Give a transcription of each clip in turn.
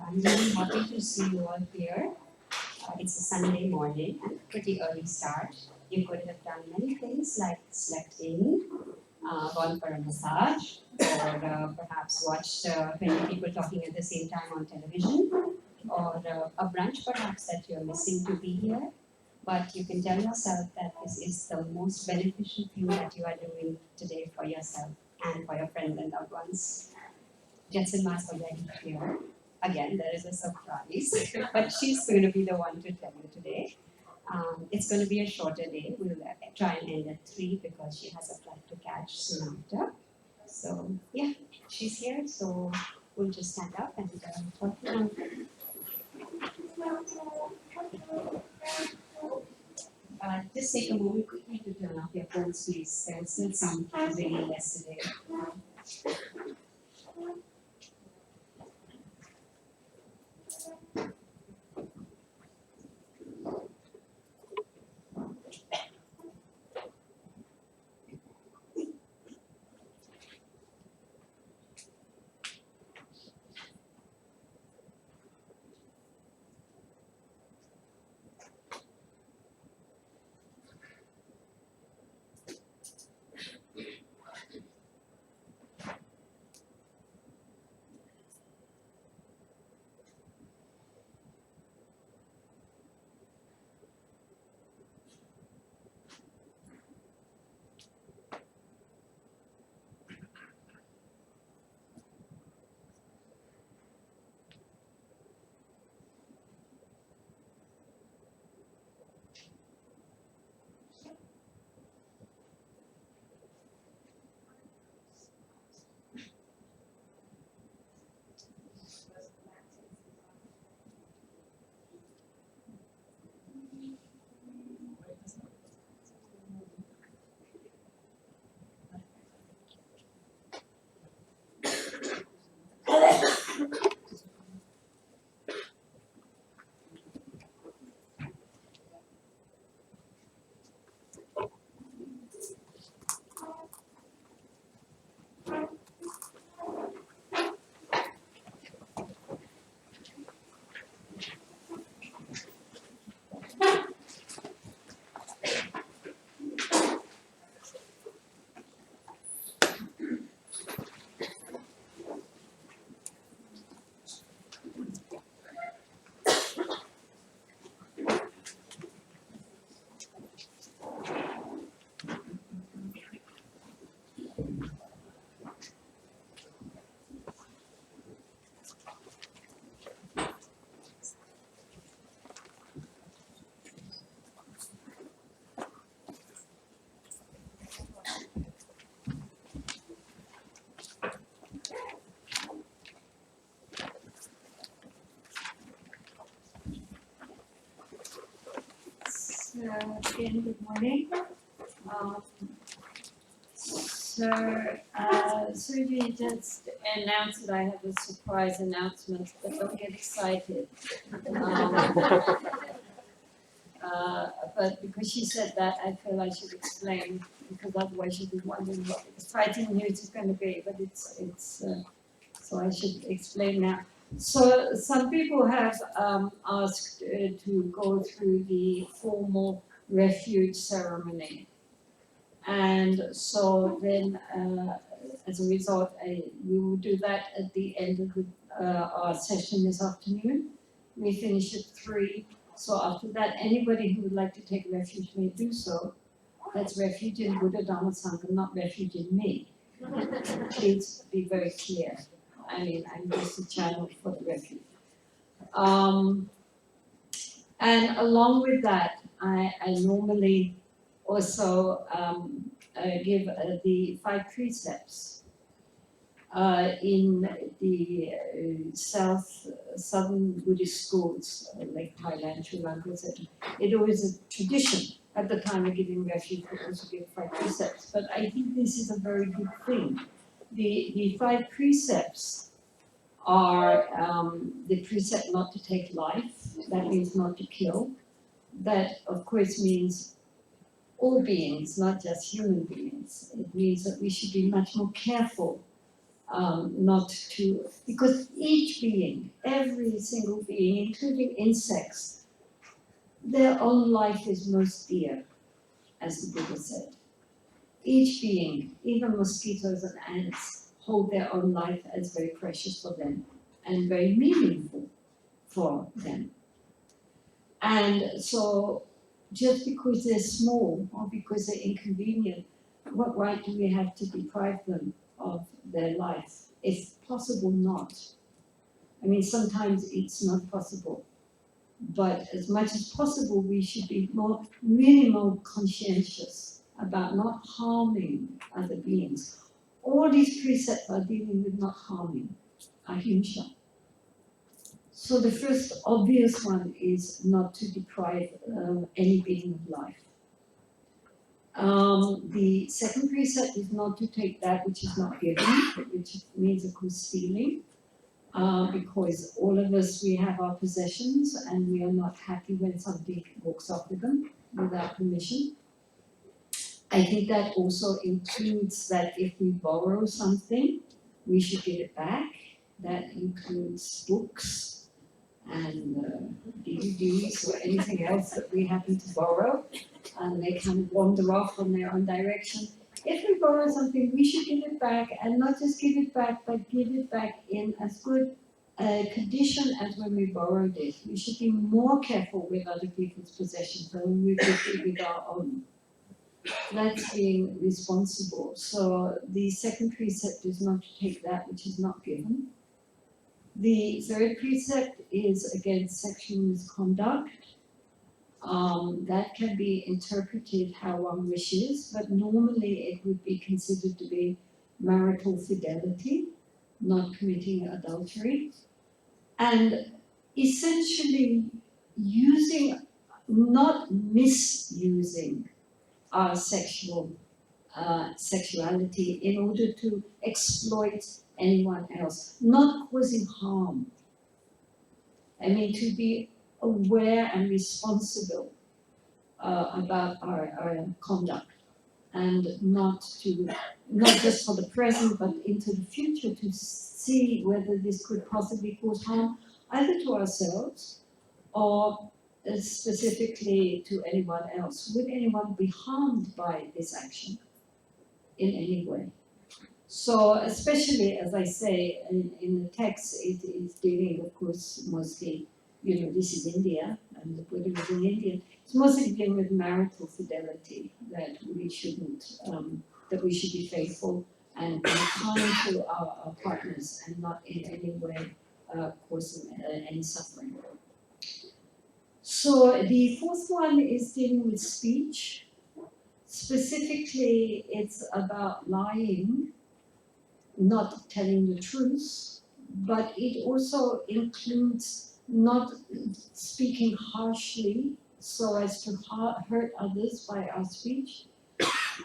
I'm really happy to see you all here. It's a Sunday morning and pretty early start. You could have done many things like slept in, gone for a massage, or perhaps watched many people talking at the same time on television, or a brunch perhaps that you're missing to be here. But you can tell yourself that this is the most beneficial thing that you are doing today for yourself and for your friends and loved ones. Jetsunma is already here. Again, there is a surprise, but she's going to be the one to tell you today. It's going to be a shorter day. We'll try and end at 3 because she has a flight to catch soon after. So, yeah, she's here. So, we'll just stand up and talk to her. Just take a moment quickly to turn off your phones, please. There was still some ringing yesterday. Again, good morning. Suji just announced that I have a surprise announcement, but don't get excited. But because she said that, I feel I should explain, because otherwise you'll be wondering what exciting news is going to be. But it's so I should explain now. So some people have asked to go through the formal refuge ceremony. And so then, as a result, we will do that at the end of our session this afternoon. We finish at 3. So after that, anybody who would like to take refuge may do so. That's refuge in Buddha, Dharma, Sangha, not refuge in me. Please be very clear. I mean, I'm just a channel for the refuge. And along with that, I normally also give the 5 precepts in the southern Buddhist schools, like Thailand, Sri Lanka, etc. It was a tradition at the time of giving refuge to also give 5 precepts. But I think this is a very good thing. The 5 precepts are the precept not to take life. That means not to kill. That, of course, means all beings, not just human beings. It means that we should be much more careful not to, because each being, every single being, including insects, their own life is most dear, as the Buddha said. Each being, even mosquitoes and ants, hold their own life as very precious for them and very meaningful for them. And so, just because they're small or because they're inconvenient, what right do we have to deprive them of their life? If possible, not. I mean, sometimes it's not possible, but as much as possible, we should be really more conscientious about not harming other beings. All these precepts are dealing with not harming, ahimsa. So the first obvious one is not to deprive any being of life. The second precept is not to take that which is not given, which means, of course, stealing. Because all of us, we have our possessions and we are not happy when somebody walks off with them without permission. I think that also includes that if we borrow something, we should give it back. That includes books and DVDs or anything else that we happen to borrow, and they kind of wander off on their own direction. If we borrow something, we should give it back, and not just give it back, but give it back in as good a condition as when we borrowed it. We should be more careful with other people's possessions than we would be with our own. That's being responsible. So the second precept is not to take that which is not given. The third precept is against sexual misconduct. That can be interpreted how one wishes, but normally it would be considered to be marital fidelity, not committing adultery, and essentially using, not misusing our sexuality in order to exploit anyone else, not causing harm. I mean, to be aware and responsible about our conduct, and not just for the present, but into the future, to see whether this could possibly cause harm either to ourselves or specifically to anyone else. Would anyone be harmed by this action in any way? So especially, as I say, in the text, it is dealing, of course, mostly, this is India, and the Buddha was in India. It's mostly dealing with marital fidelity, that we shouldn't, that we should be faithful and be kind to our partners and not in any way causing any suffering. So the fourth one is dealing with speech. Specifically, it's about lying, not telling the truth, but it also includes not speaking harshly so as to hurt others by our speech,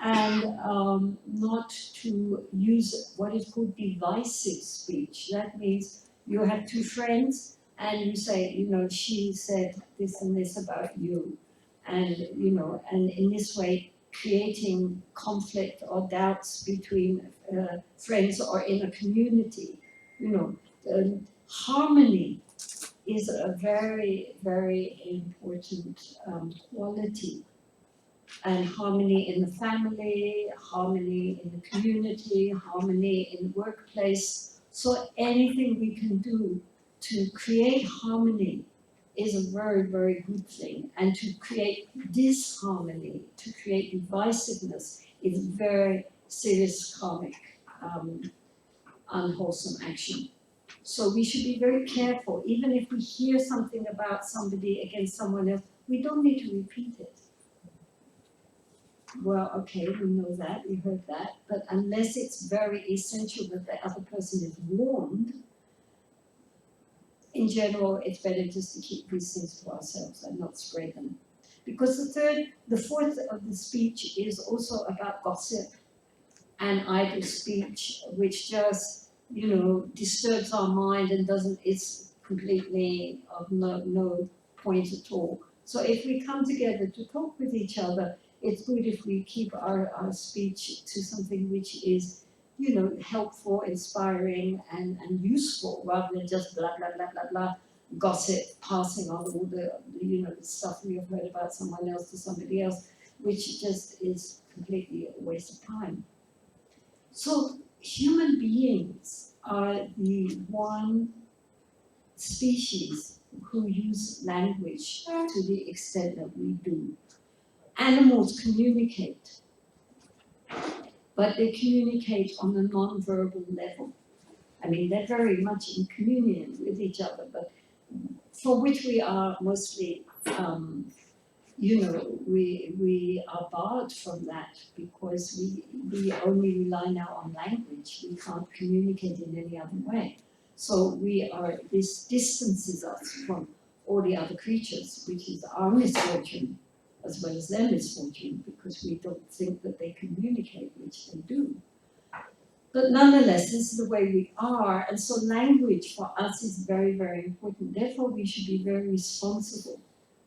and not to use what is called divisive speech. That means you have two friends and you say, she said this and this about you, and and in this way creating conflict or doubts between friends or in a community. Harmony is a very, very important quality. And harmony in the family, harmony in the community, harmony in the workplace. So anything we can do to create harmony is a very, very good thing. And to create disharmony, to create divisiveness, is very serious karmic, unwholesome action. So we should be very careful. Even if we hear something about somebody against someone else, we don't need to repeat it. Well, okay, we know that, we heard that, but unless it's very essential that the other person is warned, in general, it's better just to keep these things to ourselves and not spread them. Because the fourth of the speech is also about gossip and idle speech, which just, disturbs our mind and it's completely of no point at all. So if we come together to talk with each other, it's good if we keep our speech to something which is helpful, inspiring, and useful, rather than just blah, blah, blah, blah, blah, gossip, passing on all the stuff we have heard about someone else to somebody else, which just is completely a waste of time. So human beings are the one species who use language to the extent that we do. Animals communicate, but they communicate on a non-verbal level. I mean, they're very much in communion with each other, but for which we are mostly, we are barred from that because we only rely now on language. We can't communicate in any other way. So this distances us from all the other creatures, which is our misfortune as well as their misfortune, because we don't think that they communicate, which they do. But nonetheless, this is the way we are, and so language for us is very, very important. Therefore, we should be very responsible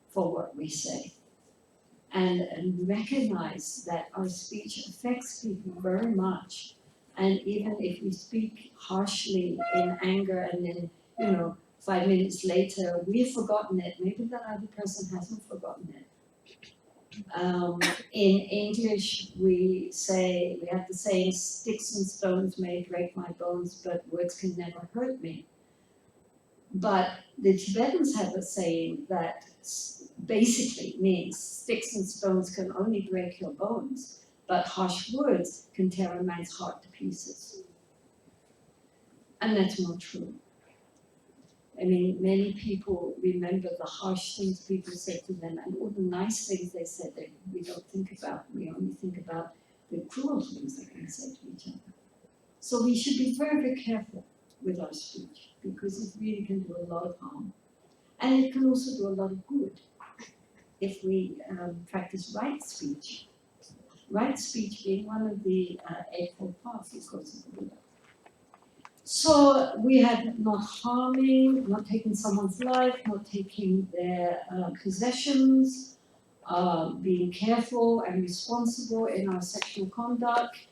for what we say, and recognize that our speech affects people very much. And even if we speak harshly in anger, and then 5 minutes later we've forgotten it, maybe that other person hasn't forgotten it. In English, we have the saying, sticks and stones may break my bones, but words can never hurt me. But the Tibetans have a saying that basically means sticks and stones can only break your bones, but harsh words can tear a man's heart to pieces. And that's not true. I mean, many people remember the harsh things people said to them, and all the nice things they said that we don't think about. We only think about the cruel things that we say to each other. So we should be very, very careful with our speech, because it really can do a lot of harm. And it can also do a lot of good if we practice right speech. Right speech being one of the Eightfold Paths, of course, of the Buddha. So we have not harming, not taking someone's life, not taking their possessions, being careful and responsible in our sexual conduct,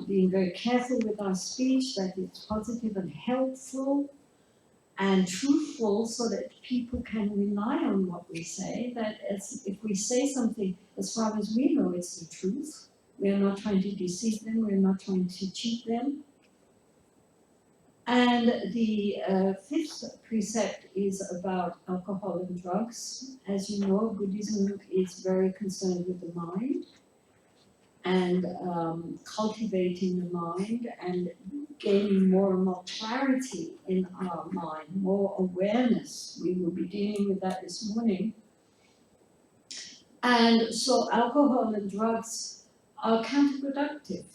being very careful with our speech, that it's positive and helpful and truthful, so that people can rely on what we say, that if we say something, as far as we know, it's the truth. We are not trying to deceive them, we're not trying to cheat them. And the fifth precept is about alcohol and drugs. As you know, Buddhism is very concerned with the mind and cultivating the mind and gaining more and more clarity in our mind, more awareness. We will be dealing with that this morning. And so alcohol and drugs are counterproductive.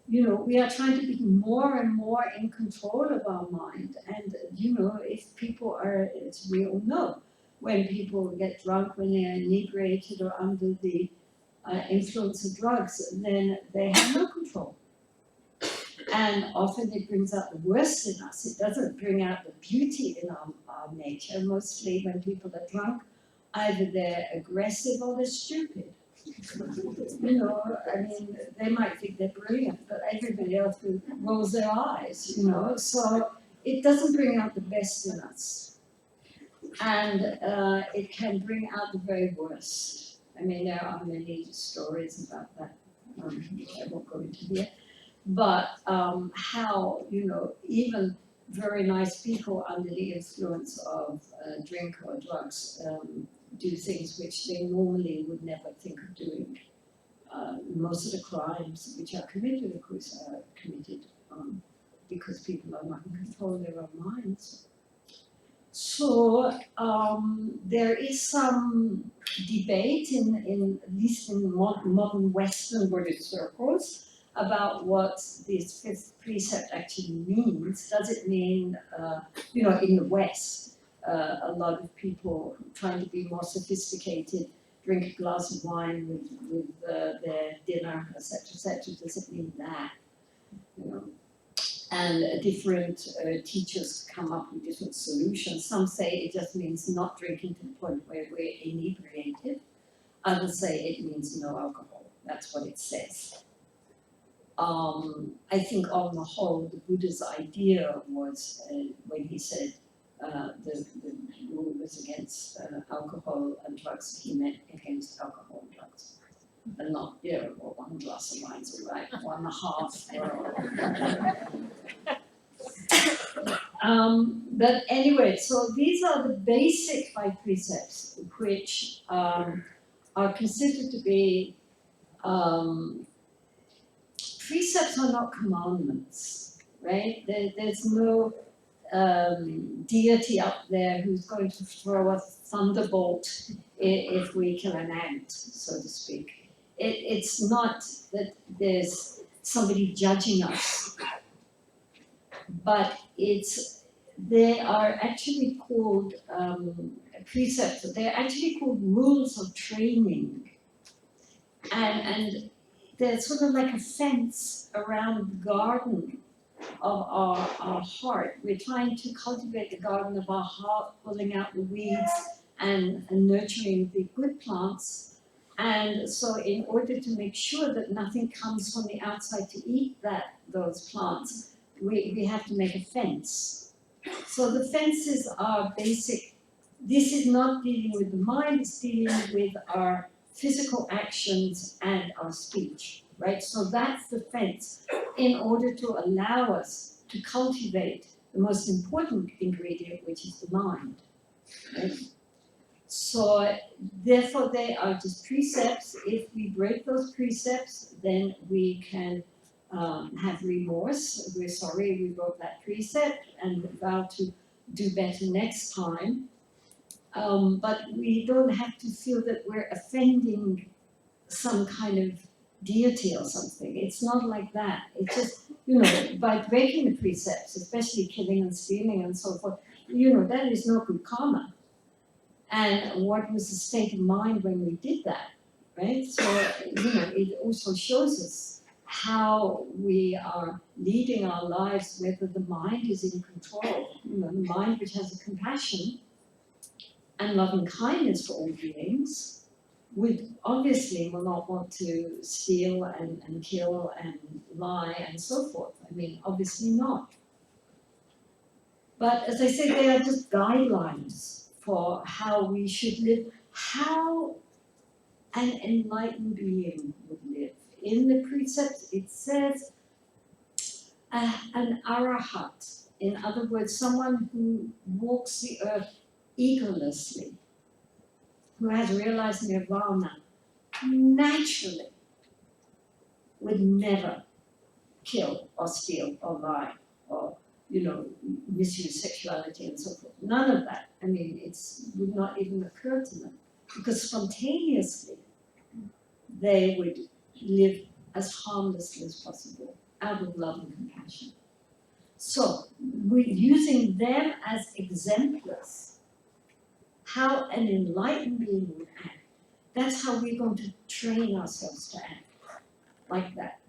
We are trying to be more and more in control of our mind. And, if people as we all know, when people get drunk, when they are inebriated or under the influence of drugs, then they have no control. And often it brings out the worst in us. It doesn't bring out the beauty in our nature. Mostly when people are drunk, either they're aggressive or they're stupid. I mean, they might think they're brilliant, but everybody else rolls their eyes, So it doesn't bring out the best in us. And it can bring out the very worst. I mean, there are many stories about that, which I won't go into here. But how, even very nice people under the influence of drink or drugs do things which they normally would never think of doing. Most of the crimes which are committed, of course, are committed because people are not in control of their own minds. So there is some debate, at least in modern Western Buddhist circles, about what this fifth precept actually means. Does it mean, in the West, a lot of people trying to be more sophisticated drink a glass of wine with their dinner, etc., does it mean that? And different teachers come up with different solutions. Some say it just means not drinking to the point where we're inebriated. Others say it means no alcohol. That's what it says. I think on the whole, the Buddha's idea was when he said the rule was against alcohol and drugs, he meant against alcohol and drugs. And not, well, one glass of wine's all right, 1.5. But anyway, so these are the basic 5 precepts, which are considered to be precepts are not commandments, right? There's no deity up there who's going to throw a thunderbolt if we kill an ant, so to speak. It's not that there's somebody judging us, but they are actually called precepts. They're actually called rules of training, and they're sort of like a fence around the garden of our heart. We're trying to cultivate the garden of our heart, pulling out the weeds and nurturing the good plants. And so in order to make sure that nothing comes from the outside to eat those plants, we have to make a fence. So the fences are basic. This is not dealing with the mind, it's dealing with our physical actions and our speech, right? So that's the fence in order to allow us to cultivate the most important ingredient, which is the mind, right? So therefore they are just precepts. If we break those precepts, then we can have remorse. We're sorry we broke that precept and vow to do better next time. But we don't have to feel that we're offending some kind of deity or something. It's not like that. It's just, by breaking the precepts, especially killing and stealing and so forth, that is not good karma. And what was the state of mind when we did that, right? So, it also shows us how we are leading our lives, whether the mind is in control. The mind which has a compassion and loving kindness for all beings will not want to steal and kill and lie and so forth. I mean, obviously not. But as I say, they are just guidelines for how we should live, how an enlightened being would live. In the precepts, it says an arahat, in other words, someone who walks the earth egolessly, who has realized nirvana, naturally would never kill or steal or lie or, misuse sexuality and so forth. None of that. I mean, it would not even occur to them because spontaneously they would live as harmlessly as possible out of love and compassion. So we're using them as exemplars, how an enlightened being would act. That's how we're going to train ourselves to act like that.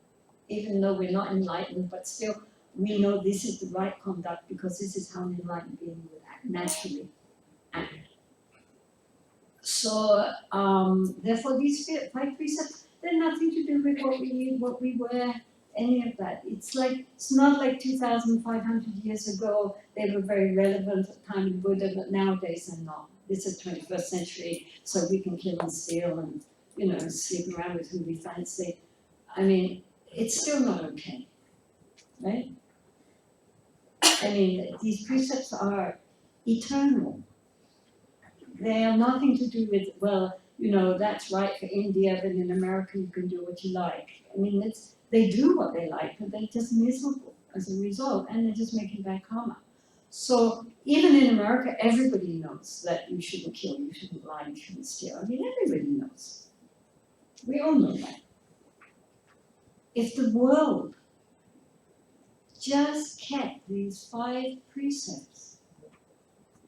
Even though we're not enlightened, but still we know this is the right conduct because this is how an enlightened being would act, naturally act. So therefore these 5 precepts, they're nothing to do with what we eat, what we wear, any of that. It's not like 2,500 years ago they were very relevant at the time of Buddha, but nowadays they're not. This is 21st century, so we can kill and steal and sleep around with who we fancy. I mean, it's still not okay, right? I mean, these precepts are eternal. They are nothing to do with, that's right for India, but in America you can do what you like. I mean, they do what they like, but they're just miserable as a result, and they're just making bad karma. So even in America, everybody knows that you shouldn't kill, you shouldn't lie, you shouldn't steal. I mean, everybody knows. We all know that. If the world just kept these 5 precepts,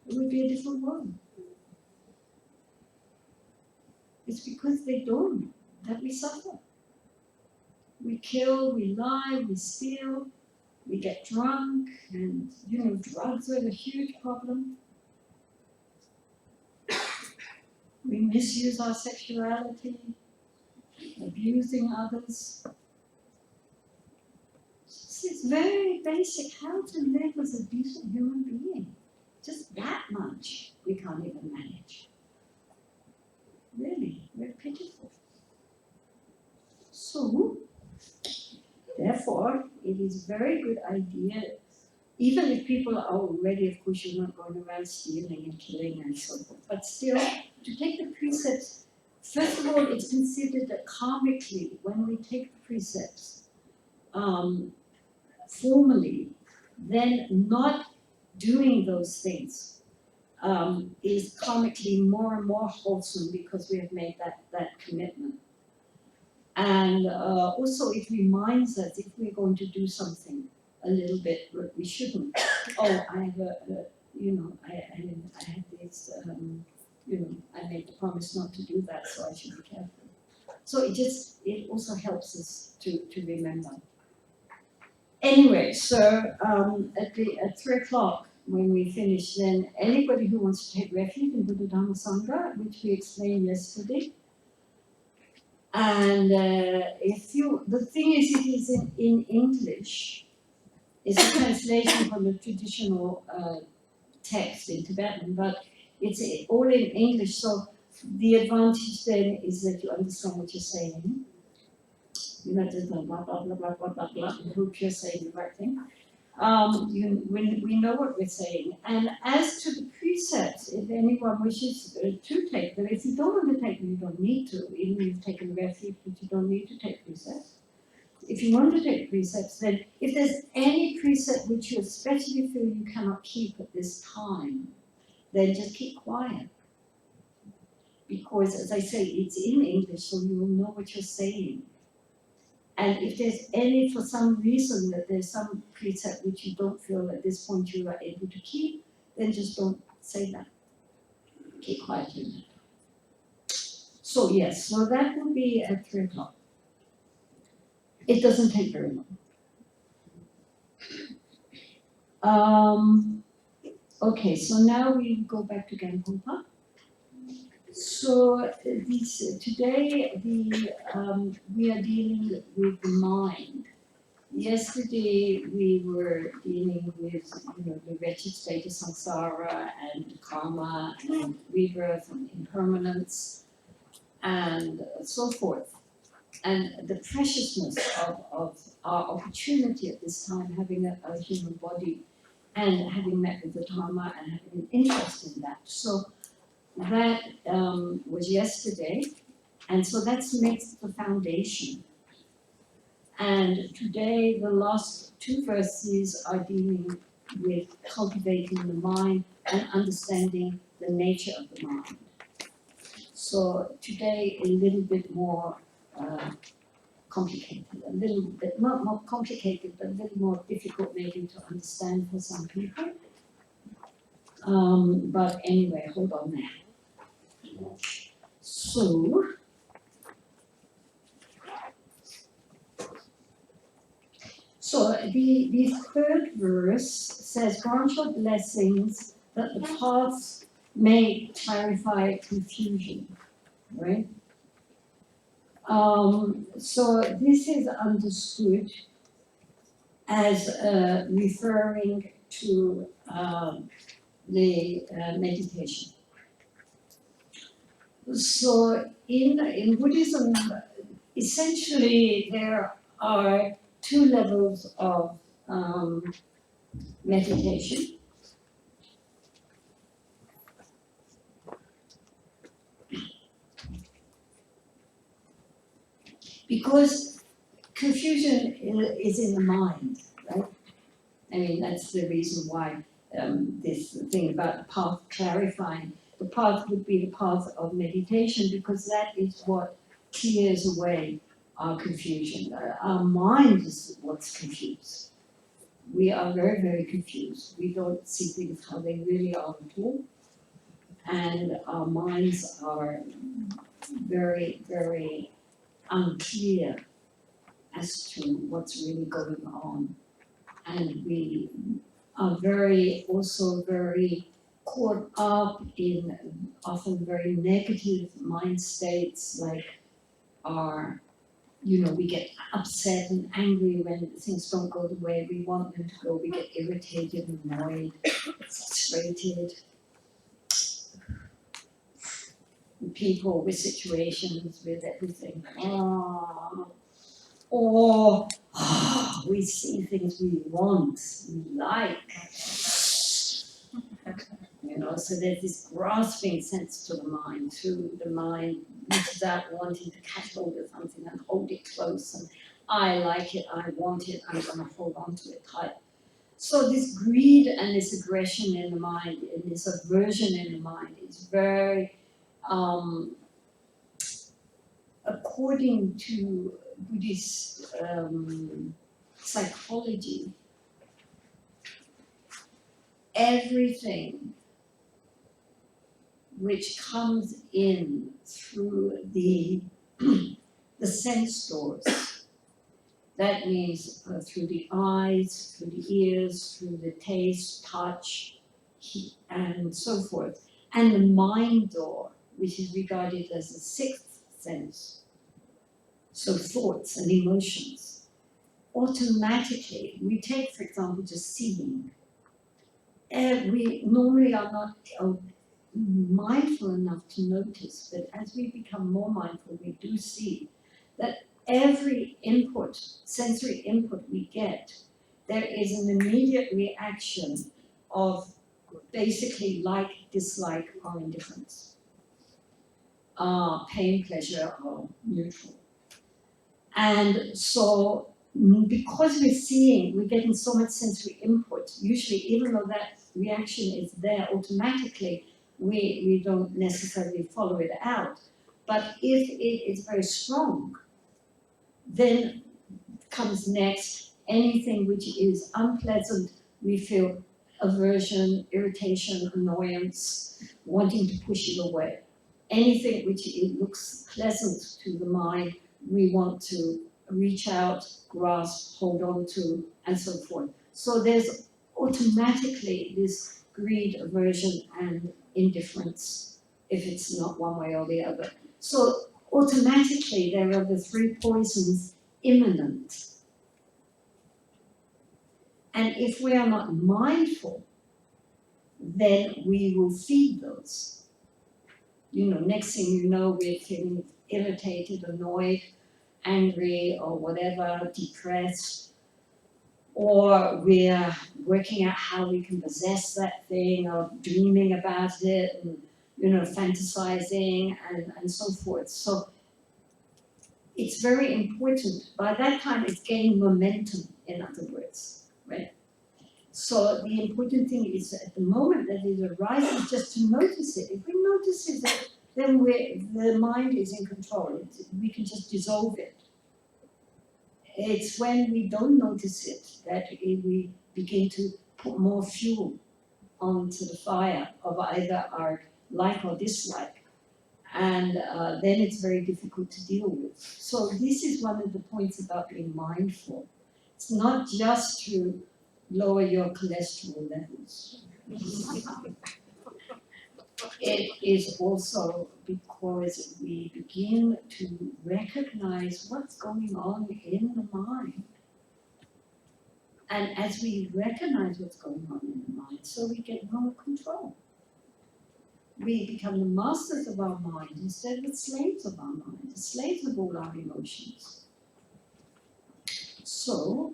it would be a different world. It's because they don't that we suffer. We kill, we lie, we steal, we get drunk, and drugs are a huge problem. We misuse our sexuality, abusing others. is very basic, how to live as a decent human being. Just that much we can't even manage. Really, we're pitiful. So, therefore, it is a very good idea, even if people are already, of course, you're not going around stealing and killing and so forth, but still, to take the precepts, first of all, it's considered that karmically, when we take the precepts formally, then not doing those things is karmically more and more wholesome because we have made that commitment. And also it reminds us if we're going to do something a little bit, we shouldn't. Oh, I have I have this, I made the promise not to do that, so I should be careful. So it also helps us to remember. Anyway, so at 3 o'clock when we finish, then anybody who wants to take refuge in Buddha Dharma Sangha, which we explained yesterday, and the thing is, it is in English. It's a translation from the traditional text in Tibetan, but it's all in English. So the advantage then is that you understand what you're saying. You're not just blah blah blah blah blah blah blah blah. Hope you're saying the right thing. We know what we're saying. And as to the precepts, if anyone wishes to take them, if you don't want to take them, you don't need to. Even if you've taken refuge, but you don't need to take precepts. If you want to take precepts, then if there's any precept which you especially feel you cannot keep at this time, then just keep quiet. Because, as I say, it's in English, so you will know what you're saying. And if there's any, for some reason, that there's some precept which you don't feel at this point you are able to keep, then just don't say that. Keep quietly. So yes, so that will be at 3 o'clock. It doesn't take very long. Okay, so now we go back to Gampopa. So today we are dealing with the mind. Yesterday we were dealing with the wretched state of samsara and karma and rebirth and impermanence and so forth, and the preciousness of our opportunity at this time, having a human body and having met with the Dharma and having an interest in that. So that was yesterday, and so that makes the foundation. And today, the last 2 verses are dealing with cultivating the mind and understanding the nature of the mind. So today, a little bit more complicated, a little bit, not more complicated, but a little more difficult maybe to understand for some people. But anyway, hold on there. So the 3rd verse says, grant your blessings that the paths may clarify confusion, right? So this is understood as referring to the meditation. So in Buddhism, essentially there are 2 levels of meditation. Because confusion is in the mind, right? I mean, that's the reason why this thing about the path clarifying. The path would be the path of meditation, because that is what clears away our confusion. Our mind is what's confused. We are very, very confused. We don't see things how they really are at all. And our minds are very, very unclear as to what's really going on. And we are also very caught up in often very negative mind states, like our we get upset and angry when things don't go the way we want them to go. We get irritated, annoyed, frustrated. With people, with situations, with everything. Or we see things we want, we like. So there's this grasping sense to the mind, reaches out wanting to catch hold of something and hold it close, and I like it, I want it, I'm going to hold on to it tight. So this greed and this aggression in the mind, and this aversion in the mind is very, according to Buddhist psychology, everything which comes in through the sense doors, that means through the eyes, through the ears, through the taste, touch, and so forth, and the mind door, which is regarded as the sixth sense, so thoughts and emotions, automatically, we take, for example, just seeing. We normally are not mindful enough to notice, but as we become more mindful, we do see that every input, sensory input we get, there is an immediate reaction of basically like, dislike, or indifference. Pain, pleasure, or neutral. And so, because we're getting so much sensory input, usually even though that reaction is there automatically, we don't necessarily follow it out. But if it is very strong, then comes next anything which is unpleasant. We feel aversion, irritation, annoyance, wanting to push it away. Anything which it looks pleasant to the mind, we want to reach out, grasp, hold on to, and so forth. So there's automatically this greed, aversion, and indifference, if it's not one way or the other. So automatically there are the three poisons imminent. And if we are not mindful, then we will feed those. Next thing you know, we're feeling irritated, annoyed, angry, or whatever, depressed, or we're working out how we can possess that thing, or dreaming about it, and fantasizing, and so forth. So it's very important. By that time, it's gaining momentum, in other words, right? So the important thing is at the moment that it arises, just to notice it. If we notice it, then the mind is in control. We can just dissolve it. It's when we don't notice it that we begin to put more fuel onto the fire of either our like or dislike. And then it's very difficult to deal with. So this is one of the points about being mindful. It's not just to lower your cholesterol levels. It is also because we begin to recognize what's going on in the mind. And as we recognize what's going on in the mind, so we get more control. We become the masters of our mind instead of the slaves of our mind, the slaves of all our emotions. So,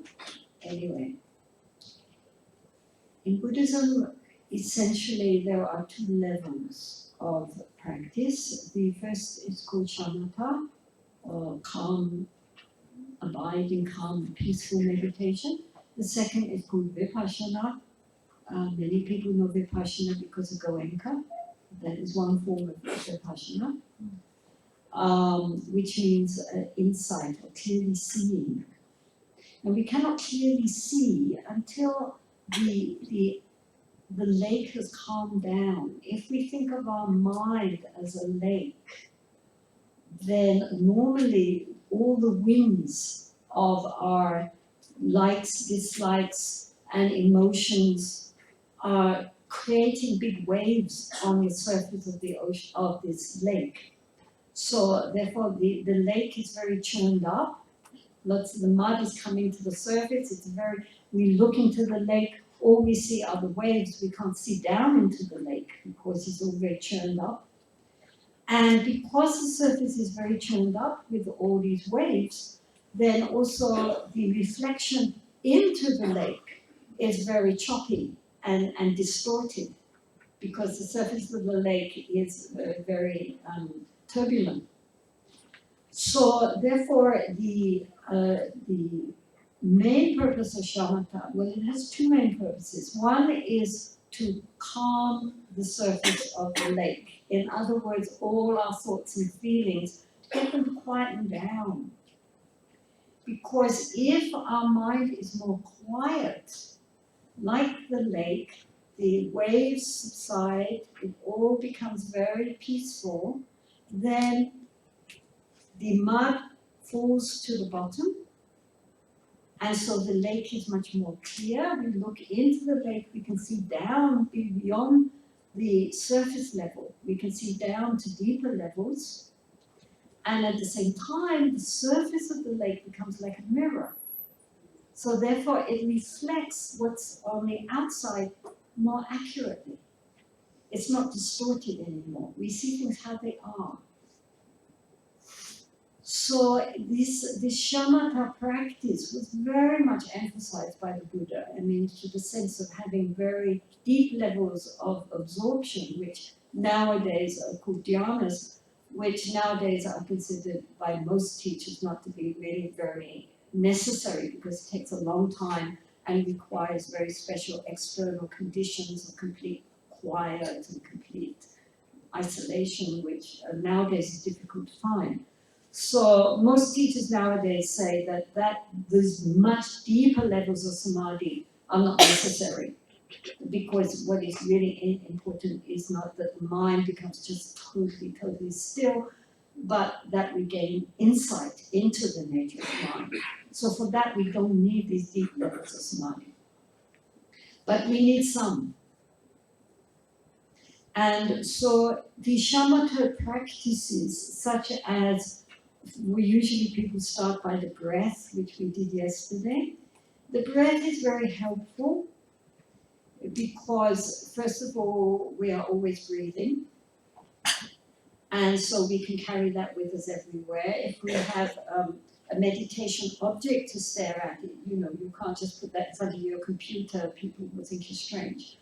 anyway, in Buddhism, essentially there are two levels of practice. The first is called shamatha, or calm, abiding, calm, peaceful meditation. The second is called vipassana. Many people know vipassana because of Goenka. That is one form of vipassana, which means insight or clearly seeing. And we cannot clearly see until the lake has calmed down. If we think of our mind as a lake, then normally all the winds of our likes, dislikes, and emotions are creating big waves on the surface of the ocean, of this lake. So therefore the lake is very churned up, Lots of the mud is coming to the surface. We look into the lake, all we see are the waves. We can't see down into the lake because it's all very churned up. And because the surface is very churned up with all these waves, then also the reflection into the lake is very choppy and distorted because the surface of the lake is very turbulent. So therefore, the main purpose of shamatha, well, it has two main purposes. One is to calm the surface of the lake. In other words, all our thoughts and feelings, to get them to quieten down. Because if our mind is more quiet, like the lake, the waves subside, it all becomes very peaceful, then the mud falls to the bottom, and so the lake is much more clear. We look into the lake, we can see down beyond the surface level. We can see down to deeper levels. And at the same time, the surface of the lake becomes like a mirror. So therefore, it reflects what's on the outside more accurately. It's not distorted anymore. We see things how they are. So this shamatha practice was very much emphasized by the Buddha. I mean, to the sense of having very deep levels of absorption, which nowadays are called dhyanas, which nowadays are considered by most teachers not to be really very necessary because it takes a long time and requires very special external conditions of complete quiet and complete isolation, which nowadays is difficult to find. So most teachers nowadays say that these much deeper levels of samadhi are not necessary, because what is really important is not that the mind becomes just totally still, but that we gain insight into the nature of the mind. So for that we don't need these deep levels of samadhi, but we need some. And so the shamatha practices, such as people start by the breath, which we did yesterday. The breath is very helpful because, first of all, we are always breathing. And so we can carry that with us everywhere. If we have a meditation object to stare at, you can't just put that in front of your computer, people will think you're strange.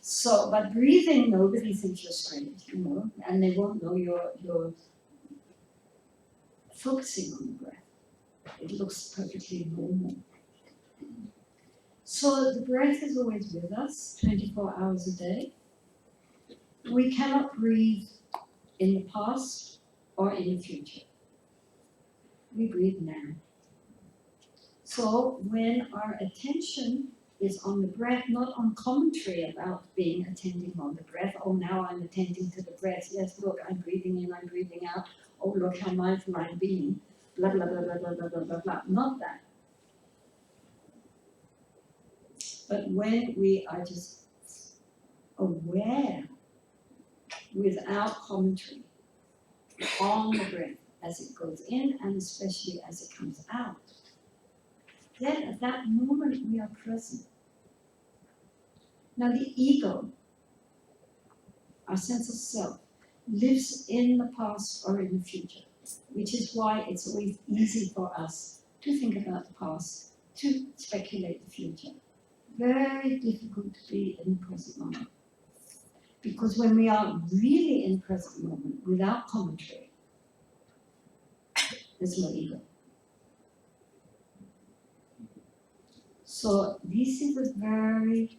So, but breathing, nobody thinks you're strange, and they won't know you're focusing on the breath. It looks perfectly normal. So the breath is always with us, 24 hours a day. We cannot breathe in the past or in the future. We breathe now. So when our attention is on the breath, not on commentary about being attending on the breath, oh now I'm attending to the breath, yes look I'm breathing in, I'm breathing out, oh look how mindful I'm being, blah blah blah blah blah blah blah blah blah, not that. But when we are just aware, without commentary, on the breath as it goes in and especially as it comes out, then at that moment we are present. Now the ego, our sense of self, lives in the past or in the future, which is why it's always easy for us to think about the past, to speculate the future. Very difficult to be in the present moment. Because when we are really in the present moment, without commentary, there's no ego. So this is a very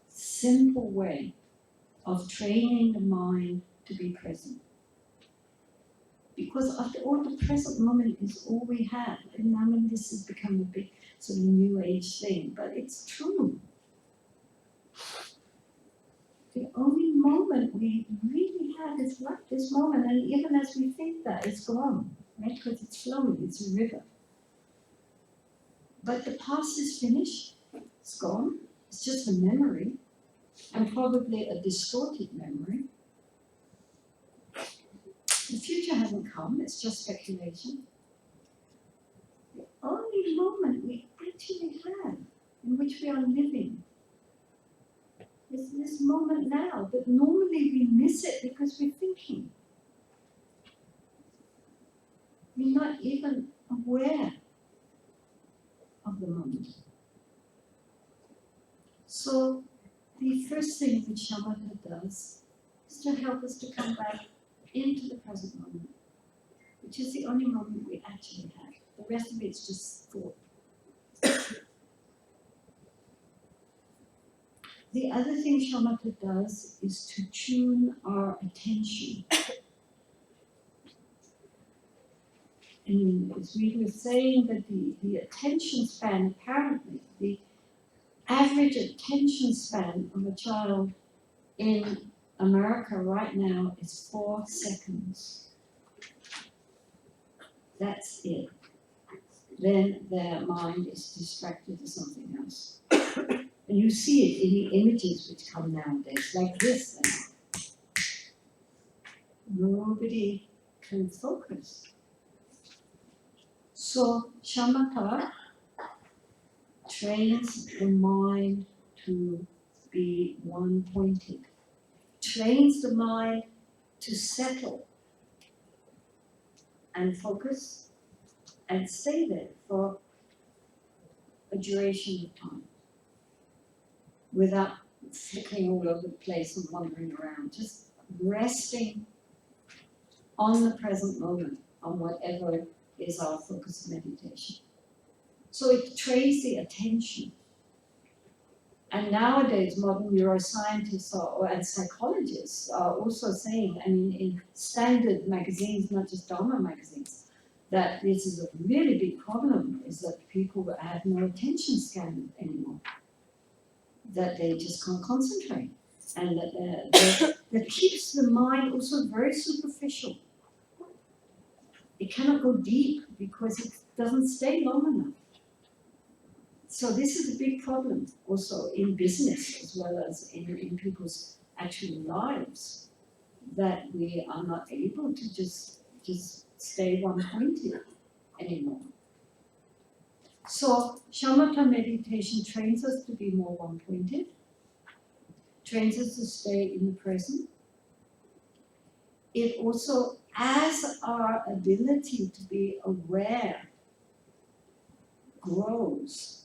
simple way of training the mind to be present. Because after all, the present moment is all we have. And I mean, this has become a big sort of new age thing, but it's true. The only moment we really have is right this moment, and even as we think that, it's gone, right? Because it's flowing, it's a river. But the past is finished, it's gone, it's just a memory, and probably a distorted memory. The future hasn't come, it's just speculation. The only only moment we actually have in which we are living. It's this moment now, but normally we miss it because we're thinking. We're not even aware of the moment. So the first thing which shamatha does is to help us to come back into the present moment, which is the only moment we actually have. The rest of it's just thought. The other thing shamatha does is to tune our attention. And as we were saying, that the attention span, apparently, the average attention span of a child in America right now is 4 seconds. That's it. Then their mind is distracted to something else. And you see it in the images which come nowadays, like this now. Nobody can focus. So shamatha trains the mind to be one-pointed, trains the mind to settle and focus and stay there for a duration of time without flickering all over the place and wandering around, just resting on the present moment, on whatever is our focus of meditation. So it trains the attention. And nowadays, modern neuroscientists and psychologists are also saying, I mean, in standard magazines, not just Dharma magazines, that this is a really big problem, is that people have no attention span anymore, that they just can't concentrate, and that keeps the mind also very superficial. It cannot go deep because it doesn't stay long enough. So this is a big problem also in business as well as in people's actual lives, that we are not able to just stay one-pointed anymore. So shamatha meditation trains us to be more one-pointed, trains us to stay in the present. It also, as our ability to be aware grows,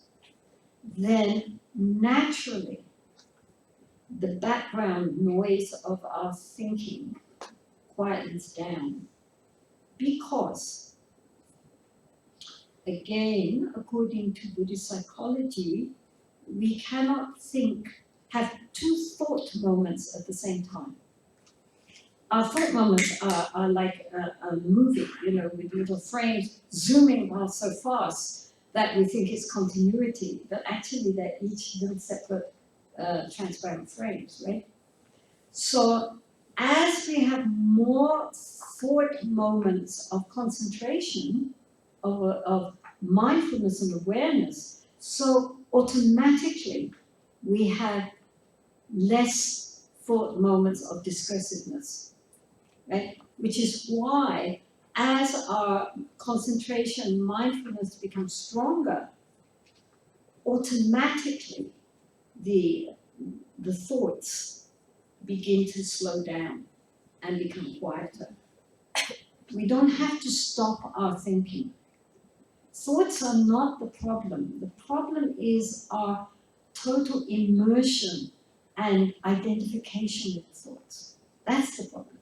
then naturally the background noise of our thinking quietens down. Because, again, according to Buddhist psychology, we cannot have 2 thought moments at the same time. Our thought moments are like a movie, with little frames zooming so fast that we think it's continuity, but actually they're each little separate transparent frames, right? So as we have more thought moments of concentration, of mindfulness and awareness, so automatically we have less thought moments of discursiveness, right? Which is why, as our concentration, mindfulness becomes stronger, automatically the thoughts begin to slow down and become quieter. We don't have to stop our thinking. Thoughts are not the problem. The problem is our total immersion and identification with thoughts. That's the problem.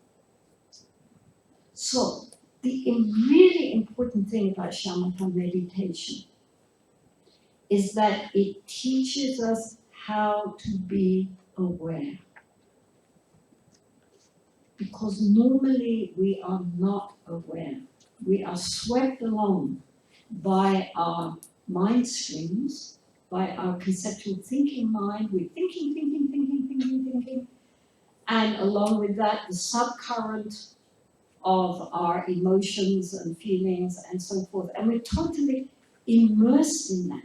So, the really important thing about shamatha meditation is that it teaches us how to be aware. Because normally we are not aware. We are swept along by our mind streams, by our conceptual thinking mind. We're thinking. And along with that, the subcurrent of our emotions and feelings and so forth. And we're totally immersed in that,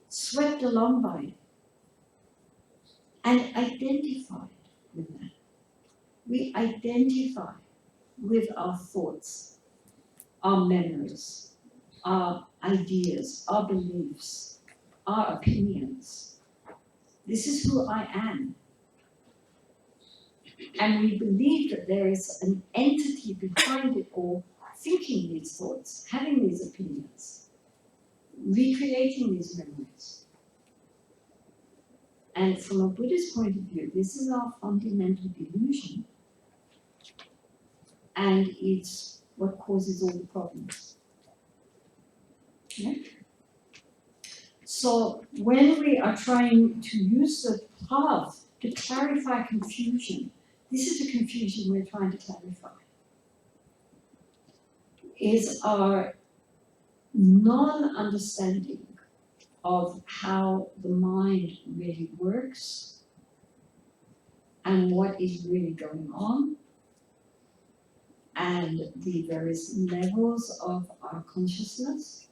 swept along by it, and identified with that. We identify with our thoughts, our memories, our ideas, our beliefs, our opinions. This is who I am. And we believe that there is an entity behind it all, thinking these thoughts, having these opinions, recreating these memories. And from a Buddhist point of view, this is our fundamental delusion. And it's what causes all the problems. Okay? So when we are trying to use the path to clarify confusion, this is the confusion we're trying to clarify, is our non-understanding of how the mind really works and what is really going on, and the various levels of our consciousness,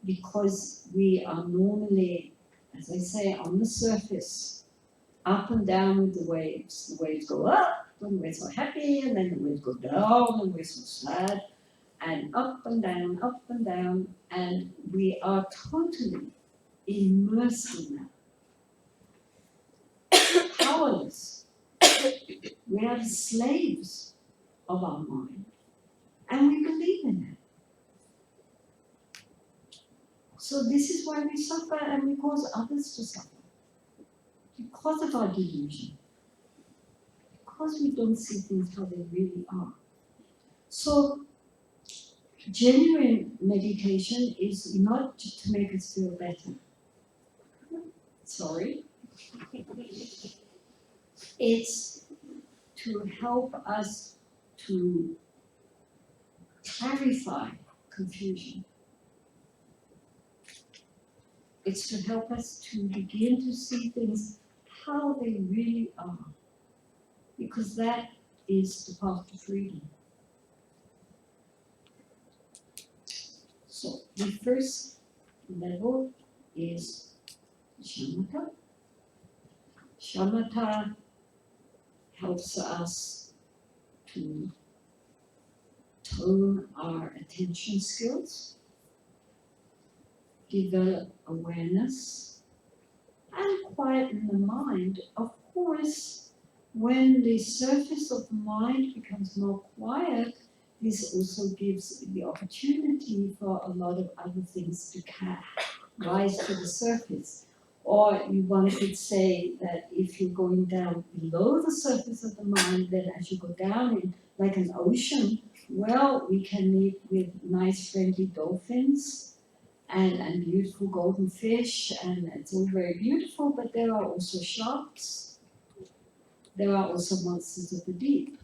because we are normally, as I say, on the surface, up and down with the waves. The waves go up, and we're so happy, and then the waves go down, and we're so sad, and up and down, and we are totally immersed in that. Powerless. We are slaves of our mind, and we believe in it. So this is why we suffer, and we cause others to suffer. Because of our delusion. Because we don't see things how they really are. So genuine meditation is not to make us feel better. Sorry. It's to help us to clarify confusion. It's to help us to begin to see things how they really are. Because that is the path to freedom. So the first level is shamatha. Shamatha helps us to tone our attention skills, develop awareness, and quieten the mind. Of course, when the surface of the mind becomes more quiet, this also gives the opportunity for a lot of other things to rise to the surface. Or one could say that if you're going down below the surface of the mind, then as you go down in like an ocean, well, we can meet with nice friendly dolphins and beautiful golden fish, and it's all very beautiful, but there are also sharks. There are also monsters of the deep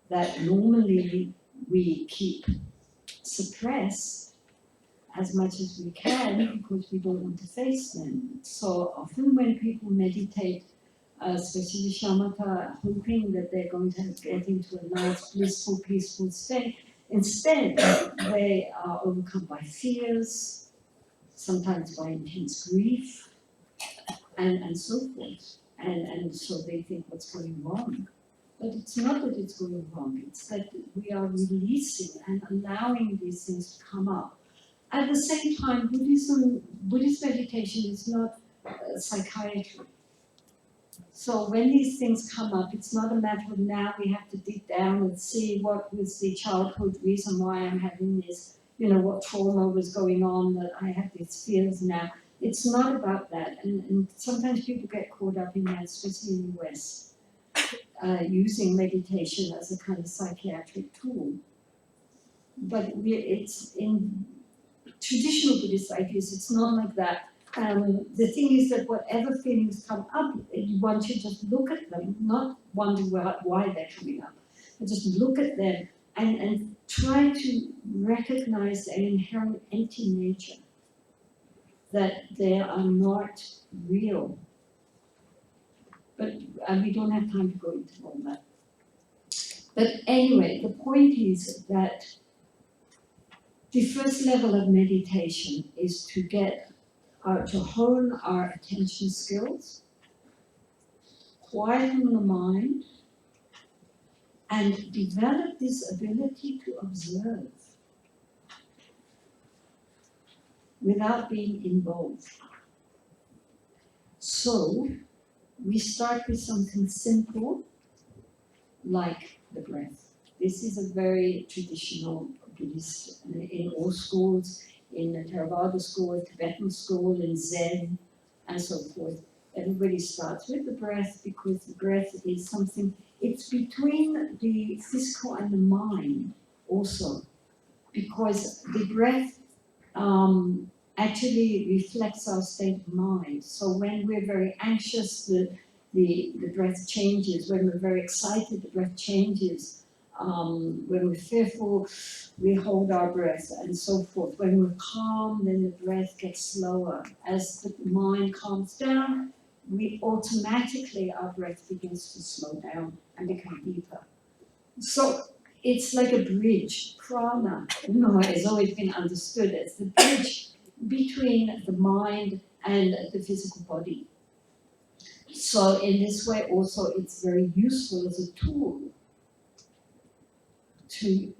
that normally we keep suppressed as much as we can because we don't want to face them. So often when people meditate, especially shamatha, hoping that they're going to get into a nice, blissful, peaceful state, instead they are overcome by fears, sometimes by intense grief, and so forth. And so they think what's going wrong. But it's not that it's going wrong, it's that we are releasing and allowing these things to come up. At the same time, Buddhist meditation is not psychiatry. So when these things come up, it's not a matter of now we have to dig down and see what was the childhood reason why I'm having this, what trauma was going on that I have these fears now. It's not about that. And sometimes people get caught up in that, especially in the West, using meditation as a kind of psychiatric tool. But it's in traditional Buddhist ideas, it's not like that. The thing is that whatever feelings come up, one should just look at them, not wonder why they're coming up, but just look at them and try to recognize their inherent empty nature, that they are not real. But we don't have time to go into all that. But anyway, the point is that the first level of meditation is to get to hone our attention skills, quieten the mind, and develop this ability to observe. without being involved. So we start with something simple like the breath. This is a very traditional Buddhist in all schools, in the Theravada school, Tibetan school, in Zen, and so forth. Everybody starts with the breath because the breath is something, it's between the physical and the mind also, because the breath actually reflects our state of mind. So when we're very anxious, the breath changes. When we're very excited, the breath changes. When we're fearful, we hold our breath, and so forth. When we're calm, then the breath gets slower. As the mind calms down, we automatically, our breath begins to slow down and become deeper. So it's like a bridge. Prana, has always been understood as the bridge between the mind and the physical body. So in this way also it's very useful as a tool to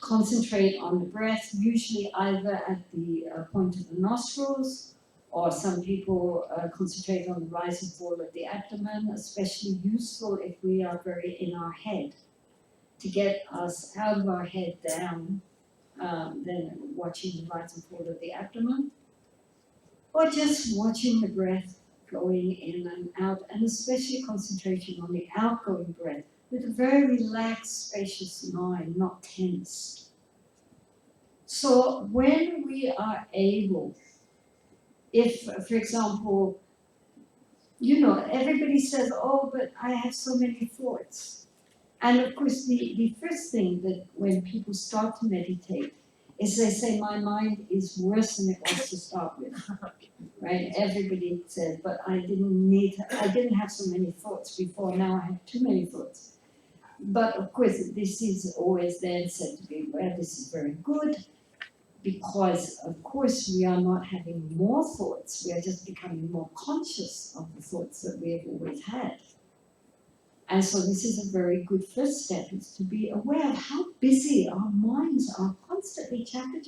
concentrate on the breath, usually either at the point of the nostrils, or some people concentrate on the rise and fall of the abdomen, especially useful if we are very in our head, to get us out of our head down, then watching the rise and fall of the abdomen, or just watching the breath going in and out, and especially concentrating on the outgoing breath with a very relaxed, spacious mind, not tense. So when we are able, if, for example, everybody says, oh, but I have so many thoughts. And of course, the first thing that when people start to meditate is they say, my mind is worse than it was to start with, right? Everybody said, but I didn't have so many thoughts before, now I have too many thoughts. But of course, this is always then said to be, well, this is very good, because of course we are not having more thoughts, we are just becoming more conscious of the thoughts that we have always had. And so this is a very good first step, is to be aware of how busy our minds are, constantly chatter.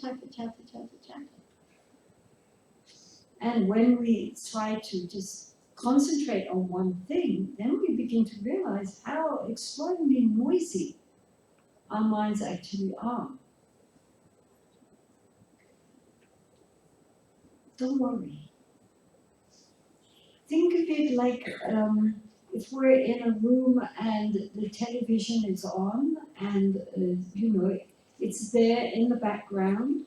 And when we try to just concentrate on one thing, then we begin to realize how extraordinarily noisy our minds actually are. Don't worry. Think of it like if we're in a room and the television is on and, it's there in the background,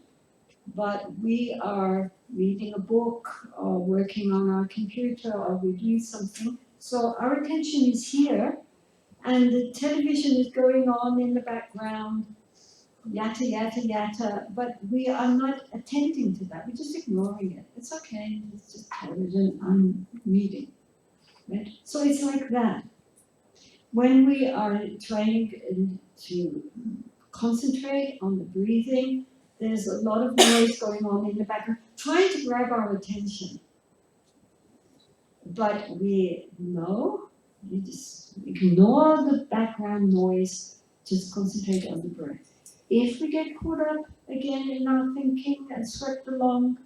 but we are reading a book or working on our computer or we're doing something. So our attention is here and the television is going on in the background, yatta, but we are not attending to that. We're just ignoring it. It's okay, it's just television, I'm reading. Right? So it's like that. When we are trying to concentrate on the breathing, there's a lot of noise going on in the background, trying to grab our attention. But we just ignore the background noise, just concentrate on the breath. If we get caught up again in our thinking and swept along,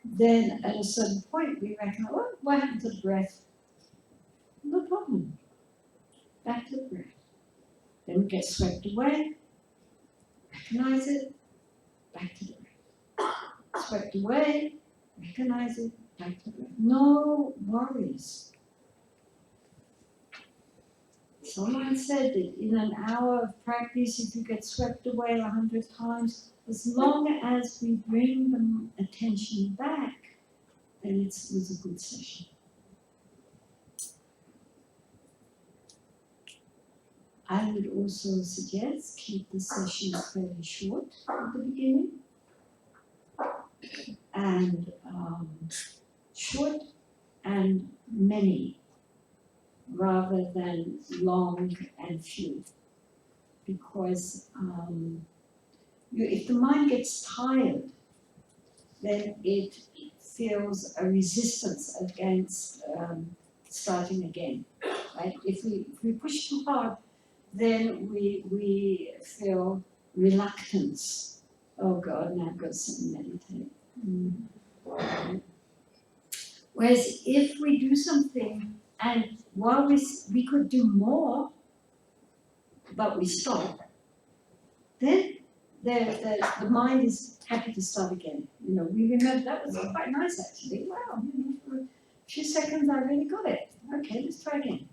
then at a certain point we reckon, oh, what happened to the breath? No problem. Back to the breath. Then we get swept away, recognize it, back to the breath. Swept away, recognize it, back to the breath. No worries. Someone said that in an hour of practice, if you get swept away 100 times, as long as we bring the attention back, then it was a good session. I would also suggest keep the sessions fairly short at the beginning, and short and many, rather than long and few, because if the mind gets tired, then it feels a resistance against starting again, right? If we push too hard, then we feel reluctance. Oh God, now I've got to meditate. Whereas if we do something and while we could do more, but we stop, then the mind is happy to start again. You know, we remember that was quite nice actually. Wow, you know, for a few seconds I really got it. Okay, let's try again.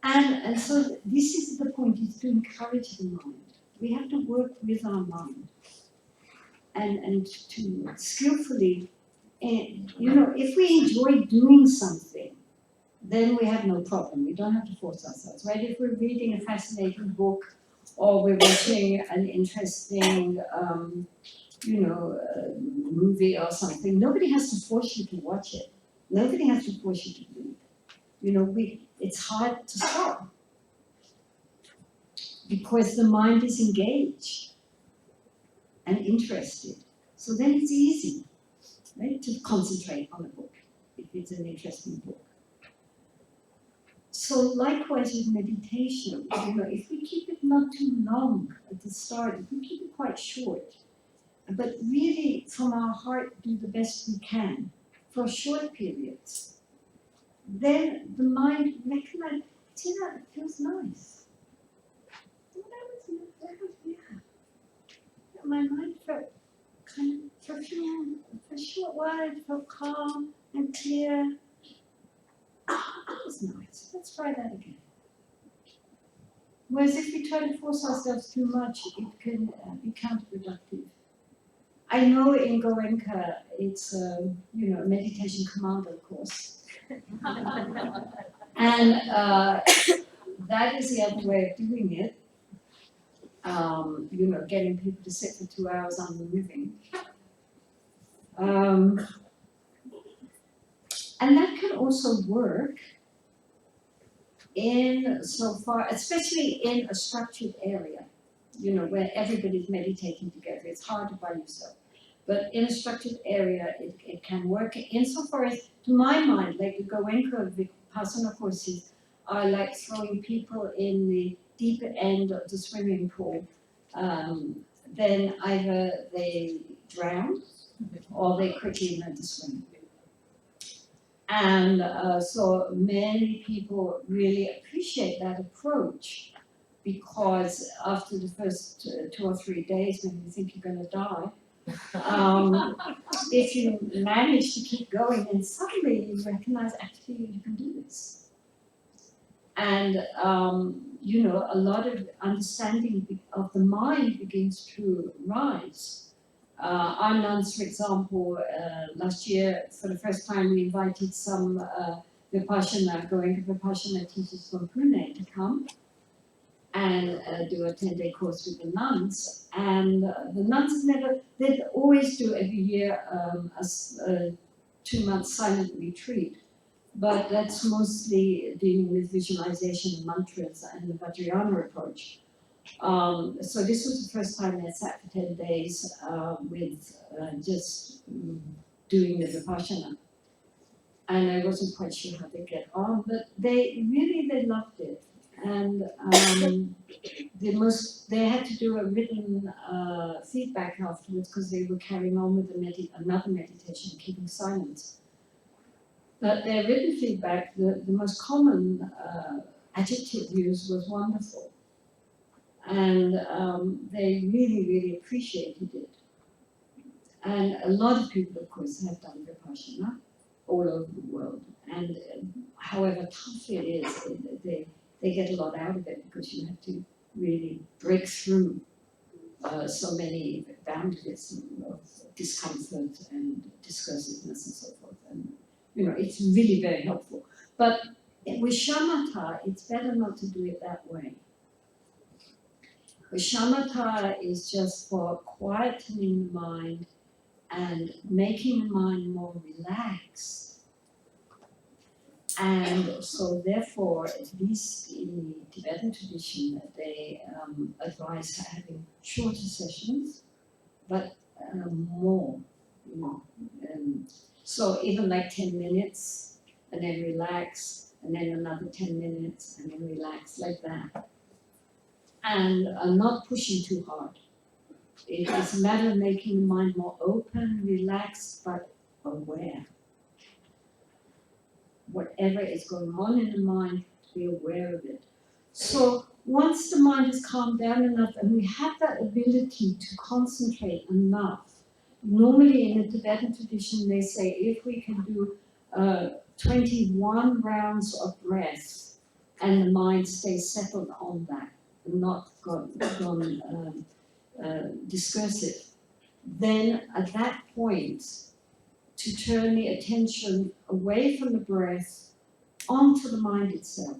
And so this is the point, is to encourage the mind. We have to work with our mind and to skillfully, you know, if we enjoy doing something, then we have no problem. We don't have to force ourselves, right? If we're reading a fascinating book or we're watching an interesting, you know, movie or something, nobody has to force you to watch it. Nobody has to force you to read. You know, it's hard to stop because the mind is engaged and interested. So then it's easy, right, to concentrate on a book if it's an interesting book. So likewise with meditation, you know, if we keep it not too long at the start, if we keep it quite short, but really from our heart do the best we can for short periods, then the mind recognizes, you know, it feels nice. Yeah. My mind felt kind of, for a short while, it felt calm and clear. That was nice. Let's try that again. Whereas if we try to force ourselves too much, it can be counterproductive. I know in Goenka it's you know, a meditation commander course, and that is the other way of doing it. You know, getting people to sit for 2 hours unmoving. And that can also work in so far, especially in a structured area, you know, where everybody's meditating together. It's harder by yourself. But in a structured area, it can work insofar as, to my mind, like the Goenka Vipassana courses are like throwing people in the deep end of the swimming pool. Then either they drown or they quickly learn to swim. And so many people really appreciate that approach because after the first 2 or 3 days when you think you're going to die, if you manage to keep going, and suddenly you recognize actually you can do this. And you know, a lot of understanding of the mind begins to rise. Our nuns, for example, last year, for the first time, we invited some Vipassana, Vipassana teachers from Pune to come and do a 10-day course with the nuns. And the nuns they'd always do every year a 2-month silent retreat. But that's mostly dealing with visualization and mantras and the Vajrayana approach. So this was the first time I sat for 10 days with just doing the Vipassana. And I wasn't quite sure how they get on, but they loved it. And they had to do a written feedback afterwards because they were carrying on with another meditation, keeping silence. But their written feedback, the most common adjective used was wonderful. And they really appreciated it. And a lot of people, of course, have done Vipassana all over the world. And however tough it is, they get a lot out of it because you have to really break through so many boundaries of discomfort and discursiveness and so forth. And you know, it's really very helpful. But with shamatha, it's better not to do it that way. The shamatha is just for quietening the mind and making the mind more relaxed. And so therefore, at least in the Tibetan tradition, they advise having shorter sessions, but more, you know. So even like 10 minutes, and then relax, and then another 10 minutes, and then relax, like that. And not pushing too hard. It is a matter of making the mind more open, relaxed, but aware. Whatever is going on in the mind, be aware of it. So once the mind is calmed down enough and we have that ability to concentrate enough, normally in the Tibetan tradition they say if we can do 21 rounds of breath and the mind stays settled on that, not gone discursive, then at that point to turn the attention away from the breath onto the mind itself.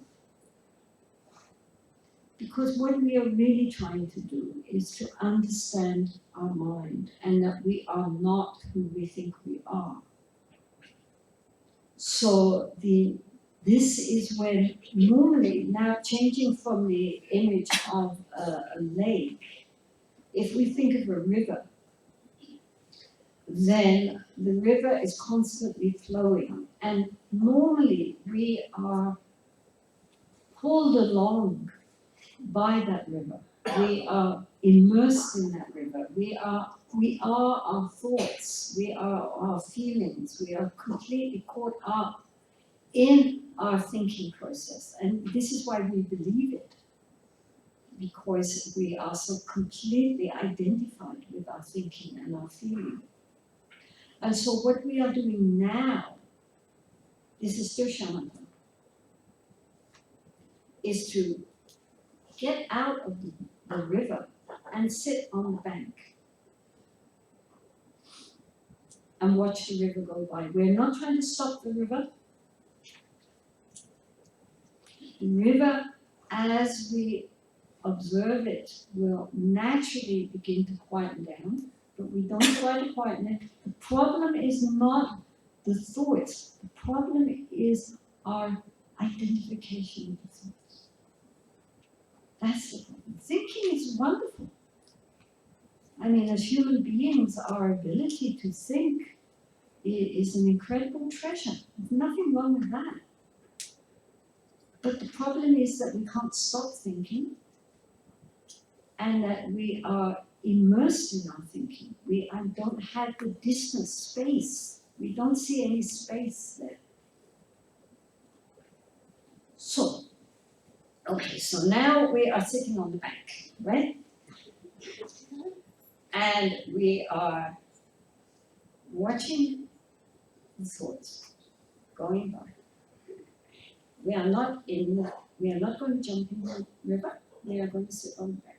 Because what we are really trying to do is to understand our mind and that we are not who we think we are. So this is when normally, now changing from the image of a lake, if we think of a river, then the river is constantly flowing and normally we are pulled along by that river. We are immersed in that river. We are our thoughts. We are our feelings. We are completely caught up in our thinking process. And this is why we believe it. Because we are so completely identified with our thinking and our feeling. And so what we are doing now, this is still shamatha, is to get out of the river and sit on the bank and watch the river go by. We're not trying to stop the river. The river, as we observe it, will naturally begin to quieten down, but we don't try to quieten it. The problem is not the thoughts. The problem is our identification with the thoughts. That's the problem. Thinking is wonderful. I mean, as human beings, our ability to think is an incredible treasure. There's nothing wrong with that. But the problem is that we can't stop thinking and that we are immersed in our thinking. We don't have the distance, space. We don't see any space there. So, okay, so now we are sitting on the bank, right? And we are watching the thoughts going by. We are not going to jump in the river. We are going to sit on the bank.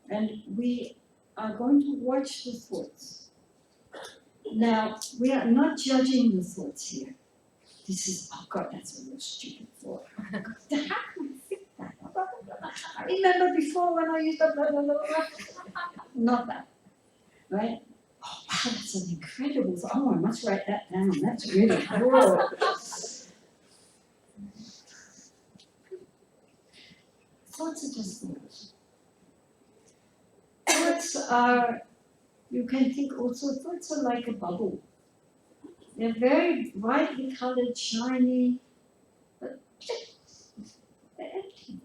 And we are going to watch the thoughts. Now, we are not judging the thoughts here. This is, oh God, that's a real stupid thought. How can I think that? I remember before when I used to blah, blah, blah, blah. Not that, right? Oh, wow, that's an incredible thought. Oh, I must write that down. That's really cool. Thoughts are just thoughts. Thoughts are, you can think also, thoughts are like a bubble. They're very brightly colored, shiny, but they're empty.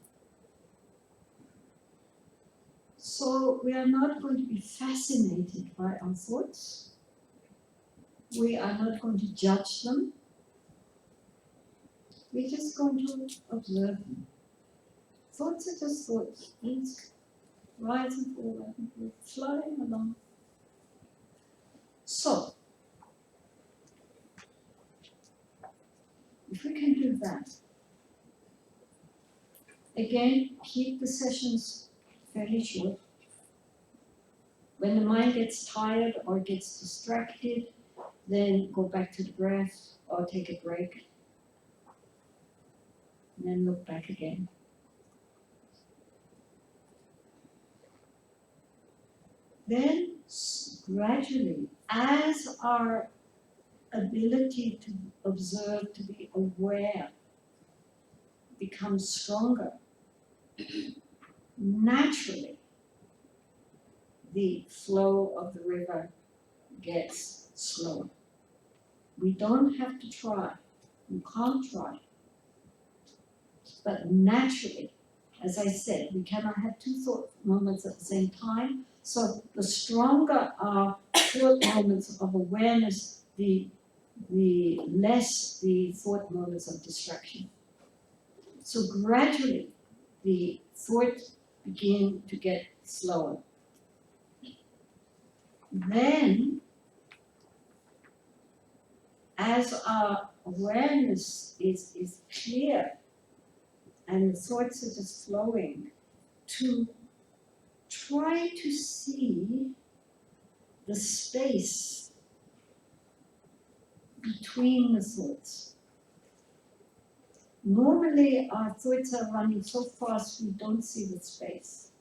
So we are not going to be fascinated by our thoughts. We are not going to judge them. We're just going to observe them. Thoughts are just thoughts. Things rise and fall, flying along. So, if we can do that, again, keep the sessions fairly short. When the mind gets tired or gets distracted, then go back to the breath or take a break. And then look back again. Then gradually, as our ability to observe, to be aware, becomes stronger, naturally, the flow of the river gets slower. We don't have to try. We can't try. But naturally, as I said, we cannot have two thought moments at the same time, So the stronger our thought moments of awareness, the less the thought moments of distraction. So gradually, the thought begin to get slower. Then, as our awareness is clear and the thoughts are just flowing, to try to see the space between the thoughts. Normally, our thoughts are running so fast we don't see the space.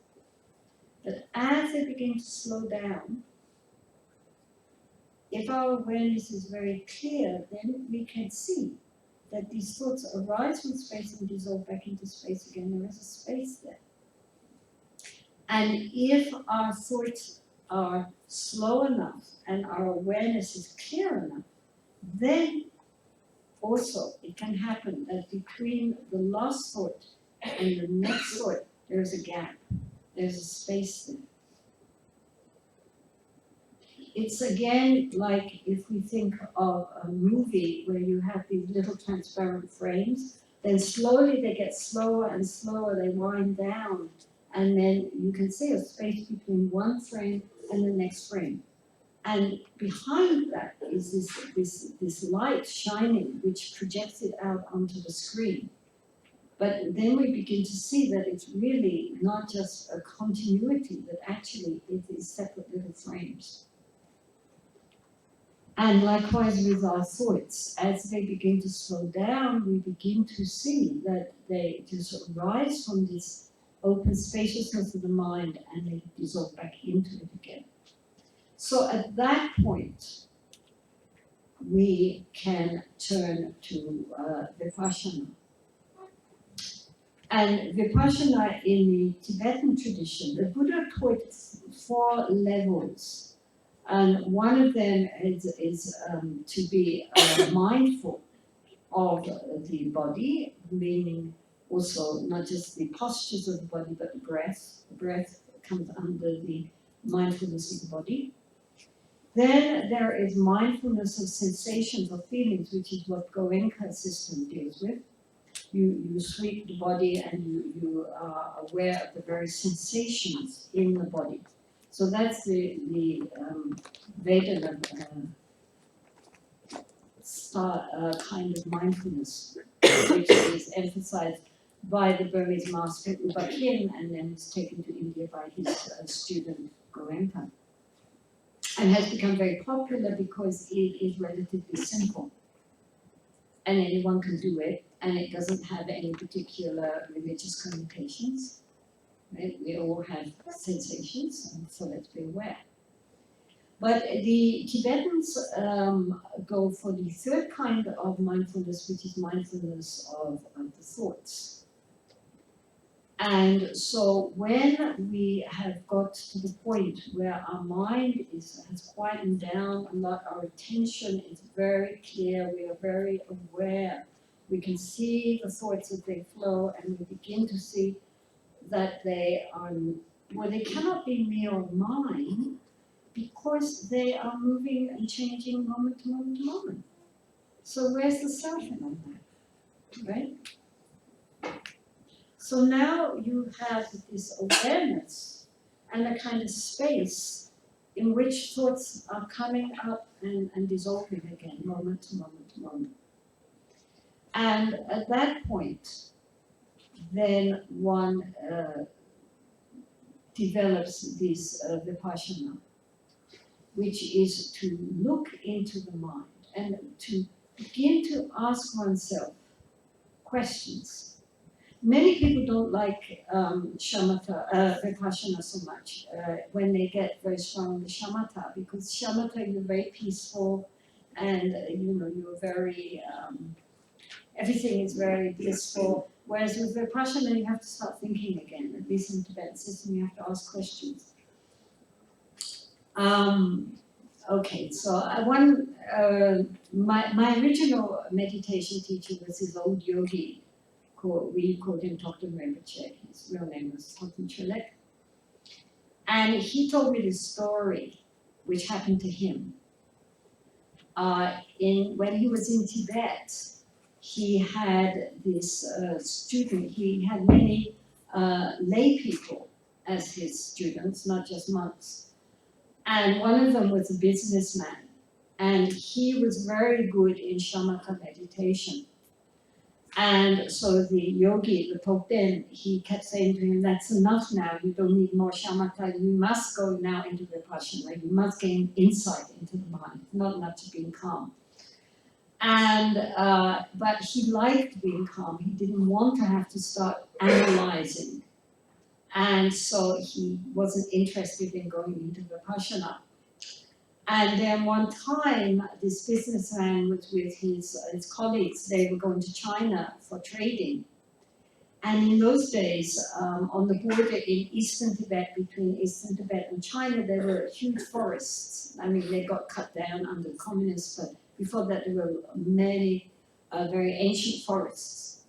But as they begin to slow down, if our awareness is very clear, then we can see that these thoughts arise from space and dissolve back into space again. There is a space there. And if our thoughts are slow enough and our awareness is clear enough, then also it can happen that between the last thought and the next thought, there's a gap, there's a space there. It's again like if we think of a movie where you have these little transparent frames, then slowly they get slower and slower, they wind down, and then you can see a space between one frame and the next frame. And behind that is this light shining, which projects it out onto the screen. But then we begin to see that it's really not just a continuity, but actually it is separate little frames. And likewise with our thoughts, as they begin to slow down, we begin to see that they just rise from this open spaciousness of the mind and they dissolve back into it again. So at that point, we can turn to Vipassana. And Vipassana in the Tibetan tradition, the Buddha taught 4 levels. And one of them is to be mindful of the body, meaning also not just the postures of the body, but the breath. The breath comes under the mindfulness of the body. Then there is mindfulness of sensations or feelings, which is what Goenka's system deals with. You sweep the body and you are aware of the various sensations in the body. So that's the Vedana kind of mindfulness, which is emphasized by the Burmese master U Ba Khin and then was taken to India by his student Goenka. And has become very popular because it is relatively simple. And anyone can do it, and it doesn't have any particular religious connotations. Right? We all have sensations, and so let's be aware. But the Tibetans go for the third kind of mindfulness, which is mindfulness of the thoughts. And so when we have got to the point where our mind has quietened down a lot, our attention is very clear, we are very aware, we can see the thoughts as they flow, and we begin to see that they are, well, they cannot be mere mind because they are moving and changing moment to moment to moment. So where's the self in all that, right? So now you have this awareness and a kind of space in which thoughts are coming up and dissolving again, moment to moment to moment. And at that point, then one develops this Vipassana, which is to look into the mind and to begin to ask oneself questions. Many people don't like Vipassana so much when they get very strong in the shamatha, because shamatha you're very peaceful and you're very, everything is very blissful. Whereas with Vipassana you have to start thinking again, at least in the Tibetan system you have to ask questions. Okay, so my original meditation teacher was this old yogi. We called him Dr. Rinpoche. His real name was Tenzin Palmo. And he told me this story, which happened to him. When he was in Tibet, he had this student, he had many lay people as his students, not just monks. And one of them was a businessman. And he was very good in shamatha meditation. And so the yogi, the Tokden, he kept saying to him, that's enough now, you don't need more shamatha, you must go now into vipassana, you must gain insight into the mind, not enough to being calm. And, but he liked being calm, he didn't want to have to start analyzing. And so he wasn't interested in going into vipassana. And then one time, this businessman was with his colleagues, they were going to China for trading. And in those days, on the border in eastern Tibet, between eastern Tibet and China, there were huge forests. I mean, they got cut down under the communists, but before that there were many very ancient forests.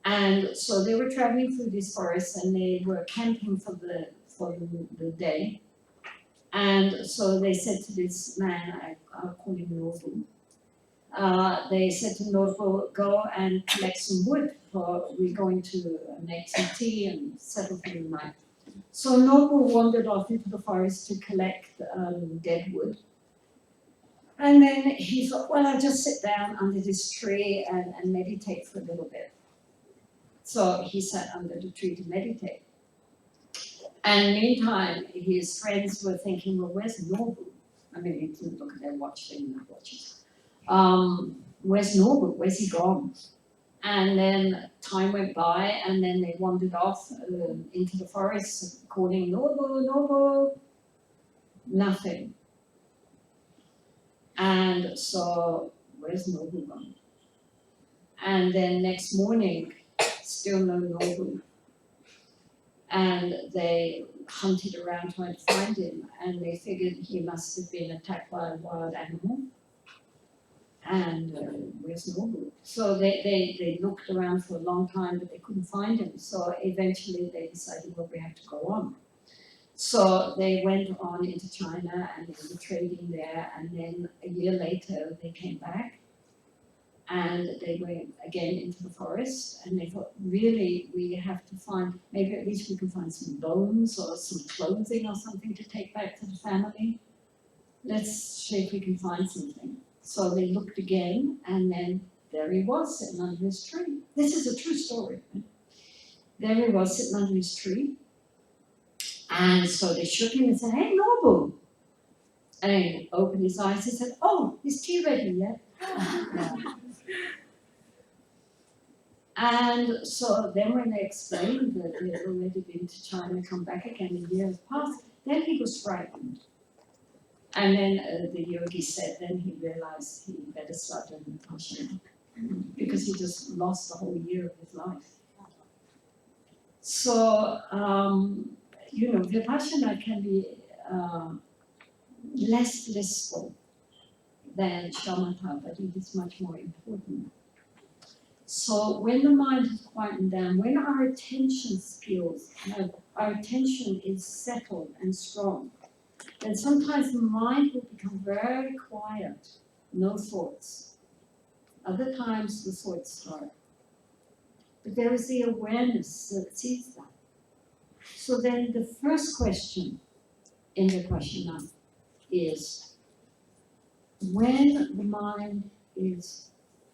And so they were traveling through these forests and they were camping for the day. And so they said to this man, I'll call him Nobu, they said to Nobu, go and collect some wood, for we're going to make some tea and settle for the night. So Nobu wandered off into the forest to collect dead wood. And then he thought, well, I'll just sit down under this tree and meditate for a little bit. So he sat under the tree to meditate. And meantime, his friends were thinking, well, where's Nobu? I mean, he didn't look at their watch, they didn't have watches. Where's Nobu? Where's he gone? And then time went by, and then they wandered off into the forest, calling Nobu, Nobu, nothing. And so, where's Nobu gone? And then next morning, still no Nobu. And they hunted around trying to find him, and they figured he must have been attacked by a wild animal. And where's Nobu? So they looked around for a long time, but they couldn't find him. So eventually they decided, well, we have to go on. So they went on into China and they were trading there, and then a year later they came back. And they went again into the forest, and they thought, really, we have to find, maybe at least we can find some bones or some clothing or something to take back to the family. Let's see if we can find something. So they looked again, and then there he was sitting under his tree. This is a true story. Right? There he was sitting under his tree. And so they shook him and said, hey, Nobu. And he opened his eyes and said, oh, is tea ready yet? Yeah. And so then when they explained that they had already been to China and come back again, a year had passed, then he was frightened. And then the yogi said, then he realized he better start doing Vipassana, because he just lost the whole year of his life. So, Vipassana can be less blissful than shamatha, but it is much more important. So when the mind is quieted down, when our attention skills, our attention is settled and strong, then sometimes the mind will become very quiet, no thoughts. Other times the thoughts start. But there is the awareness that sees that. So then the first question in Vipassana is, when the mind is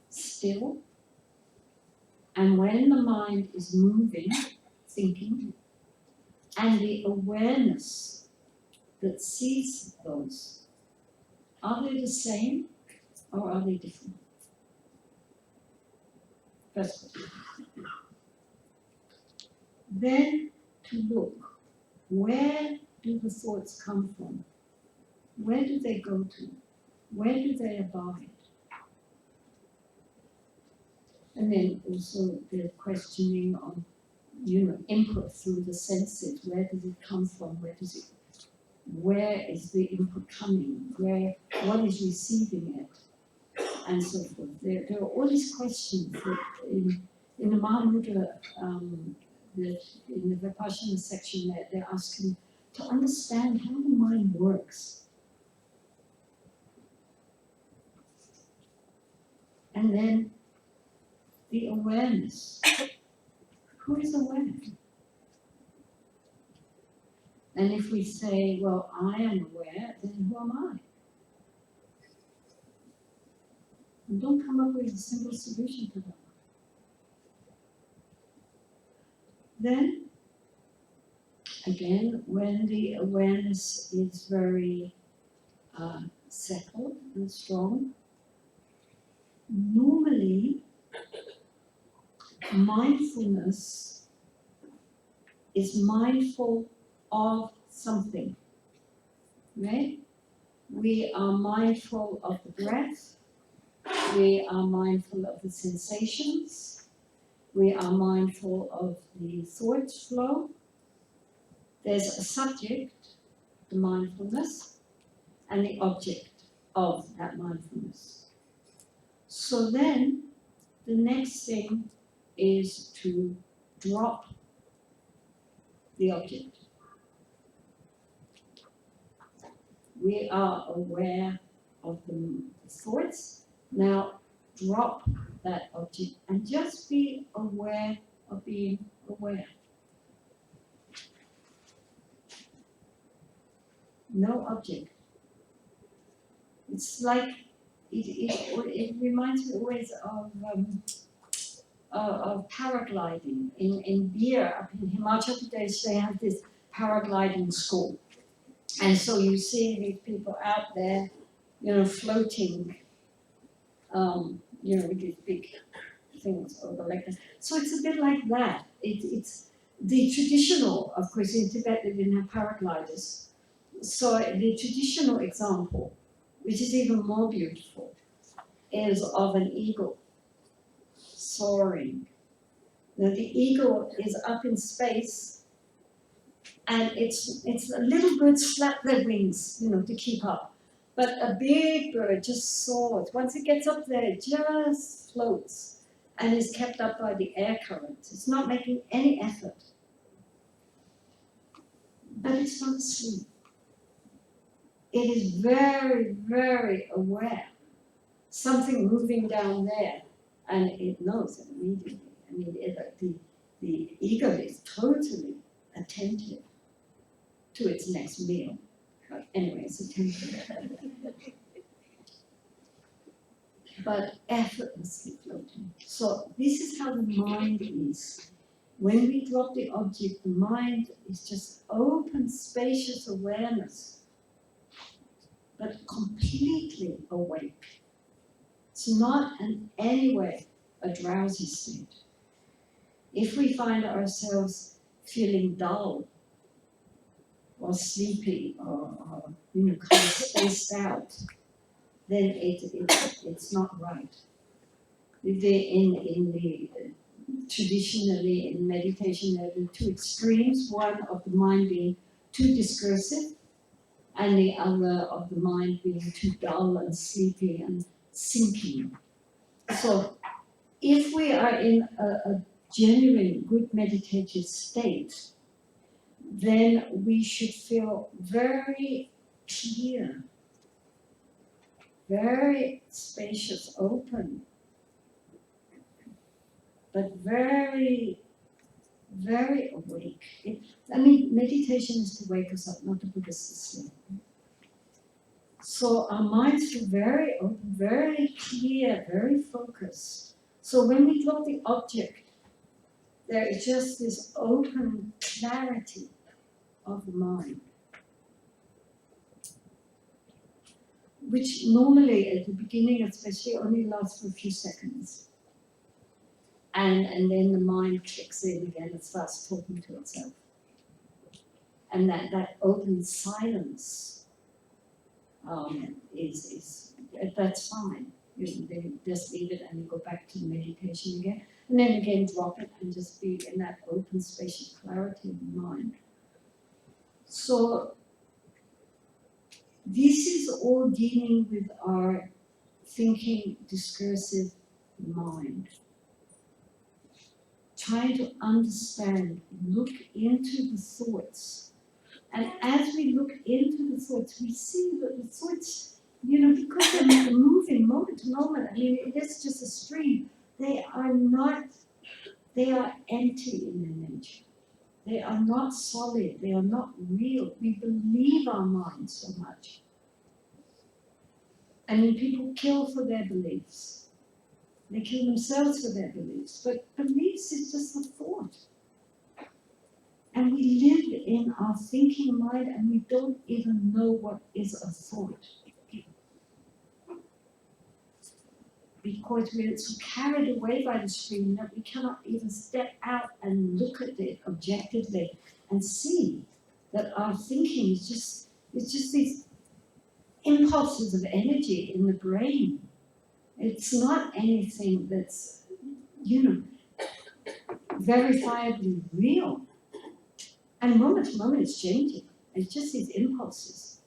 still, and when the mind is moving, thinking, and the awareness that sees those, are they the same or are they different? First question. Then to look, where do the thoughts come from? Where do they go to? Where do they abide? And then also the questioning of, input through the senses. Where does it come from? Where is the input coming? What is receiving it? And so forth. There are all these questions that in the Mahamudra, in the Vipassana section, they're asking to understand how the mind works. And then the awareness. Who is aware? And if we say, well, I am aware, then who am I? And don't come up with a simple solution to that. Then, again, when the awareness is very settled and strong, normally mindfulness is mindful of something, right? We are mindful of the breath, we are mindful of the sensations, we are mindful of the thought flow. There's a subject, the mindfulness, and the object of that mindfulness. So then, the next thing is to drop the object. We are aware of the thoughts. Now, drop that object and just be aware of being aware. No object. It's like, it reminds me always of paragliding. In Bir, up in Himachal Pradesh, they have this paragliding school. And so you see these people out there, floating, with these big things over like that. So it's a bit like that. It's the traditional, of course, in Tibet they didn't have paragliders. So the traditional example, which is even more beautiful, is of an eagle soaring. Now the eagle is up in space, and it's the little birds flap their wings, to keep up. But a big bird just soars. Once it gets up there, it just floats and is kept up by the air current. It's not making any effort. But it's not asleep. It is very, very aware. Something moving down there, and it knows it immediately. I mean, the ego is totally attentive to its next meal. But anyway, it's attentive. But effortlessly floating. So this is how the mind is. When we drop the object, the mind is just open, spacious awareness, but completely awake. It's not in any way a drowsy state. If we find ourselves feeling dull or sleepy or kind of spaced out, then it's not right. Traditionally in meditation there are two extremes, one of the mind being too discursive and the other of the mind being too dull and sleepy and sinking. So if we are in a genuine good meditative state, then we should feel very clear, very spacious, open, but very, very awake. Meditation is to wake us up, not to put us to sleep. So our minds feel very open, very clear, very focused. So when we drop the object, there is just this open clarity of the mind, which normally at the beginning especially only lasts for a few seconds. And then the mind kicks in again and starts talking to itself. And that open silence that's fine. You just leave it and you go back to meditation again. And then again drop it and just be in that open spacious clarity of the mind. So this is all dealing with our thinking, discursive mind. Trying to understand, look into the thoughts And as we look into the thoughts, we see that the thoughts, because they're moving moment to moment, I mean, it is just a stream. They are empty in their nature. They are not solid. They are not real. We believe our minds so much. I mean, people kill for their beliefs. They kill themselves for their beliefs. But beliefs is just a thought. And we live in our thinking mind and we don't even know what is a thought. Because we're so carried away by the stream that we cannot even step out and look at it objectively and see that our thinking is just these impulses of energy in the brain. It's not anything that's, verifiably real. And moment to moment it's changing. It's just these impulses.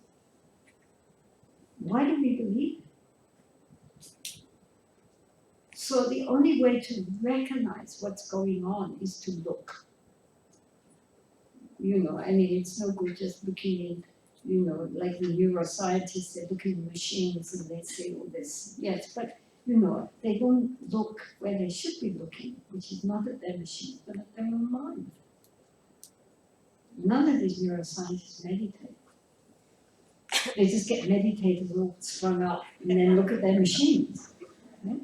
Why do we believe it? So the only way to recognize what's going on is to look. I mean, it's no good just looking in, like the neuroscientists, they look in the machines and they say all this. Yes, but they don't look where they should be looking, which is not at their machines, but at their own mind. None of these neuroscientists meditate. They just get meditators all strung up and then look at their machines. Okay?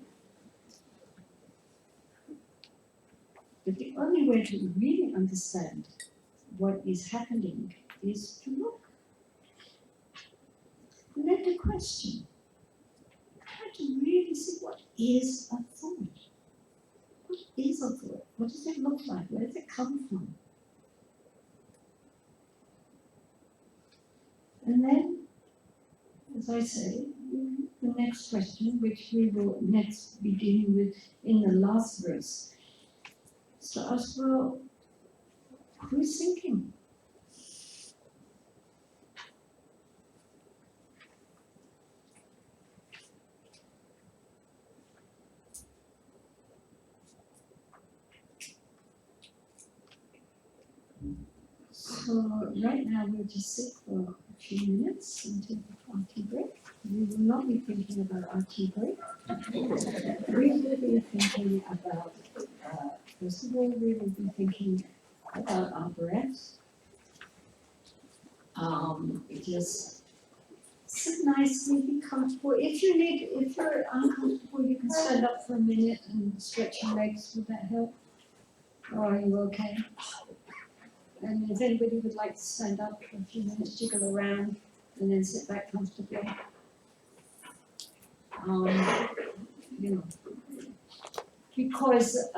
But the only way to really understand what is happening is to look. And then to question. Try to really see what is a thought. What is a thought? What does it look like? Where does it come from? And then, as I say, the next question, which we will next be dealing with in the last verse, is to ask, well, who's thinking? So right now we'll just sit for a few minutes until our tea break. We will not be thinking about our tea break. We will be thinking about, first of all, we will be thinking about our breath. Just sit nicely, be comfortable. If you're uncomfortable, you can stand up for a minute and stretch your legs. Would that help? Or are you okay? And if anybody would like to stand up for a few minutes, jiggle around, and then sit back comfortably. Because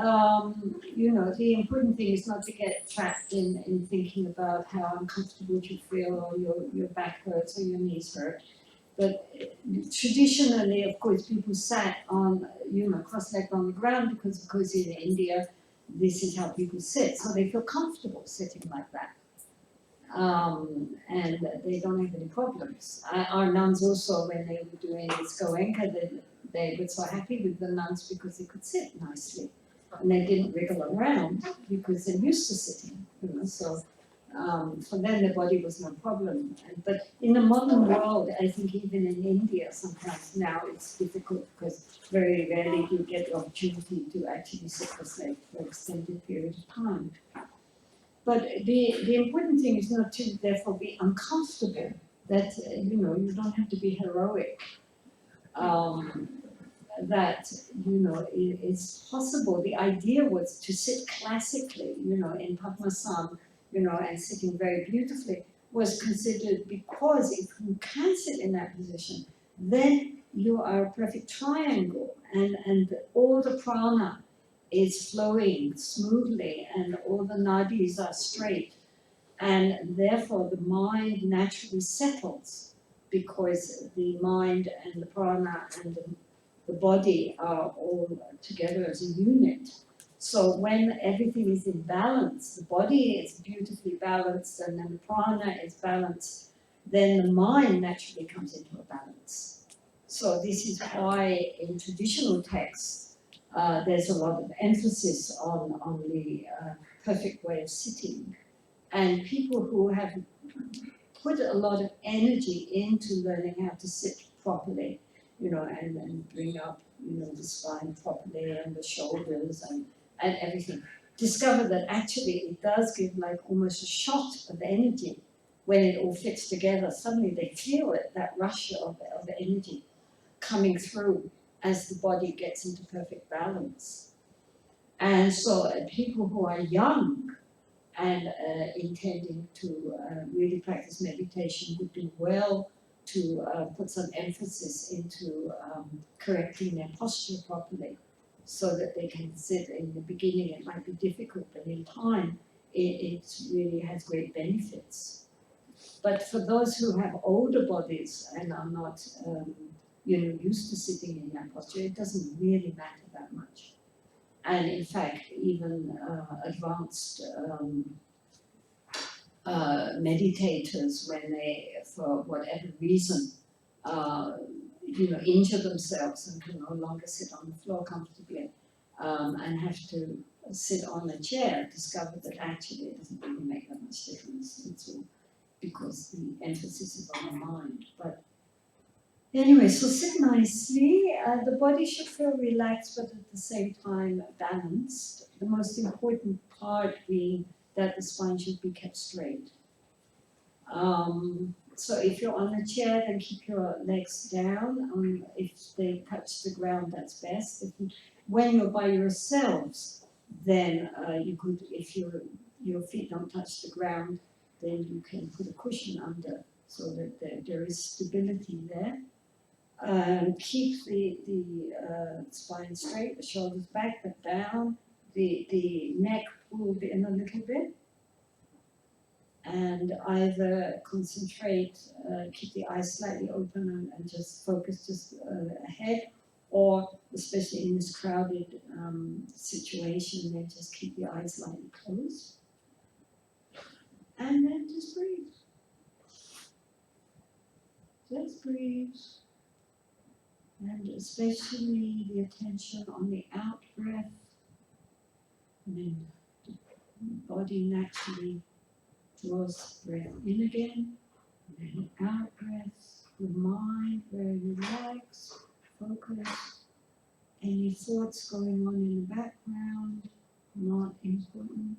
the important thing is not to get trapped in thinking about how uncomfortable you feel, or your back hurts or your knees hurt. But traditionally, of course, people sat on, cross-legged on the ground because in India, this is how people sit, so they feel comfortable sitting like that. And they don't have any problems. Our nuns also, when they were doing this Goenka, they were so happy with the nuns because they could sit nicely. And they didn't wriggle around because they're used to sitting, so for them the body was no problem. But in the modern world, I think even in India sometimes now it's difficult because very rarely you get the opportunity to actually sit cross-legged for an extended period of time. But the important thing is not to therefore be uncomfortable, that you don't have to be heroic. That it's possible. The idea was to sit classically, in Padmasana, and sitting very beautifully was considered, because if you can sit in that position, then you are a perfect triangle, and all the prana is flowing smoothly and all the nadis are straight, and therefore the mind naturally settles because the mind and the prana and the body are all together as a unit. So when everything is in balance, the body is beautifully balanced and then the prana is balanced, then the mind naturally comes into a balance. So this is why in traditional texts there's a lot of emphasis on the perfect way of sitting, And people who have put a lot of energy into learning how to sit properly, and bring up, the spine properly and the shoulders and everything, discover that actually it does give like almost a shot of energy when it all fits together. Suddenly they feel it, that rush of energy coming through as the body gets into perfect balance. And so people who are young and intending to really practice meditation would do well to put some emphasis into correcting their posture properly so that they can sit. In the beginning it might be difficult, but in time it really has great benefits. But for those who have older bodies and are not used to sitting in that posture, it doesn't really matter that much. And in fact, even advanced meditators, when they, for whatever reason, injure themselves and can no longer sit on the floor comfortably, and have to sit on a chair, discover that actually it doesn't really make that much difference. It's all because the emphasis is on the mind. But anyway, so sit nicely. The body should feel relaxed, but at the same time balanced. The most important part being that the spine should be kept straight. So if you're on a chair, then keep your legs down. If they touch the ground, that's best. When you're by yourselves, then you could, if your feet don't touch the ground, then you can put a cushion under so that there is stability there. Keep the spine straight, the shoulders back but down, the neck pulled in a little bit. And either concentrate, keep the eyes slightly open and just focus just ahead, or especially in this crowded situation, then just keep the eyes slightly closed. And then just breathe. Just breathe. And especially the attention on the out breath. And then the body naturally draws breath in again. And then out breath. The mind very relaxed, focused. Any thoughts going on in the background, not important.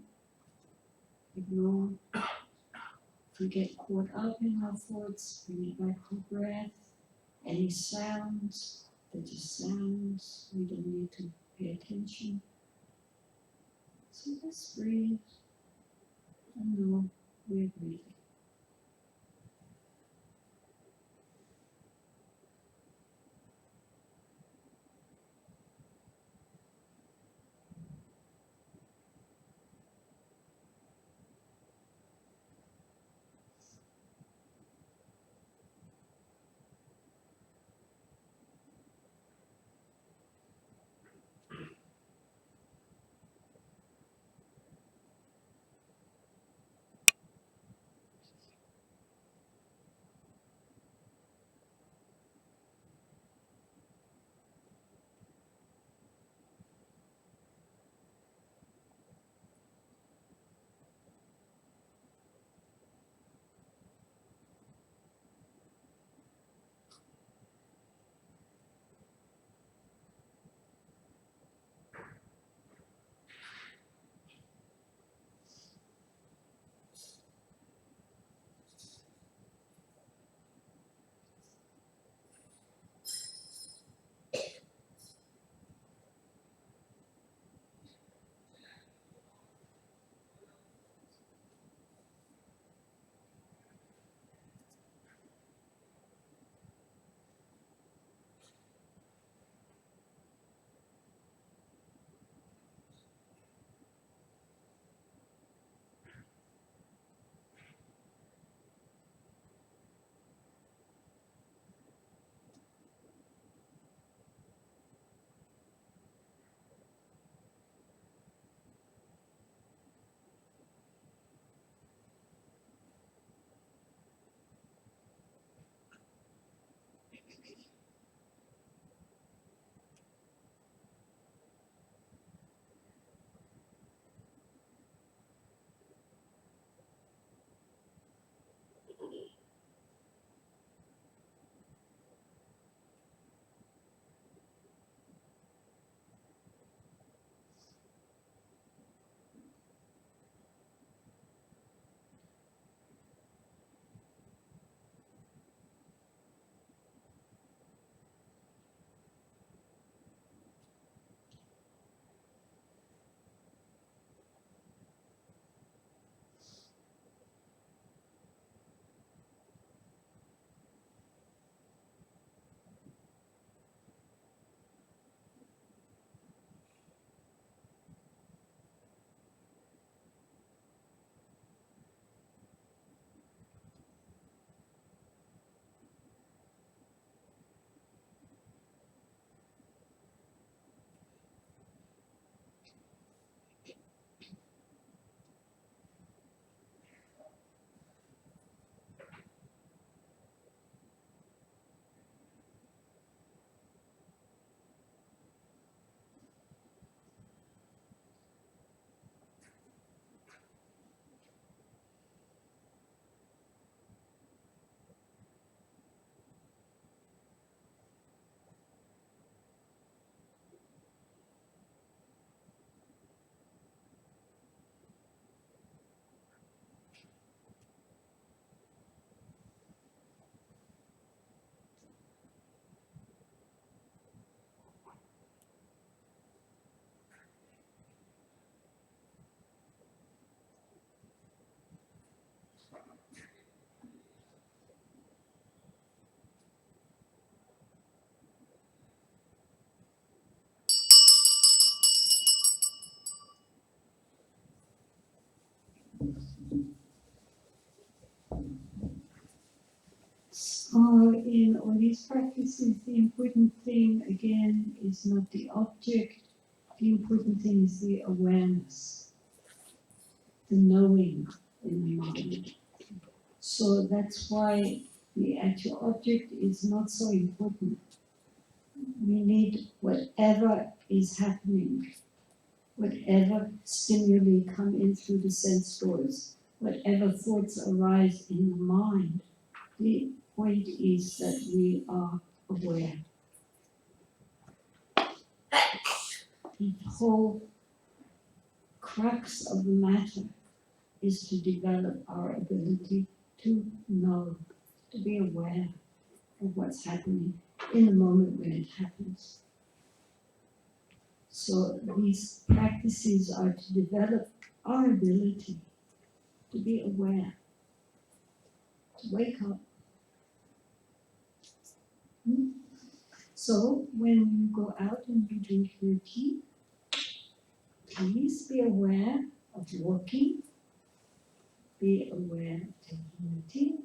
Ignore. If we get caught up in our thoughts, bring it back to breath. Any sounds, they're just sounds. We don't need to pay attention. So just breathe and know we're breathing. all these practices, the important thing again is not the object, the important thing is the awareness, the knowing in the mind. So that's why the actual object is not so important. We need whatever is happening, whatever stimuli come in through the sense doors, whatever thoughts arise in the mind. The point is that we are aware. The whole crux of the matter is to develop our ability to know, to be aware of what's happening in the moment when it happens. So these practices are to develop our ability to be aware, to wake up. So when you go out and you drink your tea, please be aware of walking, be aware of taking your tea,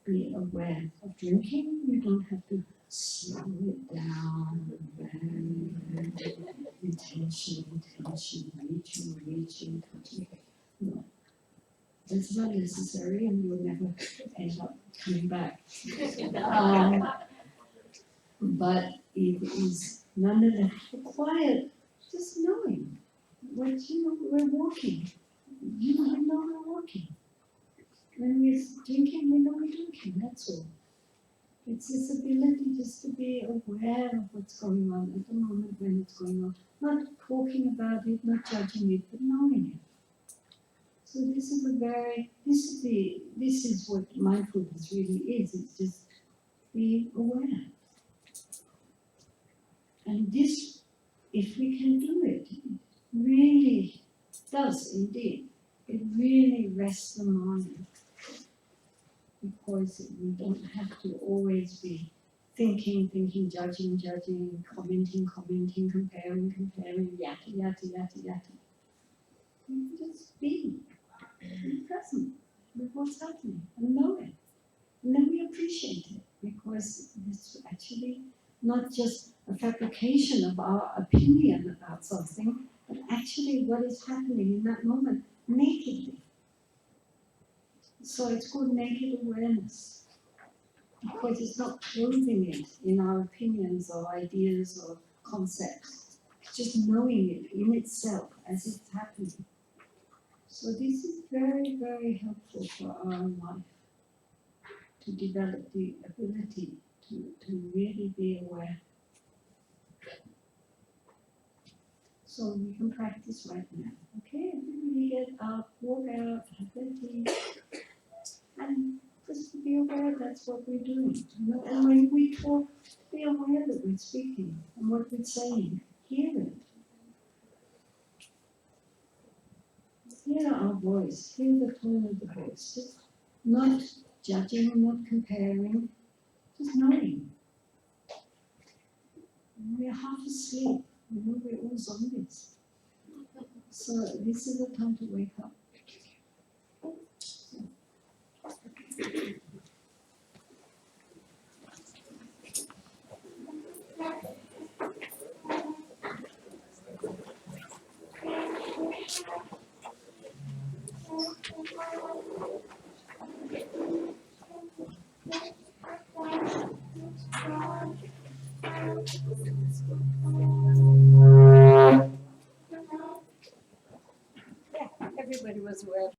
be aware of drinking. You don't have to slow it down, intention, reaching, touching. No, that's not necessary and you'll never end up coming back. But it is nonetheless quiet, just knowing what we're walking. We know we're walking. When we're drinking, we know we're drinking, that's all. It's this ability just to be aware of what's going on at the moment when it's going on. Not talking about it, not judging it, but knowing it. So this is what mindfulness really is. It's just being aware. And this, if we can do it, it really does indeed. It really rests the mind. Because we don't have to always be thinking, judging, commenting, comparing, yatta. You can just be present with what's happening and know it. And then we appreciate it because it's actually not just a fabrication of our opinion about something, but actually what is happening in that moment nakedly. So it's called naked awareness. Because it's not clothing it in our opinions or ideas or concepts. It's just knowing it in itself as it's happening. So this is very, very helpful for our life to develop the ability to really be aware. So we can practice right now. Okay, everybody get up, walk out, have their tea, and just to be aware that's what we're doing. And when we talk, be aware that we're speaking and what we're saying. Hear it. Hear our voice. Hear the tone of the voice. Just not judging, not comparing, just knowing. We're half asleep. We're all zombies. So this is the time to wake up. Everybody was aware.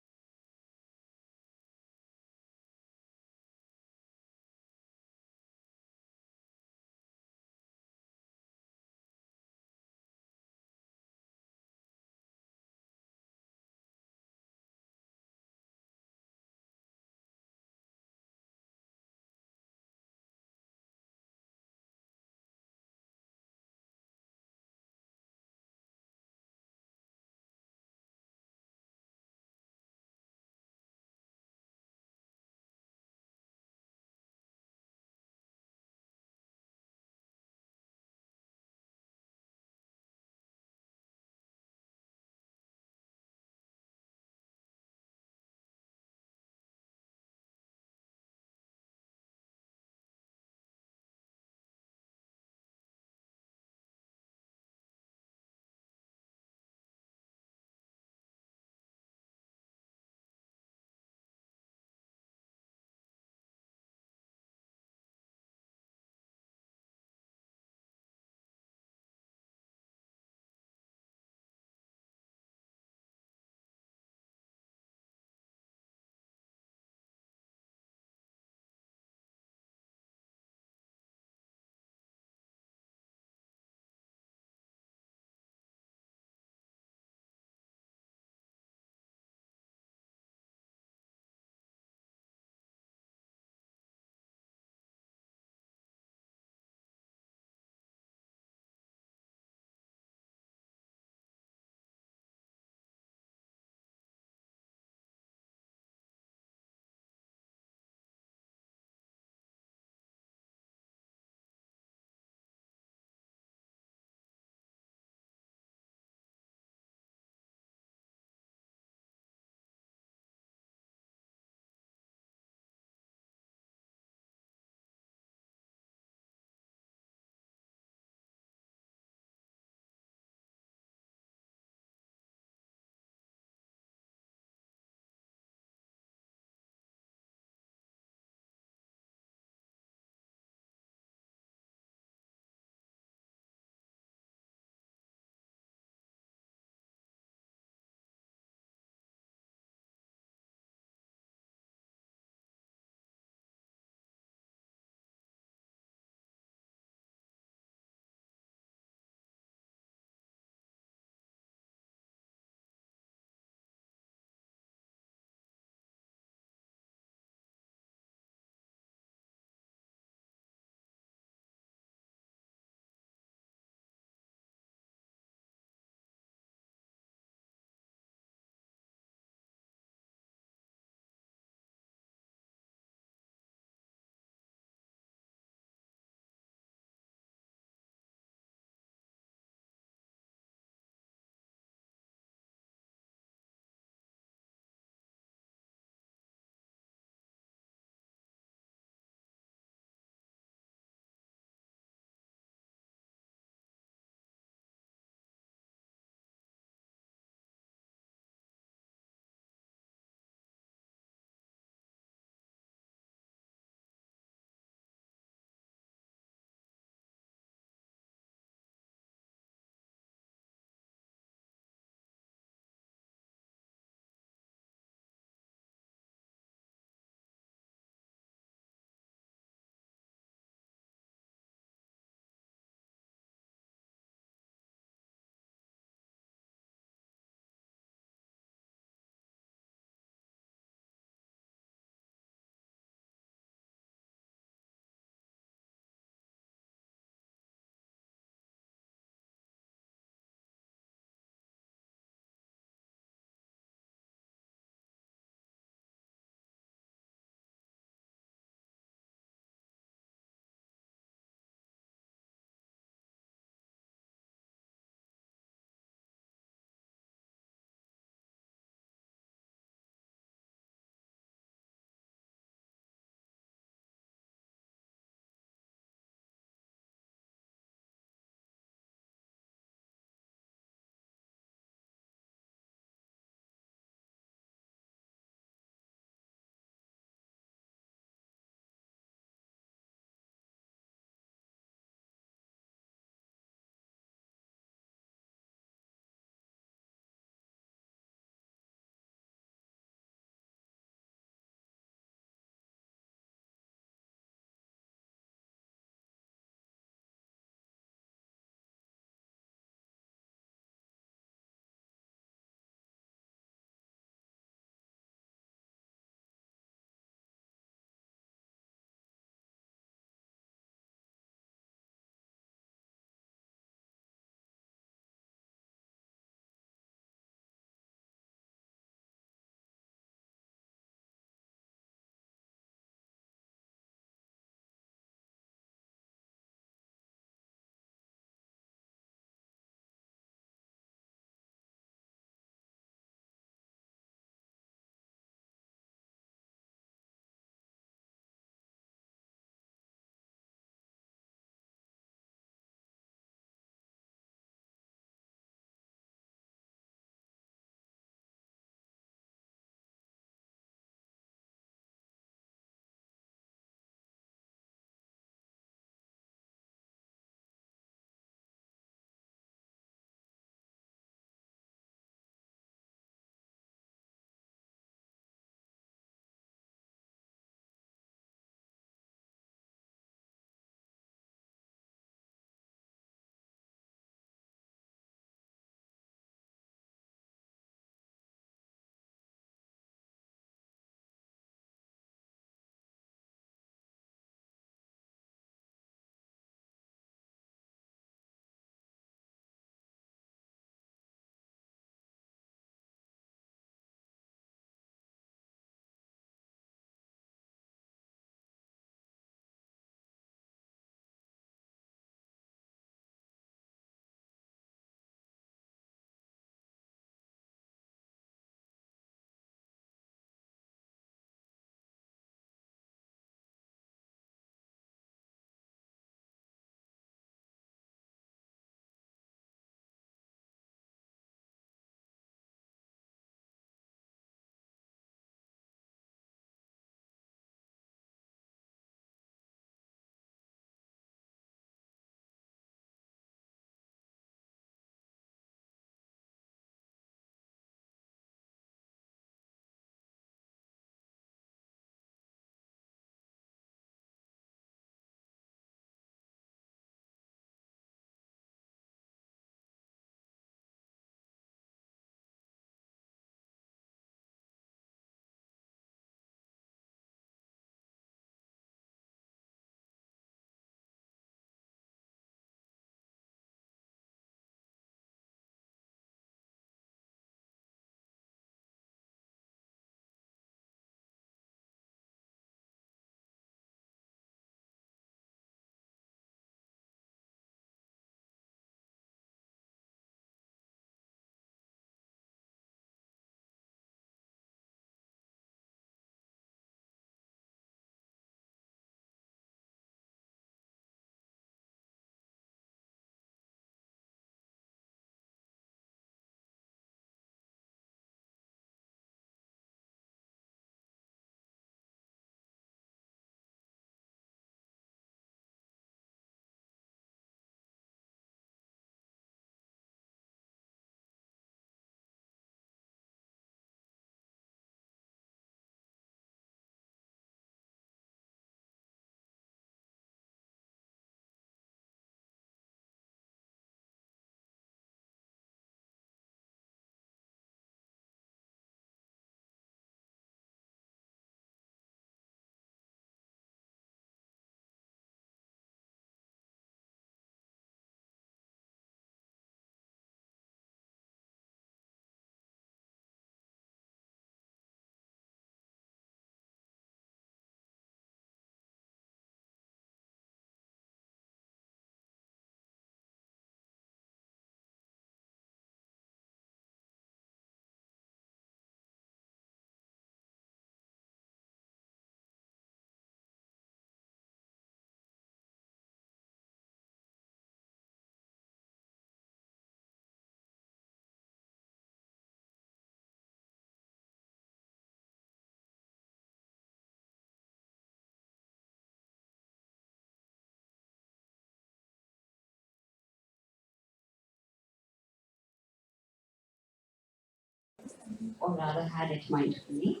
or rather had it mindfully.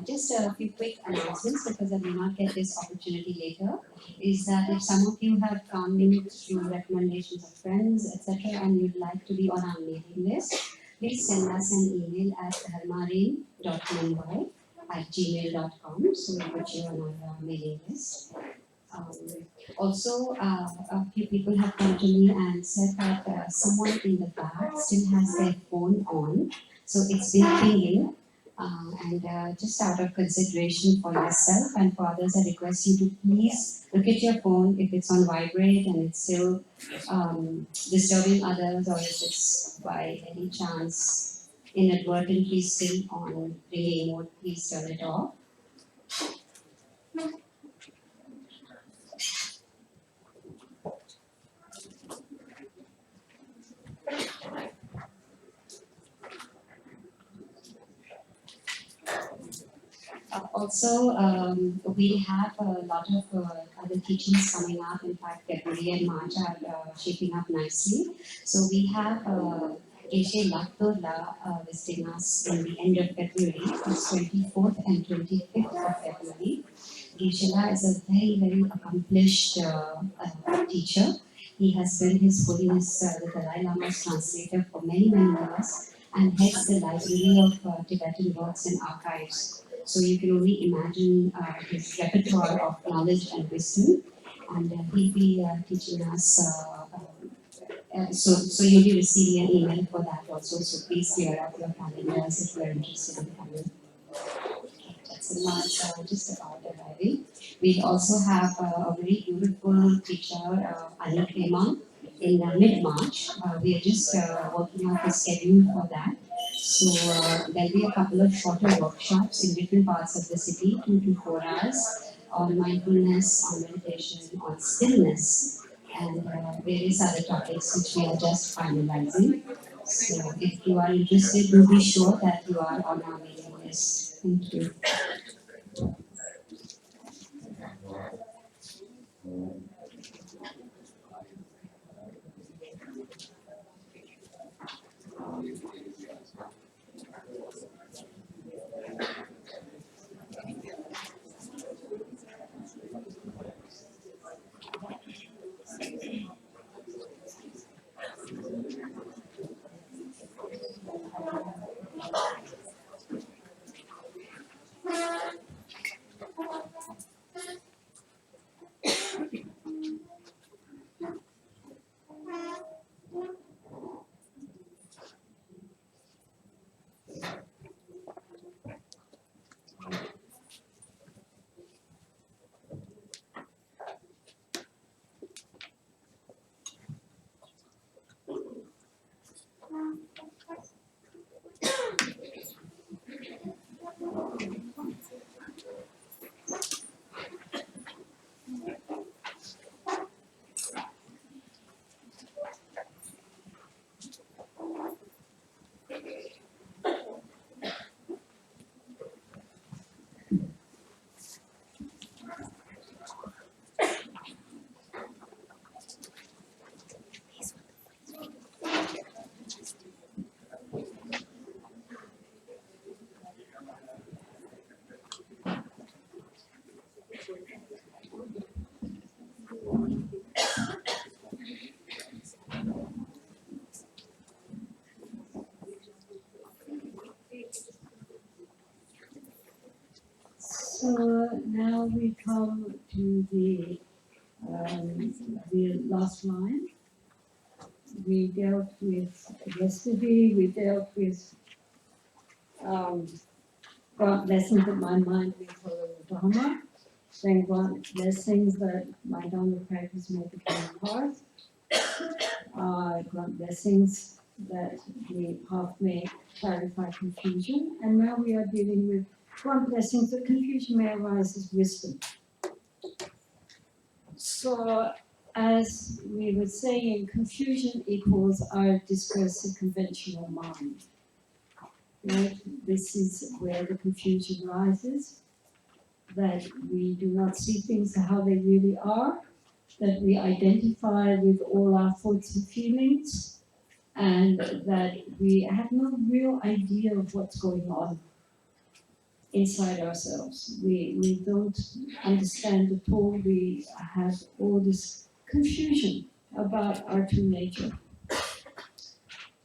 Just a few quick announcements because I may not get this opportunity later. Is that if some of you have come in through recommendations of friends, etc., and you'd like to be on our mailing list, please send us an email at dharmarin.mumbai@gmail.com so we'll put you on our mailing list. Um, Also, a few people have come to me and said that someone in the back still has their phone on, so it's been pinging. And just out of consideration for yourself and for others, I request you to please look at your phone if it's on vibrate and it's still disturbing others, or if it's by any chance inadvertently still on ringing mode, please turn it off. Also, we have a lot of other teachings coming up. In fact, February and March are shaping up nicely. So we have Geshe Laktola visiting us in the end of February, it's 24th and 25th of February. Geshe-la is a very, very accomplished teacher. He has been His Holiness the Dalai Lama's translator for many, many years and heads the library of Tibetan works and archives. So you can only imagine his repertoire of knowledge and wisdom, and he'll be teaching us. So you'll be receiving an email for that also. So please clear up your calendars if you're interested in coming. That's a much just about arriving. We also have a very beautiful teacher, Ani Krema, in mid-March. We are just working out the schedule for that. So there'll be a couple of shorter workshops in different parts of the city, 2 to 4 hours, on mindfulness, on meditation, on stillness, and various other topics which we are just finalizing. So if you are interested, do be sure that you are on our mailing list. Thank you. So now we come to the last line. We dealt with yesterday. We dealt with grant blessings that my mind may follow the Dharma. Then grant blessings that my Dharma practice may become a path. Grant blessings that the path may clarify confusion. And now we are dealing with grant blessings that confusion may arise as wisdom. So, as we were saying, confusion equals our discursive conventional mind. Right? This is where the confusion arises, that we do not see things how they really are, that we identify with all our thoughts and feelings, and that we have no real idea of what's going on inside ourselves. We don't understand at all. We have all this confusion about our true nature.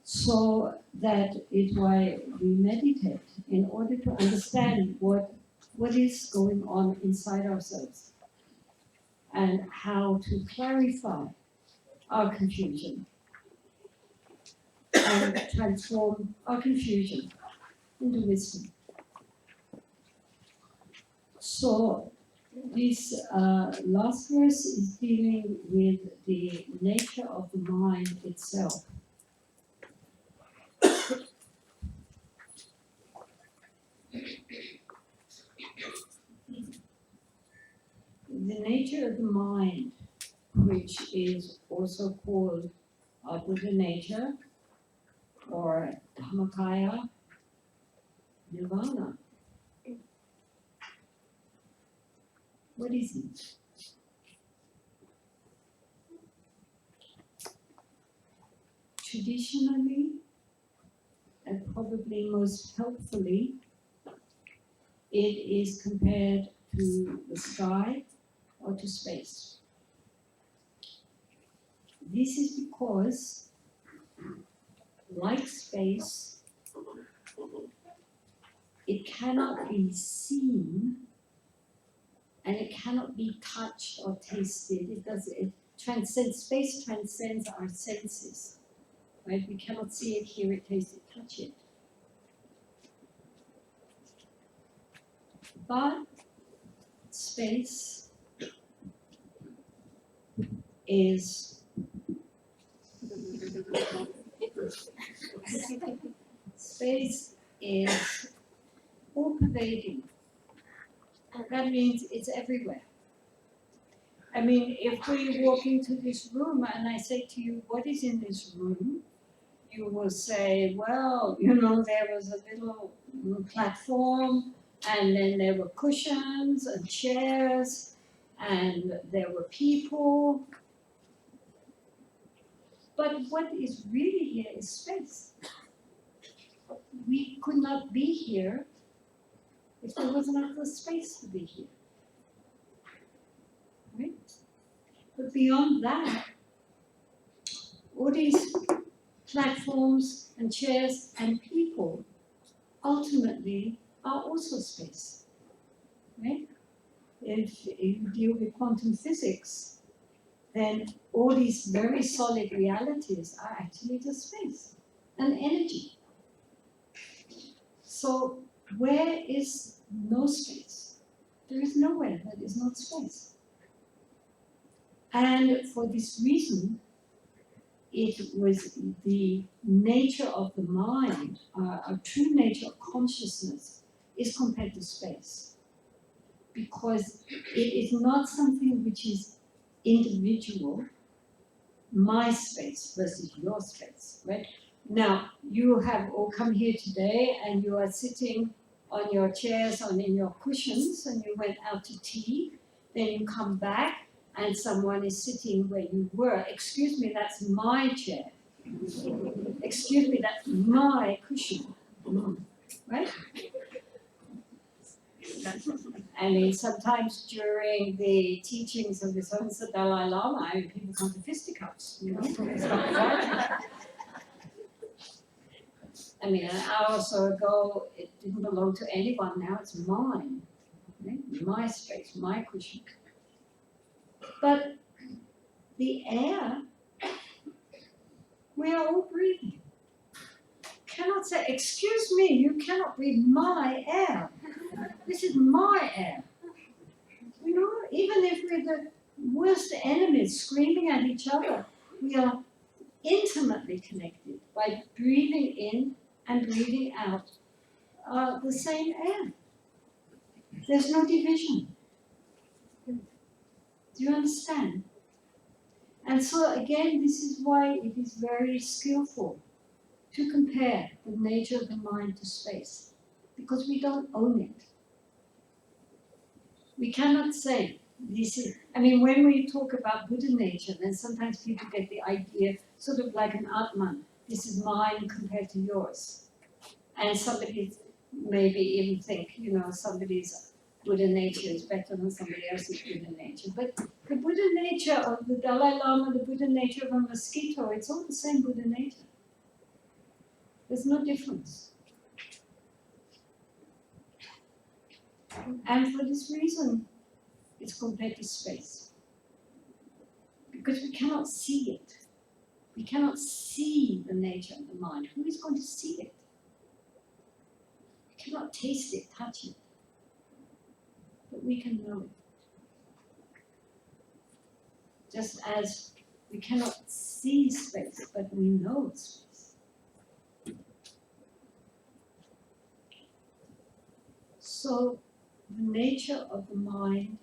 So that is why we meditate, in order to understand what is going on inside ourselves and how to clarify our confusion and transform our confusion into wisdom. So this last verse is dealing with the nature of the mind itself. The nature of the mind, which is also called Buddha nature or Dhammakaya Nirvana. What is it? Traditionally, and probably most helpfully, it is compared to the sky or to space. This is because, like space, it cannot be seen and it cannot be touched or tasted. It transcends, space transcends our senses. Right? We cannot see it, hear it, taste it, touch it. But space is all pervading. That means it's everywhere. I mean, if we walk into this room and I say to you, what is in this room? You will say, well, there was a little platform, and then there were cushions and chairs, and there were people. But what is really here is space. We could not be here if there was not the space to be here. Right? But beyond that, all these platforms and chairs and people ultimately are also space. Right? If you deal with quantum physics, then all these very solid realities are actually just space and energy. So where is no space? There is nowhere that is not space. And for this reason, it was the nature of the mind, our true nature of consciousness, is compared to space. Because it is not something which is individual, my space versus your space, right? Now, you have all come here today and you are sitting on your chairs and in your cushions and you went out to tea, then you come back and someone is sitting where you were. Excuse me, that's my chair. Excuse me, that's my cushion. Right? I mean, sometimes during the teachings of His Holiness the Dalai Lama, people come to fisticuffs, I mean, an hour or so ago, it didn't belong to anyone. Now it's mine, right? My space, my cushion. But the air, we are all breathing. Cannot say, excuse me, you cannot breathe my air. This is my air. Even if we're the worst enemies screaming at each other, we are intimately connected by breathing in and breathing out the same air. There's no division. Do you understand? And so again, this is why it is very skillful to compare the nature of the mind to space, because we don't own it. We cannot say this is, when we talk about Buddha nature, then sometimes people get the idea, sort of like an Atman, this is mine compared to yours. And somebody maybe even think, somebody's Buddha nature is better than somebody else's Buddha nature. But the Buddha nature of the Dalai Lama, the Buddha nature of a mosquito, it's all the same Buddha nature. There's no difference. And for this reason, it's compared to space. Because we cannot see it. We cannot see the nature of the mind. Who is going to see it? We cannot taste it, touch it. But we can know it. Just as we cannot see space, but we know space. So the nature of the mind,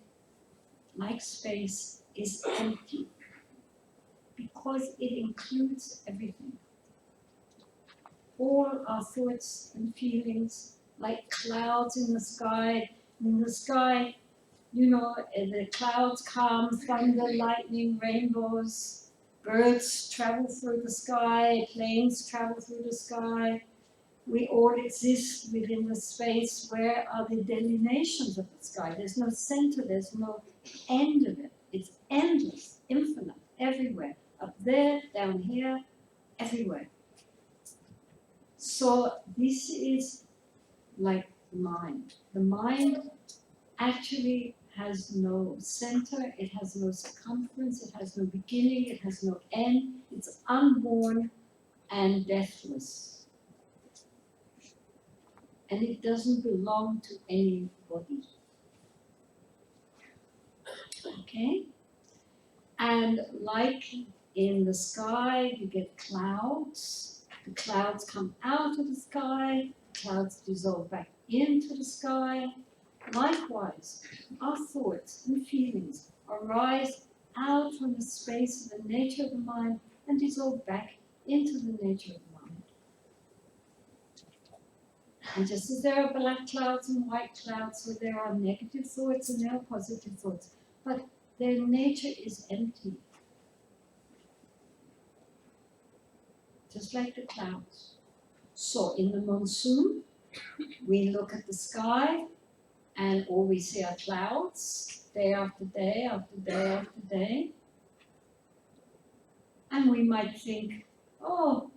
like space, is empty because it includes everything. All our thoughts and feelings, like clouds in the sky. In the sky, the clouds come, thunder, lightning, rainbows, birds travel through the sky, planes travel through the sky. We all exist within the space. Where are the delineations of the sky? There's no center, there's no end of it. It's endless, infinite, everywhere. Up there, down here, everywhere. So this is like the mind. The mind actually has no center, it has no circumference, it has no beginning, it has no end. It's unborn and deathless. And it doesn't belong to anybody. Okay? And like in the sky, you get clouds. The clouds come out of the sky, the clouds dissolve back into the sky. Likewise, our thoughts and feelings arise out from the space of the nature of the mind and dissolve back into the nature of the mind. And just as there are black clouds and white clouds, so there are negative thoughts and there are positive thoughts, but their nature is empty. Just like the clouds. So in the monsoon, we look at the sky and all we see are clouds, day after day after day after day. And we might think, oh,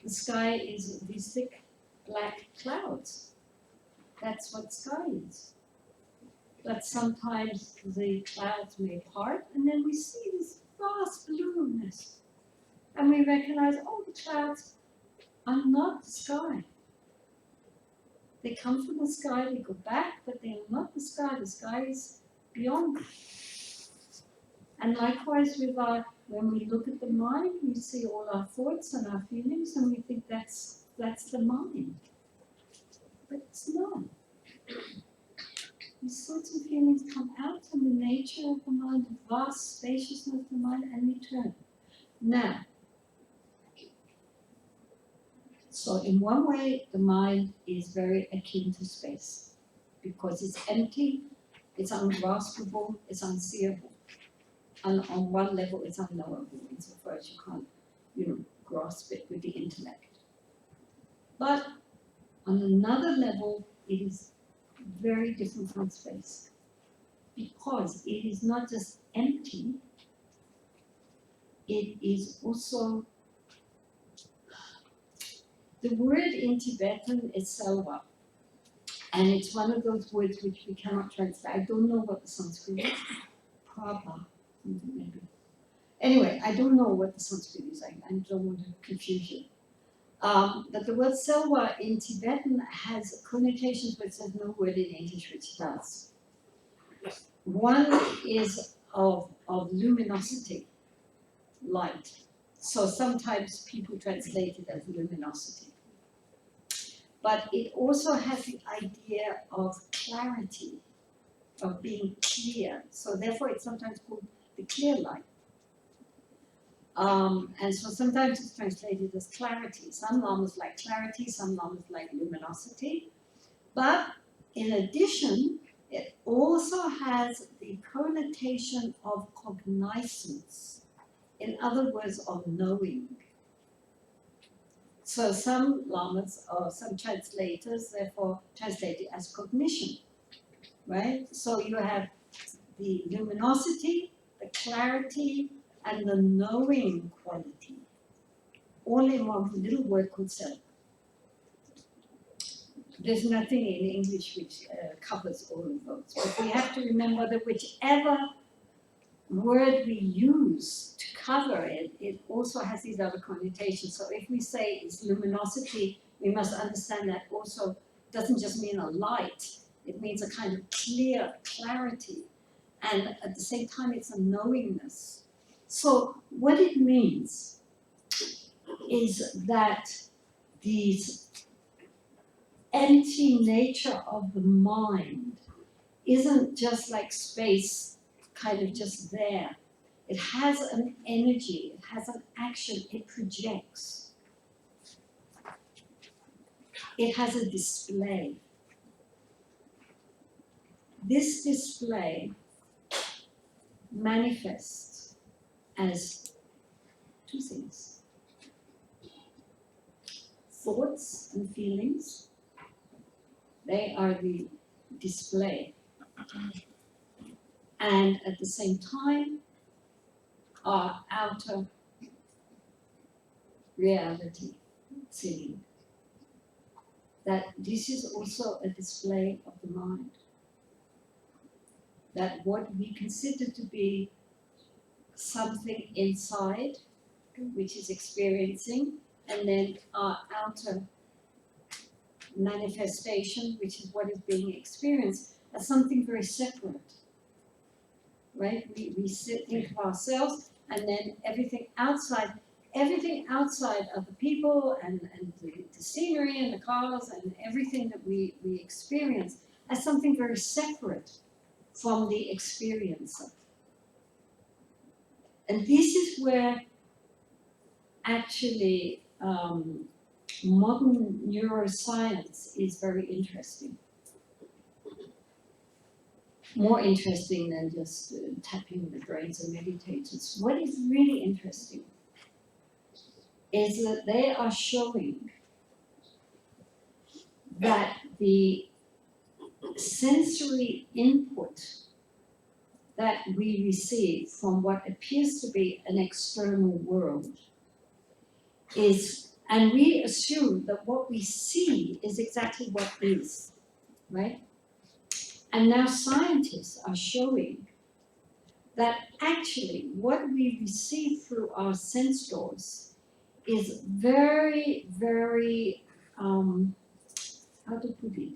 the sky is these thick black clouds. That's what sky is. But sometimes the clouds may part and then we see this vast blueness. And we recognize, oh, the clouds are not the sky. They come from the sky, they go back, but they are not the sky. The sky is beyond. And likewise with when we look at the mind, we see all our thoughts and our feelings and we think that's the mind. But it's not. These thoughts and feelings come out from the nature of the mind, the vast spaciousness of the mind, and return. Now, so in one way, the mind is very akin to space because it's empty, it's ungraspable, it's unseeable. And on one level, it's unknowable insofar as you can't, grasp it with the intellect. But on another level, it is very different from space because it is not just empty, it is also. The word in Tibetan is selva, and it's one of those words which we cannot translate. I don't know what the Sanskrit is. Prabha, maybe. Anyway, I don't know what the Sanskrit is. I don't want to confuse you. But the word selva in Tibetan has connotations which there's no word in English which does. One is of luminosity, light. So sometimes people translate it as luminosity. But it also has the idea of clarity, of being clear. So therefore it's sometimes called the clear light. And so sometimes it's translated as clarity. Some lamas like clarity, some lamas like luminosity. But in addition, it also has the connotation of cognizance. In other words, of knowing. So some lamas or some translators therefore translate it as cognition, right? So you have the luminosity, the clarity, and the knowing quality, all in one little word called self. There's nothing in English which covers all of those. But we have to remember that whichever word we use to cover it, it also has these other connotations. So if we say it's luminosity, we must understand that also doesn't just mean a light, it means a kind of clear clarity. And at the same time, it's a knowingness. So what it means is that these empty nature of the mind isn't just like space kind of just there. It has an energy, it has an action, it projects. It has a display. This display manifests as two things: thoughts and feelings. They are the display. And at the same time, our outer reality, seeing. That this is also a display of the mind. That what we consider to be something inside, which is experiencing, and then our outer manifestation, which is what is being experienced, as something very separate. Right? We think of ourselves, and then everything outside of the people and the scenery and the cars and everything that we experience as something very separate from the experiencer. And this is where actually modern neuroscience is very interesting. More interesting than just tapping the brains of meditators. What is really interesting is that they are showing that the sensory input that we receive from what appears to be an external world is, and we assume that what we see is exactly what is, right? And now scientists are showing that actually what we receive through our sense doors is very, very, how to put it?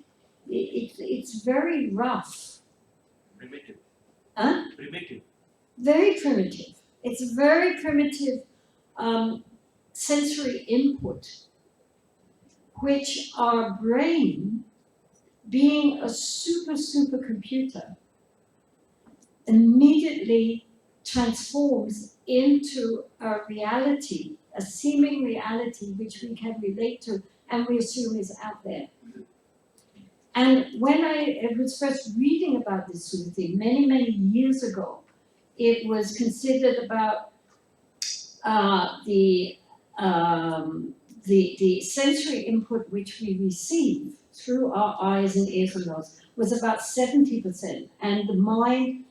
It's very rough. Primitive. Huh? Primitive. Very primitive. It's a very primitive sensory input, which our brain, being a super computer, immediately transforms into a reality, a seeming reality which we can relate to and we assume is out there. And when I was first reading about this sort of thing many years ago, it was considered about the sensory input which we receive through our eyes and ears and nose was about 70%, and the mind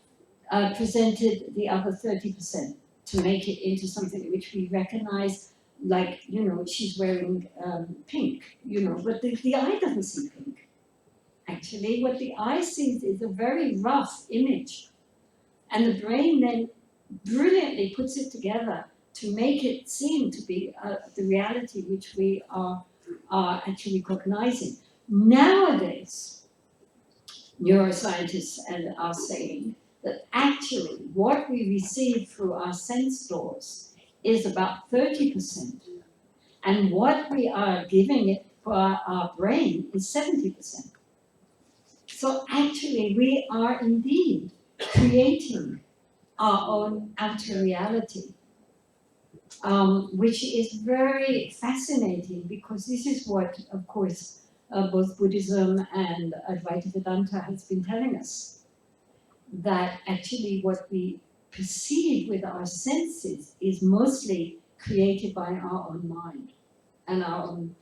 presented the other 30% to make it into something which we recognize, like, you know, she's wearing pink, you know, but the eye doesn't see pink. Actually, what the eye sees is a very rough image, and the brain then brilliantly puts it together to make it seem to be the reality which we are actually recognizing. Nowadays, neuroscientists are saying that actually what we receive through our sense doors is about 30%, and what we are giving it for our brain is 70%. So actually we are indeed creating our own outer reality, which is very fascinating, because this is what, of course, both Buddhism and Advaita Vedanta has been telling us, that actually what we perceive with our senses is mostly created by our own mind. and our own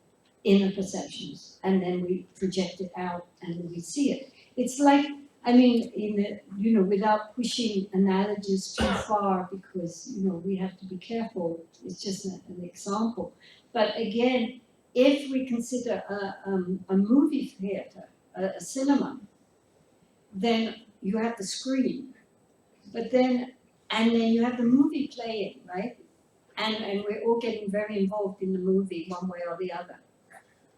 inner perceptions, and then we project it out and we see it. It's like, I mean, without pushing analogies too far, because, we have to be careful, it's just an example. But again, if we consider a movie theater, a cinema, then you have the screen, and then you have the movie playing, right? And we're all getting very involved in the movie one way or the other.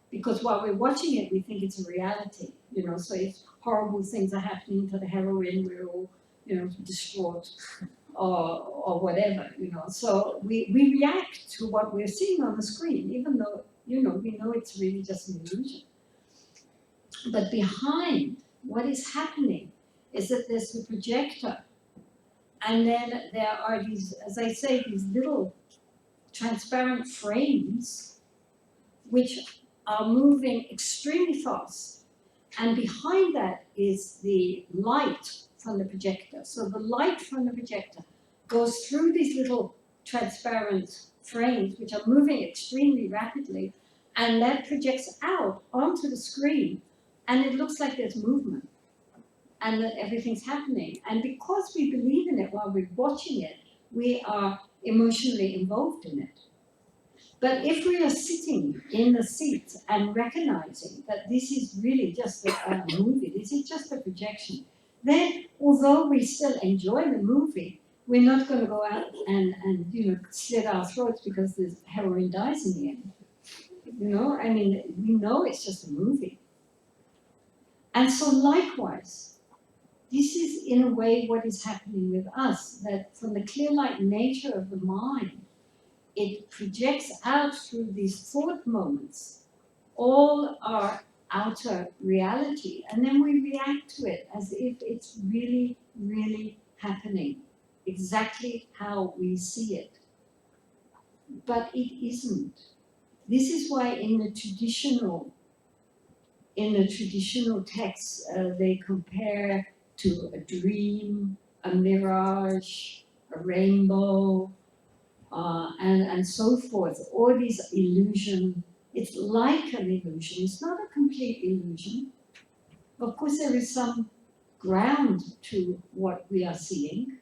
Because while we're watching it, we think it's a reality, so if horrible things are happening to the heroine, we're all, distraught or whatever, So we react to what we're seeing on the screen, even though, we know it's really just an illusion. But behind what is happening is that there's the projector, and then there are these, as I say, these little transparent frames which are moving extremely fast. And behind that is the light from the projector. So the light from the projector goes through these little transparent frames which are moving extremely rapidly, and that projects out onto the screen, and it looks like there's movement and that everything's happening. And because we believe in it while we're watching it, we are emotionally involved in it. But if we are sitting in the seat and recognizing that this is really just a movie, this is just a projection, then although we still enjoy the movie, we're not going to go out and slit our throats because the heroine dies in the end. I mean, we know it's just a movie. And so likewise, this is in a way what is happening with us, that from the clear light nature of the mind, it projects out through these thought moments all our outer reality, and then we react to it as if it's really, really happening, exactly how we see it. But it isn't. This is why in the traditional texts, they compare to a dream, a mirage, a rainbow, and so forth. All these illusions, it's like an illusion. It's not a complete illusion. Of course, there is some ground to what we are seeing,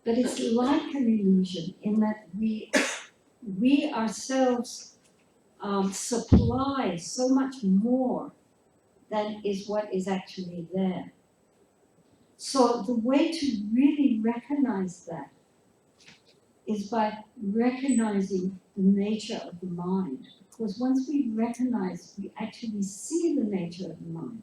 but it's like an illusion in that we ourselves supply so much more than is what is actually there. So the way to really recognize that is by recognizing the nature of the mind. Because once we recognize, we actually see the nature of the mind,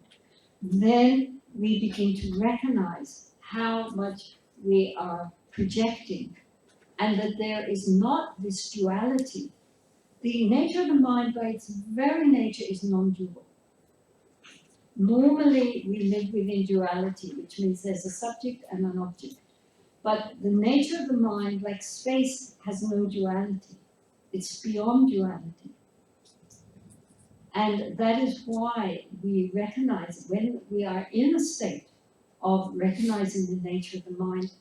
then we begin to recognize how much we are projecting, and that there is not this duality. The nature of the mind by its very nature is non-dual. Normally we live within duality, which means there's a subject and an object. But the nature of the mind, like space, has no duality. It's beyond duality. And that is why we recognize, when we are in a state of recognizing the nature of the mind,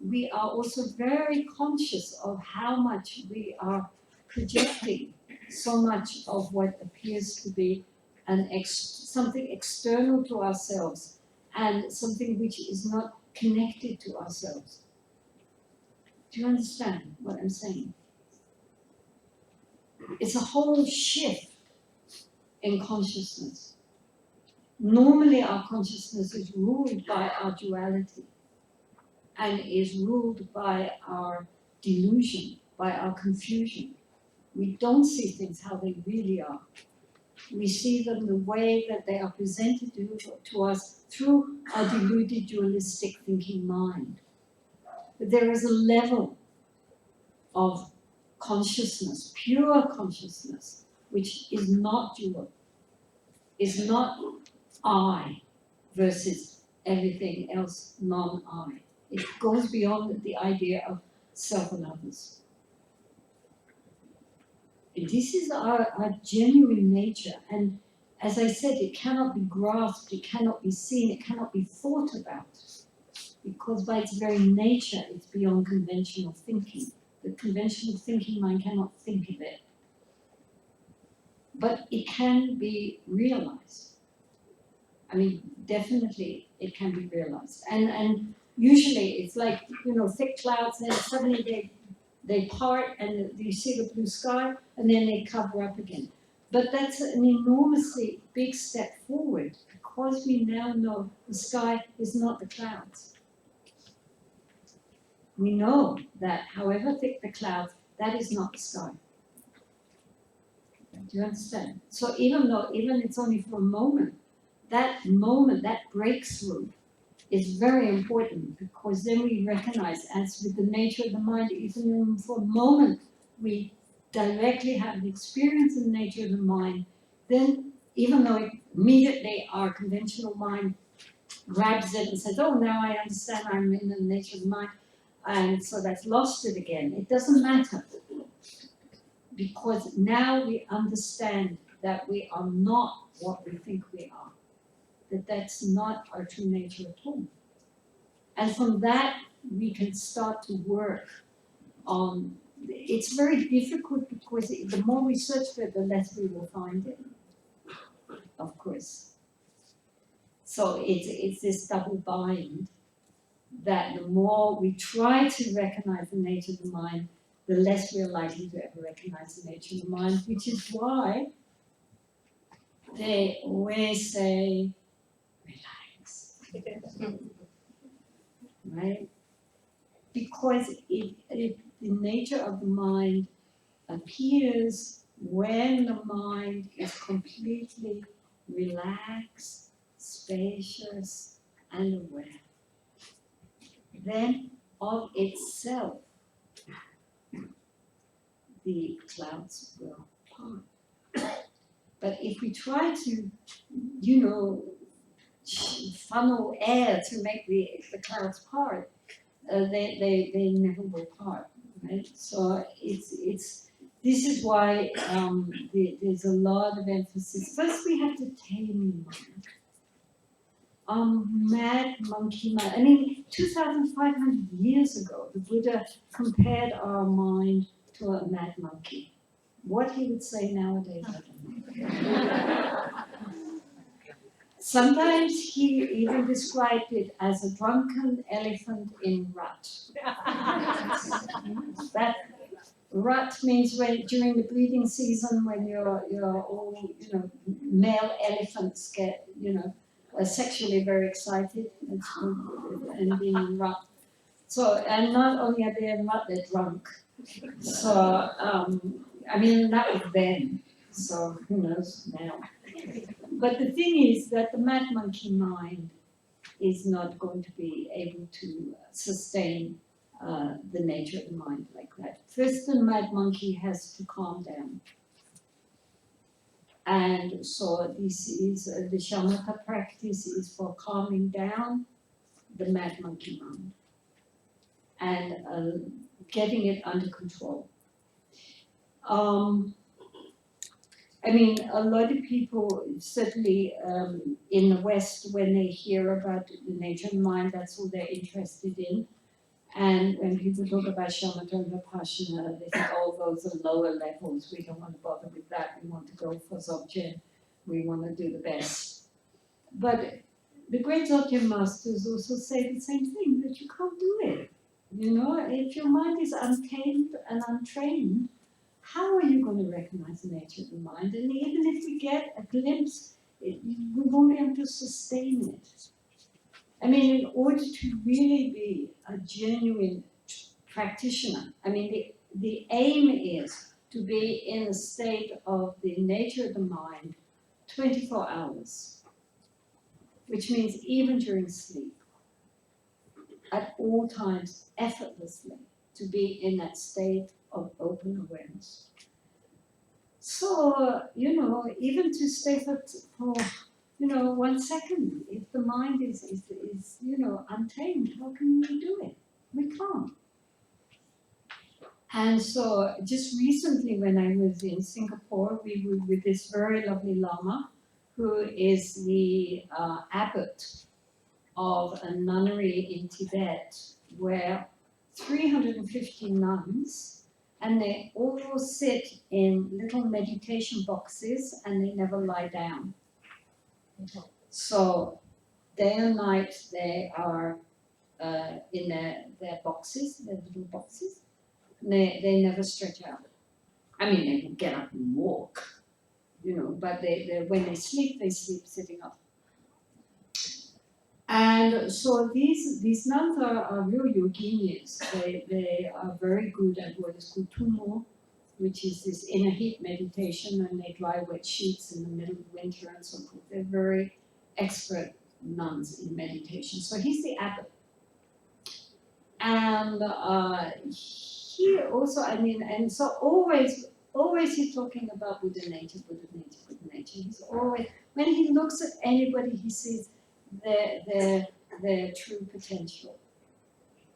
we are also very conscious of how much we are projecting so much of what appears to be something external to ourselves, and something which is not connected to ourselves. Do you understand what I'm saying? It's a whole shift in consciousness. Normally our consciousness is ruled by our duality and is ruled by our delusion, by our confusion. We don't see things how they really are. We see them the way that they are presented to us through our deluded dualistic thinking mind. But there is a level of consciousness, pure consciousness, which is not dual, is not I versus everything else non-I. It goes beyond the idea of self and others. And this is our genuine nature, and as I said, it cannot be grasped, it cannot be seen, it cannot be thought about, because by its very nature it's beyond conventional thinking. The conventional thinking mind cannot think of it. but it can be realized. I mean, definitely it can be realized. And usually it's like, thick clouds, and suddenly they part and you see the blue sky, and then they cover up again. But that's an enormously big step forward, because we now know the sky is not the clouds. We know that however thick the clouds, that is not the sky. Do you understand? So even it's only for a moment, that breakthrough is very important, because then we recognize, as with the nature of the mind, even for a moment we directly have an experience in the nature of the mind, then even though immediately our conventional mind grabs it and says, oh, now I understand I'm in the nature of the mind, and so that's lost it again. It doesn't matter, because now we understand that we are not what we think we are, that that's not our true nature at all. And from that, we can start to work on. It's very difficult, because the more we search for it, the less we will find it, of course. So it's this double bind, that the more we try to recognize the nature of the mind, the less we're likely to ever recognize the nature of the mind, which is why they always say, relax, right? Because the nature of the mind appears when the mind is completely relaxed, spacious, and aware. Then of itself, the clouds will part. But if we try to, funnel air to make the clouds part, they never will part, right? So this is why there's a lot of emphasis. First, we have to tame the mind. Mad monkey mind. I mean, 2,500 years ago, the Buddha compared our mind to a mad monkey. What he would say nowadays, I don't know. Sometimes he even described it as a drunken elephant in rut. That rut means when during the breeding season, when you're all male elephants get sexually very excited and being in rut. So, and not only are they in rut, they're drunk. So I mean, that was then. So who knows now? But the thing is that the mad monkey mind is not going to be able to sustain the nature of the mind like that. First, the mad monkey has to calm down. And so this is the shamatha practice is for calming down the mad monkey mind and getting it under control. I mean, a lot of people, certainly in the West, when they hear about the nature of the mind, that's all they're interested in. And when people talk about shamatha and vipassana, they think, oh, those are lower levels. We don't want to bother with that. We want to go for Dzogchen. We want to do the best. But the great Dzogchen masters also say the same thing, that you can't do it. If your mind is untamed and untrained, how are you going to recognize the nature of the mind? And even if we get a glimpse, we won't be able to sustain it. I mean, in order to really be a genuine practitioner, I mean, the aim is to be in a state of the nature of the mind 24 hours, which means even during sleep, at all times, effortlessly, to be in that state of open awareness. So, even to stay for 1 second, if the mind is untamed, how can we do it? We can't. And so, just recently when I was in Singapore, we were with this very lovely Lama, who is the abbot of a nunnery in Tibet, where 350 nuns and they all sit in little meditation boxes and they never lie down. So day and night they are in their boxes, their little boxes, and they never stretch out. I mean, they can get up and walk, you know, but when they sleep sitting up. And so these nuns are real yoginis. They are very good at what is called tumo, which is this inner heat meditation, and they dry wet sheets in the middle of winter and so forth. They're very expert nuns in meditation. So he's the abbot. And he also, I mean, and so always he's talking about Buddha nature, Buddha nature, Buddha nature. He's always, when he looks at anybody, he sees their true potential.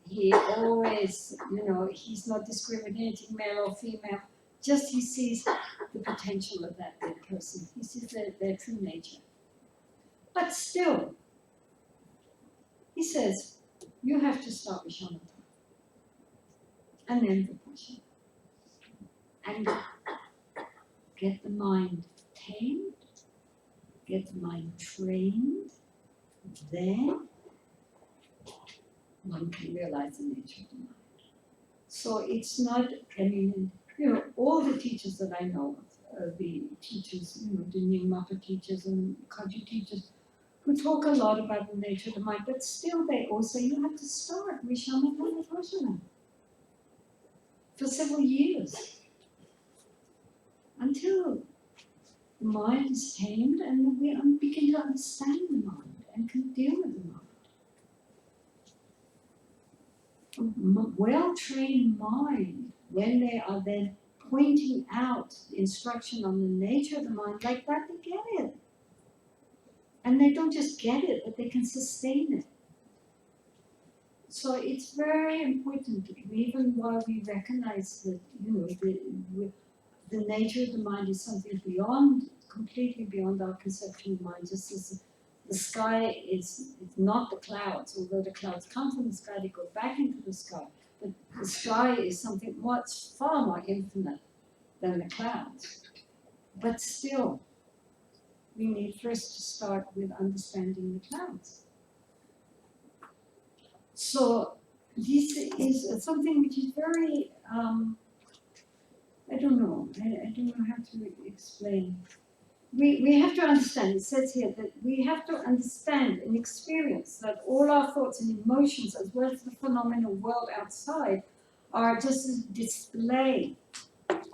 He always, you know, he's not discriminating male or female, just he sees the potential of that person. He sees their true nature. But still, he says, you have to start with shamatha. And then vipassana. And get the mind tamed, get the mind trained, then one can realize the nature of the mind. So it's not, I mean, you know, all the teachers that I know of, the teachers, you know, the Nyingmapa teachers and Kagyu teachers, who talk a lot about the nature of the mind, but still they also, you have to start with shamatha and vipassana for several years until the mind is tamed and we begin to understand the mind and can deal with the mind. A well-trained mind, when they are then pointing out the instruction on the nature of the mind, like that, they get it. And they don't just get it, but they can sustain it. So it's very important, even while we recognize that, you know, the nature of the mind is something beyond, completely beyond our conception of mind. Just as the sky is not the clouds, although the clouds come from the sky, they go back into the sky. But the sky is something much far more infinite than the clouds. But still, we need first to start with understanding the clouds. So this is something which is very, I don't know how to explain. We have to understand, it says here that we have to understand and experience that all our thoughts and emotions, as well as the phenomenal world outside, are just a display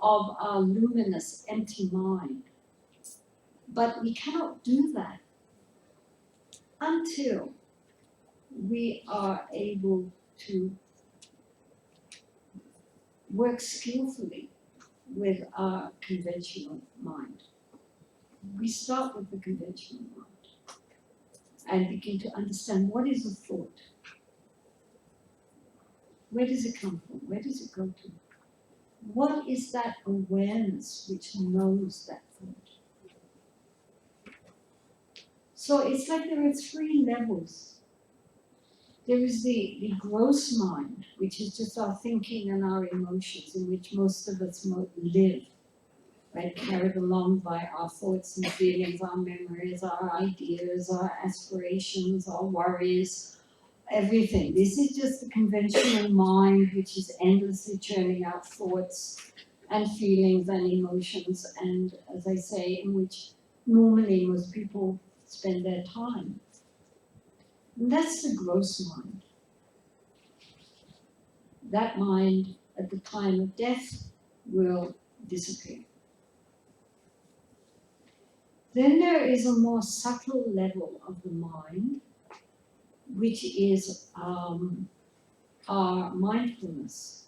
of our luminous, empty mind. But we cannot do that until we are able to work skillfully with our conventional mind. We start with the conventional mind and begin to understand what is a thought. Where does it come from? Where does it go to? What is that awareness which knows that thought? So it's like there are three levels. There is the gross mind, which is just our thinking and our emotions, in which most of us live, right? Carried along by our thoughts and feelings, our memories, our ideas, our aspirations, our worries, everything. This is just the conventional mind, which is endlessly churning out thoughts and feelings and emotions, and as I say, in which normally most people spend their time. And that's the gross mind. That mind, at the time of death, will disappear. Then there is a more subtle level of the mind, which is our mindfulness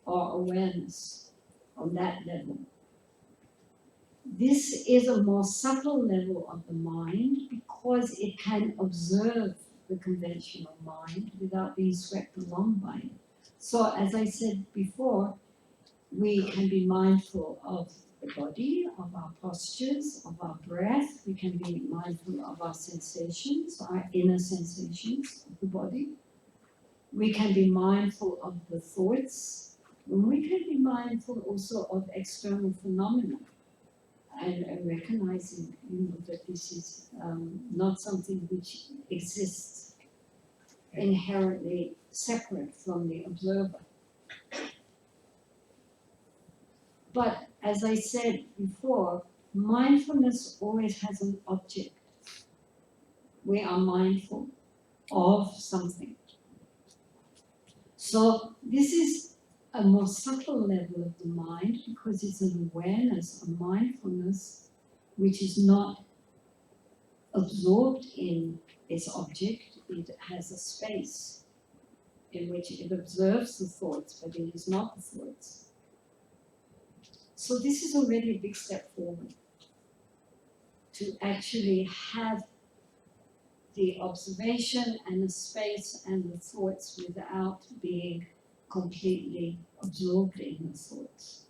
or awareness on that level. This is a more subtle level of the mind because it can observe the conventional mind without being swept along by it. So as I said before, we can be mindful of the body, of our postures, of our breath. We can be mindful of our sensations, our inner sensations of the body. We can be mindful of the thoughts And we can be mindful also of external phenomena and recognizing, that this is not something which exists inherently separate from the observer. But as I said before, mindfulness always has an object. We are mindful of something. So this is a more subtle level of the mind because it's an awareness, a mindfulness, which is not absorbed in its object. It has a space in which it observes the thoughts, but it is not the thoughts. So this is already a big step forward to actually have the observation and the space and the thoughts without being completely absorbed in the thoughts.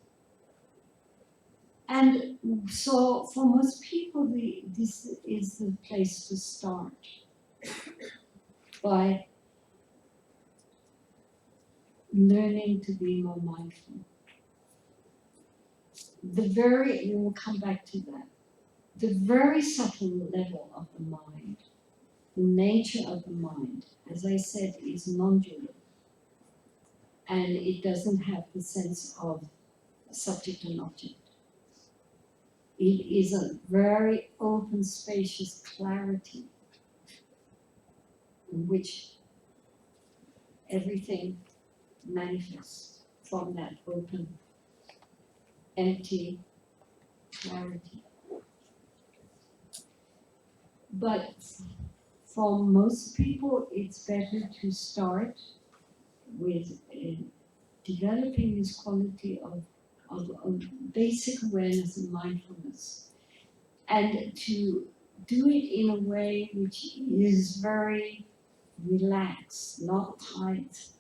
And so for most people, this is the place to start, by learning to be more mindful. We will come back to that. The very subtle level of the mind, the nature of the mind, as I said, is non-dual. And it doesn't have the sense of subject and object. It is a very open, spacious clarity in which everything manifests from that open, empty clarity. But for most people, it's better to start with developing this quality of basic awareness and mindfulness, and to do it in a way which is very relaxed, not tight.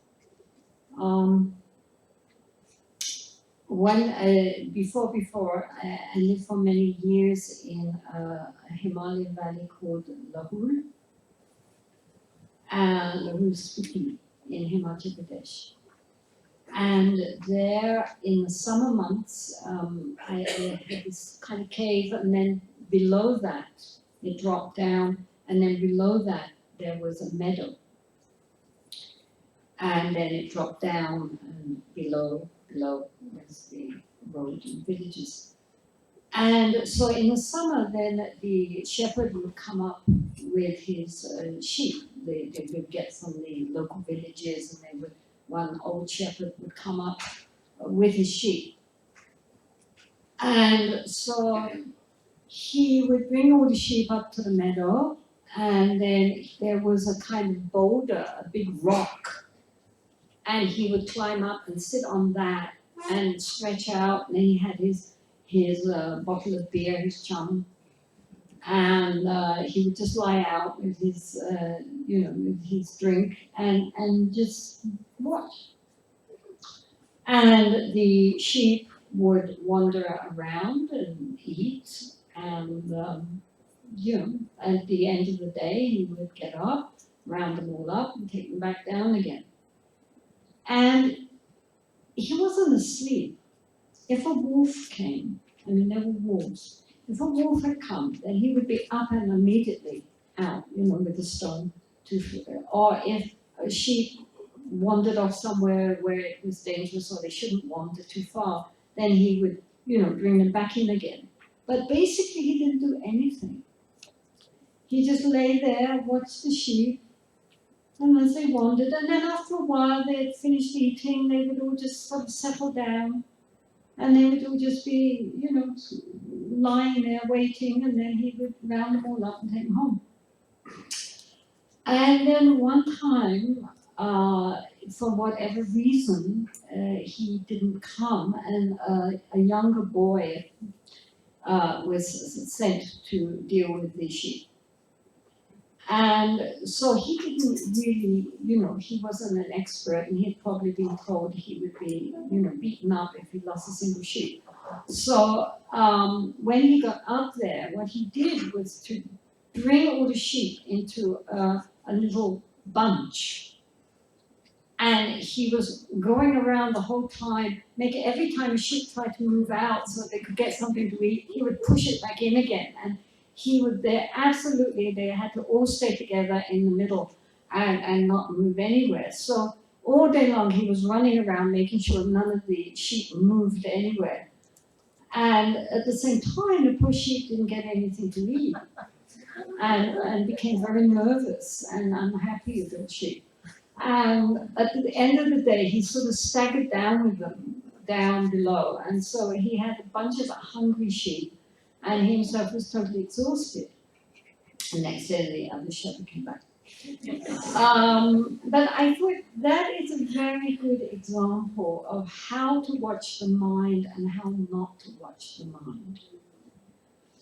Before I lived for many years in a Himalayan valley called Lahaul, Lahaul Spiti in Himachal Pradesh. And there in the summer months, I had this kind of cave, and then below that it dropped down, and then below that there was a meadow. And then it dropped down, and below was the road and villages. And so in the summer, then the shepherd would come up with his sheep. They would get from the local villages, and one old shepherd would come up with his sheep. And so he would bring all the sheep up to the meadow, and then there was a kind of boulder, a big rock, and he would climb up and sit on that and stretch out, and then he had his bottle of beer, his chum, and he would just lie out with his with his drink and just watch. And the sheep would wander around and eat, and at the end of the day he would get up, round them all up, and take them back down again. And he wasn't asleep. If a wolf came, there were wolves. If a wolf had come, then he would be up and immediately out, with a stone or if a sheep wandered off somewhere where it was dangerous or they shouldn't wander too far, then he would, bring them back in again. But basically he didn't do anything. He just lay there, watched the sheep, and as they wandered, and then after a while they had finished eating, they would all just sort of settle down, and they would all just be, lying there waiting, and then he would round them all up and take them home. And then one time, for whatever reason, he didn't come, and a younger boy was sent to deal with the sheep. And so he didn't really, he wasn't an expert, and he'd probably been told he would be, beaten up if he lost a single sheep. So when he got up there, what he did was to bring all the sheep into a little bunch, And he was going around the whole time, making every time a sheep tried to move out so they could get something to eat, he would push it back in again. And he would, they had to all stay together in the middle and not move anywhere. So all day long he was running around making sure none of the sheep moved anywhere. And at the same time, the poor sheep didn't get anything to eat and became very nervous and unhappy with the sheep. And at the end of the day, he sort of staggered down with them down below. And so he had a bunch of hungry sheep, and he himself was totally exhausted. The next day, the other shepherd came back. But I thought that is a very good example of how to watch the mind and how not to watch the mind.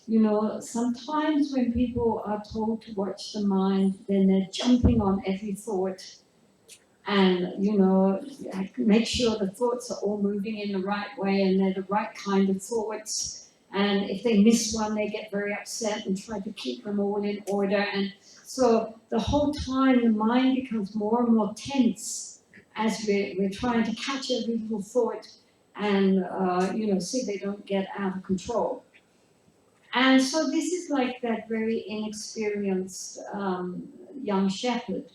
You know, sometimes when people are told to watch the mind, then they're jumping on every thought and, you know, make sure the thoughts are all moving in the right way and they're the right kind of thoughts. And if they miss one, they get very upset and try to keep them all in order. And so the whole time the mind becomes more and more tense as we're trying to catch every little thought and, you know, see they don't get out of control. And so this is like that very inexperienced young shepherd.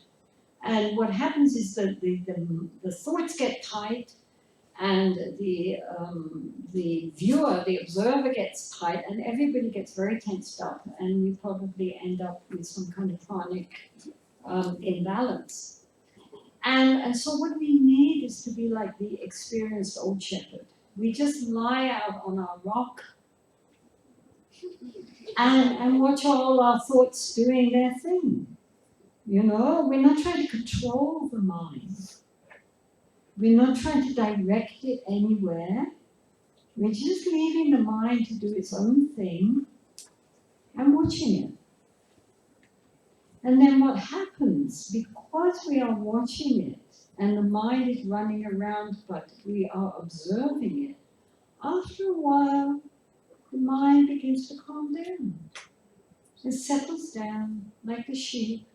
And what happens is that the thoughts get tight, and the viewer, the observer gets tight, and everybody gets very tensed up, and we probably end up with some kind of chronic imbalance. And so what we need is to be like the experienced old shepherd. We just lie out on our rock and watch all our thoughts doing their thing. You know, we're not trying to control the mind. We're not trying to direct it anywhere. We're just leaving the mind to do its own thing and watching it. And then what happens, because we are watching it and the mind is running around but we are observing it, after a while the mind begins to calm down. It settles down like the sheep.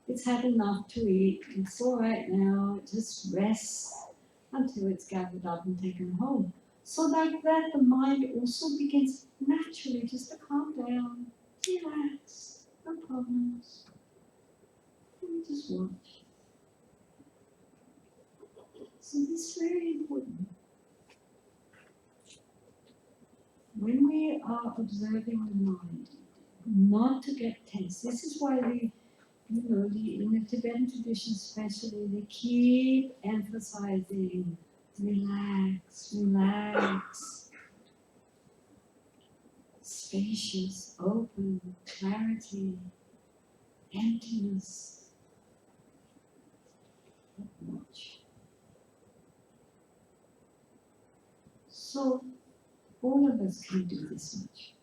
It's had enough to eat. It's all right now. It just rests until it's gathered up and taken home. So like that, the mind also begins naturally just to calm down, relax, no problems. And we just watch. So this is very important. When we are observing the mind, not to get tense. This is why in the Tibetan tradition especially, they keep emphasizing relax, relax, spacious, open, clarity, emptiness. Much. So all of us can do this much.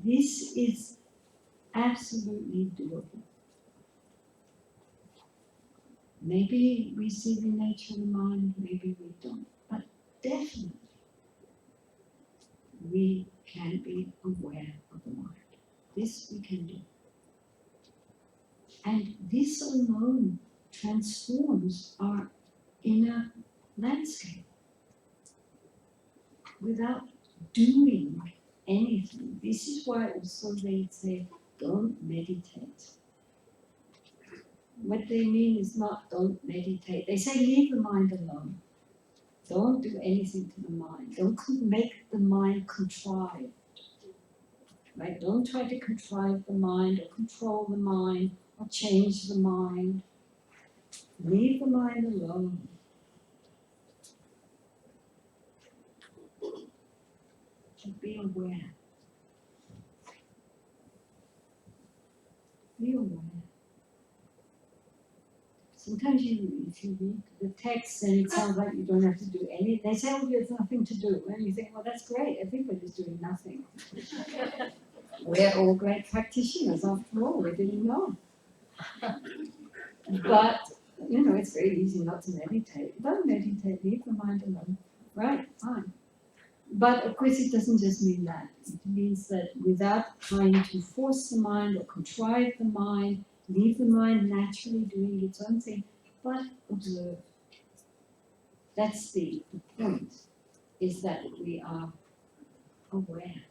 This is absolutely doable. Maybe we see the nature of the mind, maybe we don't, but definitely we can be aware of the mind. This we can do. And this alone transforms our inner landscape without doing anything. This is why also they say, don't meditate. What they mean is not don't meditate. They say leave the mind alone. Don't do anything to the mind. Don't make the mind contrived. Right? Don't try to contrive the mind or control the mind or change the mind. Leave the mind alone. To be aware. Be aware. Sometimes if you read the text and it sounds like you don't have to do anything, they say, oh, there's nothing to do. And you think, well, that's great. Everybody's doing nothing. We're all great practitioners after all. We didn't know. But, it's very easy not to meditate. Don't meditate. Leave the mind alone. Right, fine. But of course, it doesn't just mean that. It means that without trying to force the mind or contrive the mind, Leave the mind naturally doing its own thing, but observe. That's the point, is that we are aware.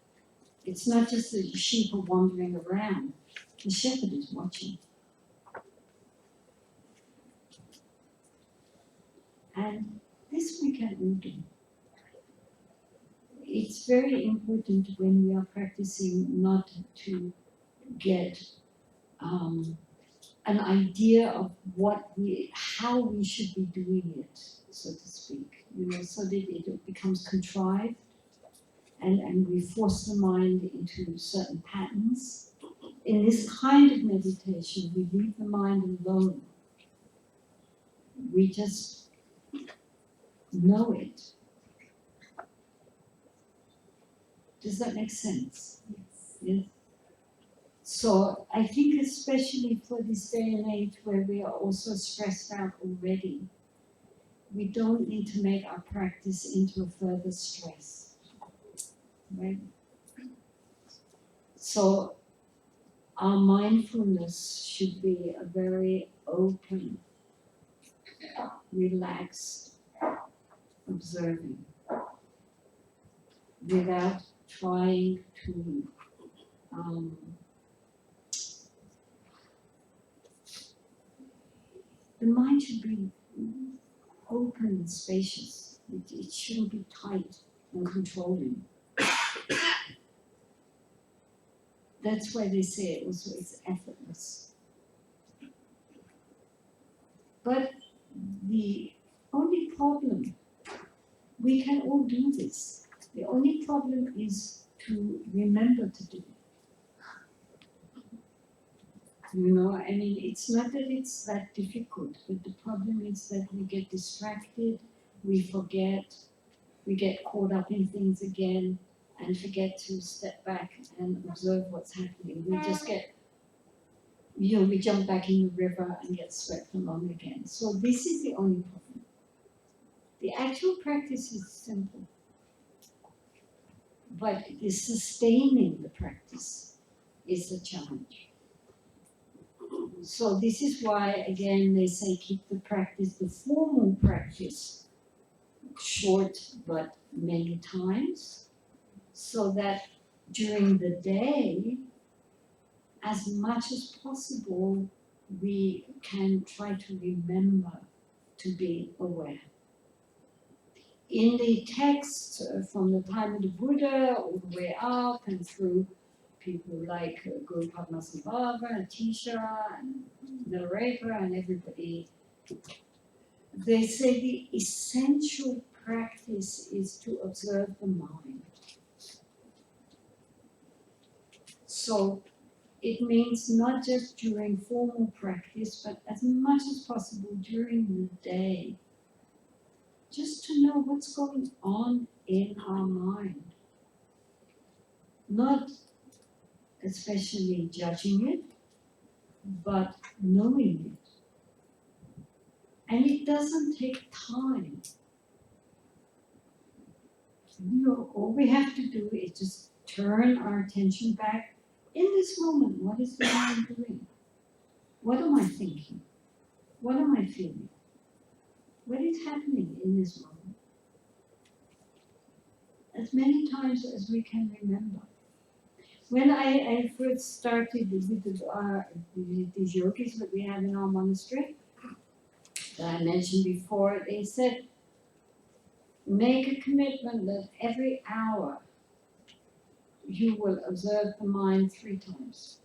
It's not just that the sheep are wandering around, the shepherd is watching. And this we can all do. It's very important when we are practicing not to get an idea of how we should be doing it, so to speak, so that it becomes contrived and we force the mind into certain patterns. In this kind of meditation, we leave the mind alone. We just know it. Does that make sense? Yes. So I think especially for this day and age where we are also stressed out already, we don't need to make our practice into a further stress, right? So our mindfulness should be a very open, relaxed observing without trying to the mind should be open and spacious. It shouldn't be tight and controlling. That's why they say also it's effortless. But the only problem, we can all do this. The only problem is to remember to do it. I mean, it's not that it's that difficult, but the problem is that we get distracted, we forget, we get caught up in things again, and forget to step back and observe what's happening. We just get, we jump back in the river and get swept along again. So this is the only problem. The actual practice is simple, but the sustaining the practice is the challenge. So this is why, again, they say keep the practice, the formal practice, short but many times, so that during the day, as much as possible, we can try to remember to be aware. In the text from the time of the Buddha all the way up and through people like Guru Padmasambhava and Atisha and Milarepa and everybody, they say the essential practice is to observe the mind. So it means not just during formal practice, but as much as possible during the day, just to know what's going on in our mind. Not especially judging it, but knowing it. And it doesn't take time. All we have to do is just turn our attention back in this moment. What is the mind doing? What am I thinking? What am I feeling? What is happening in this moment? As many times as we can remember. When I first started with these yogis that we have in our monastery, that I mentioned before, they said, make a commitment that every hour you will observe the mind 3 times.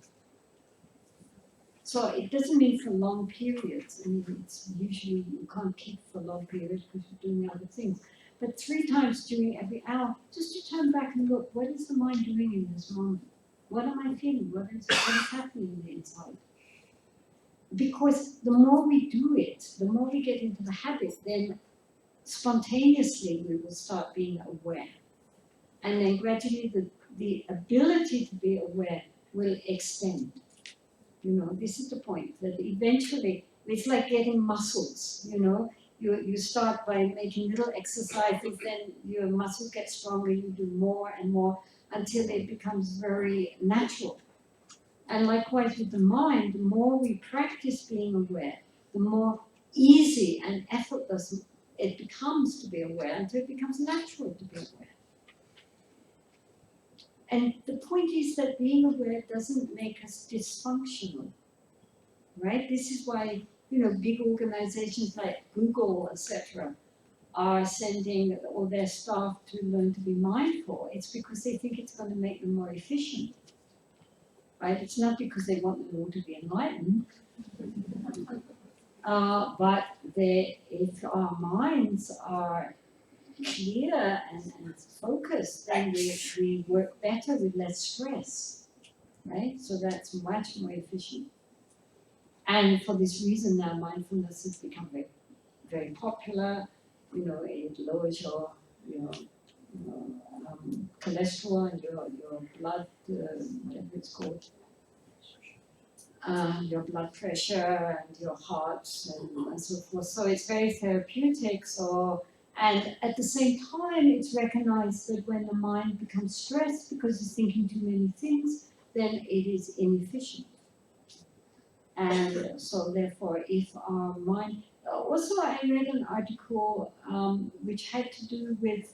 So it doesn't mean for long periods. I mean, it's usually you can't keep for long periods because you're doing other things. But 3 times during every hour, just to turn back and look, what is the mind doing in this moment? What am I feeling? What is happening in the inside? Because the more we do it, the more we get into the habit, then spontaneously we will start being aware. And then gradually the ability to be aware will extend. This is the point, that eventually it's like getting muscles, You start by making little exercises, then your muscles get stronger, you do more and more until it becomes very natural. And likewise with the mind, the more we practice being aware, the more easy and effortless it becomes to be aware until it becomes natural to be aware. And the point is that being aware doesn't make us dysfunctional, right? This is why, big organizations like Google, etc., are sending all their staff to learn to be mindful. It's because they think it's going to make them more efficient, right? It's not because they want them all to be enlightened. But if our minds are clear and focused, then we work better with less stress, right? So that's much more efficient. And for this reason now, mindfulness has become very, very popular. It lowers your cholesterol and your blood, whatever it's called, your blood pressure and your heart and so forth. So it's very therapeutic. And at the same time, it's recognized that when the mind becomes stressed because it's thinking too many things, then it is inefficient. And so therefore, if our mind... Also, I read an article which had to do with...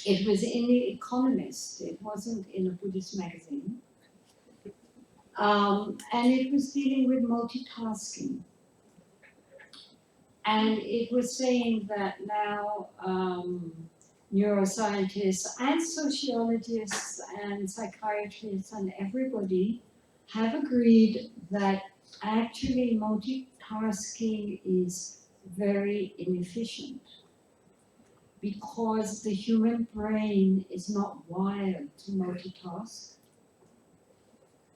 It was in The Economist. It wasn't in a Buddhist magazine. And it was dealing with multitasking. And it was saying that now neuroscientists and sociologists and psychiatrists and everybody have agreed that actually multitasking is very inefficient because the human brain is not wired to multitask.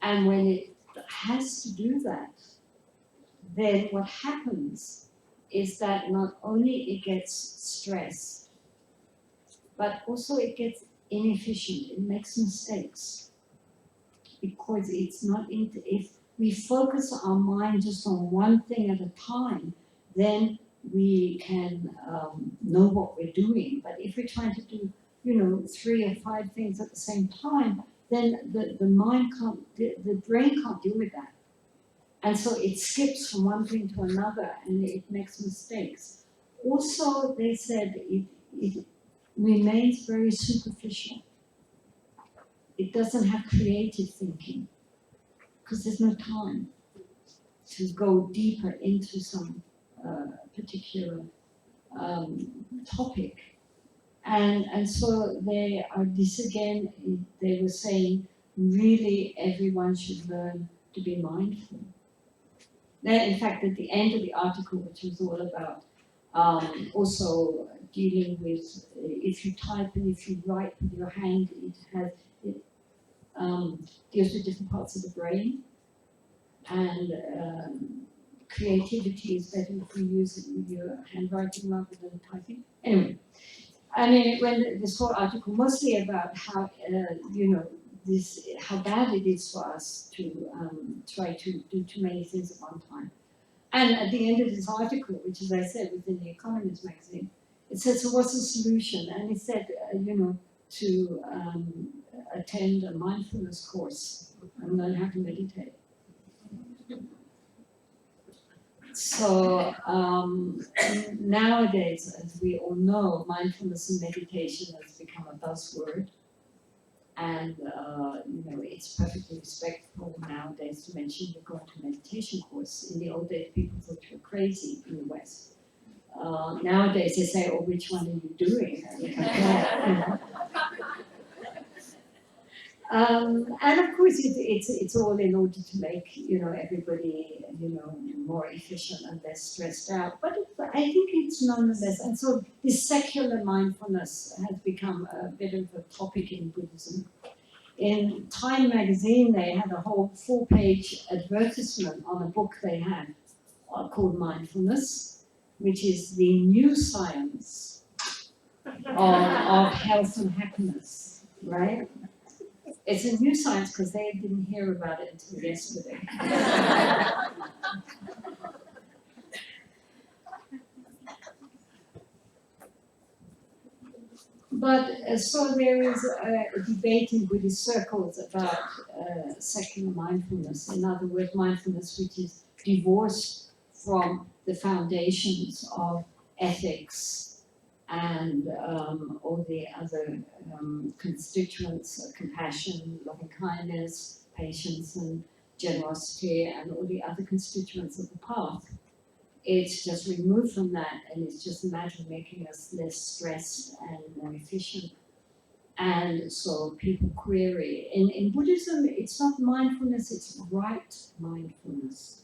And when it has to do that, then what happens is that not only it gets stressed, but also it gets inefficient. It makes mistakes because it's not. If we focus our mind just on one thing at a time, then we can know what we're doing. But if we're trying to do, 3 or 5 things at the same time, then the mind can't, the brain can't deal with that. And so it skips from one thing to another and it makes mistakes. Also, they said it remains very superficial. It doesn't have creative thinking because there's no time to go deeper into some particular topic. And so they were saying, really everyone should learn to be mindful. In fact, at the end of the article, which was all about also dealing with if you type and if you write with your hand, it deals with different parts of the brain, and creativity is better if you use it with your handwriting rather than typing. Anyway, when this whole article mostly about how how bad it is for us to try to do too many things at one time. And at the end of this article, which, as I said, was in The Economist magazine, it said, so what's the solution? And it said, to attend a mindfulness course and learn how to meditate. So nowadays, as we all know, mindfulness and meditation has become a buzzword. And it's perfectly respectful nowadays to mention you're going to a meditation course. In the old days, people thought you were crazy in the West. Nowadays, they say, "Oh, which one are you doing?" And of course, it's all in order to make everybody more efficient and less stressed out. But I think it's nonetheless. And so this secular mindfulness has become a bit of a topic in Buddhism. In Time magazine, they had a whole 4-page advertisement on a book they had called Mindfulness, which is the new science of health and happiness, right? It's a new science because they didn't hear about it until yesterday. But so there is a debate in Buddhist circles about secular mindfulness. In other words, mindfulness which is divorced from the foundations of ethics and all the other constituents, compassion, loving kindness, patience and generosity and all the other constituents of the path. It's just removed from that and it's just a matter of making us less stressed and more efficient. And so people query. In Buddhism, it's not mindfulness, it's right mindfulness.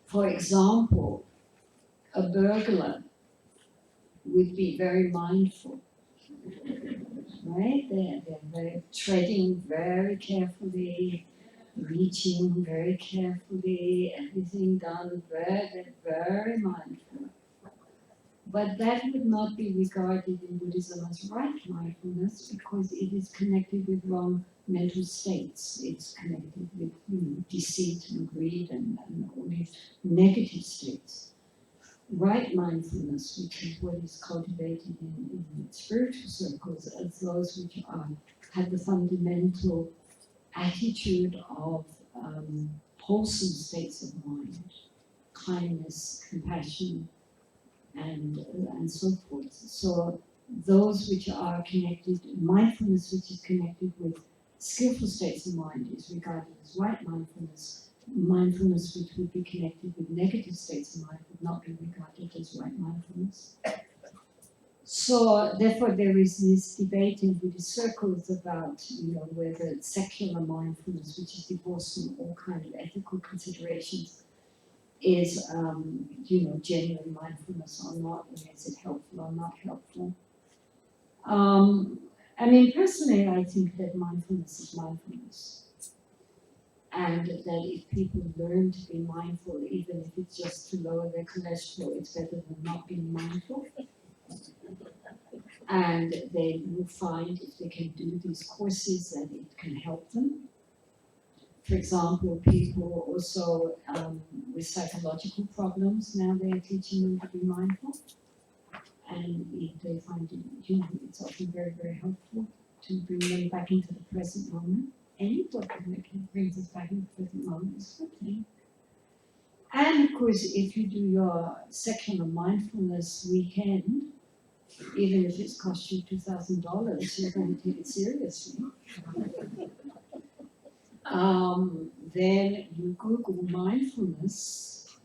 For example, a burglar would be very mindful, right? They're treading very carefully, reaching very carefully, everything done they're very mindful. But that would not be regarded in Buddhism as right mindfulness because it is connected with wrong mental states. It's connected with deceit and greed and all these negative states. Right mindfulness, which is what is cultivated in spiritual circles, as those which have the fundamental attitude of wholesome states of mind, kindness, compassion, and so forth. So those which are connected, mindfulness which is connected with skillful states of mind is regarded as right mindfulness. Mindfulness which would be connected with negative states of mind would not be regarded as right mindfulness. So therefore there is this debate in Buddhist circles about whether secular mindfulness, which is divorced from all kind of ethical considerations, is genuine mindfulness or not, and is it helpful or not helpful. I mean, personally, I think that mindfulness is mindfulness. And that if people learn to be mindful, even if it's just to lower their cholesterol, it's better than not being mindful. And they will find if they can do these courses that it can help them. For example, people also with psychological problems, now they are teaching them to be mindful. And if they find it, it's often very, very helpful to bring them back into the present moment. Any book that brings us back into the present moment is a good thing. And of course, if you do your secular mindfulness weekend, even if it's cost you $2,000, you're going to take it seriously. Then you Google mindfulness,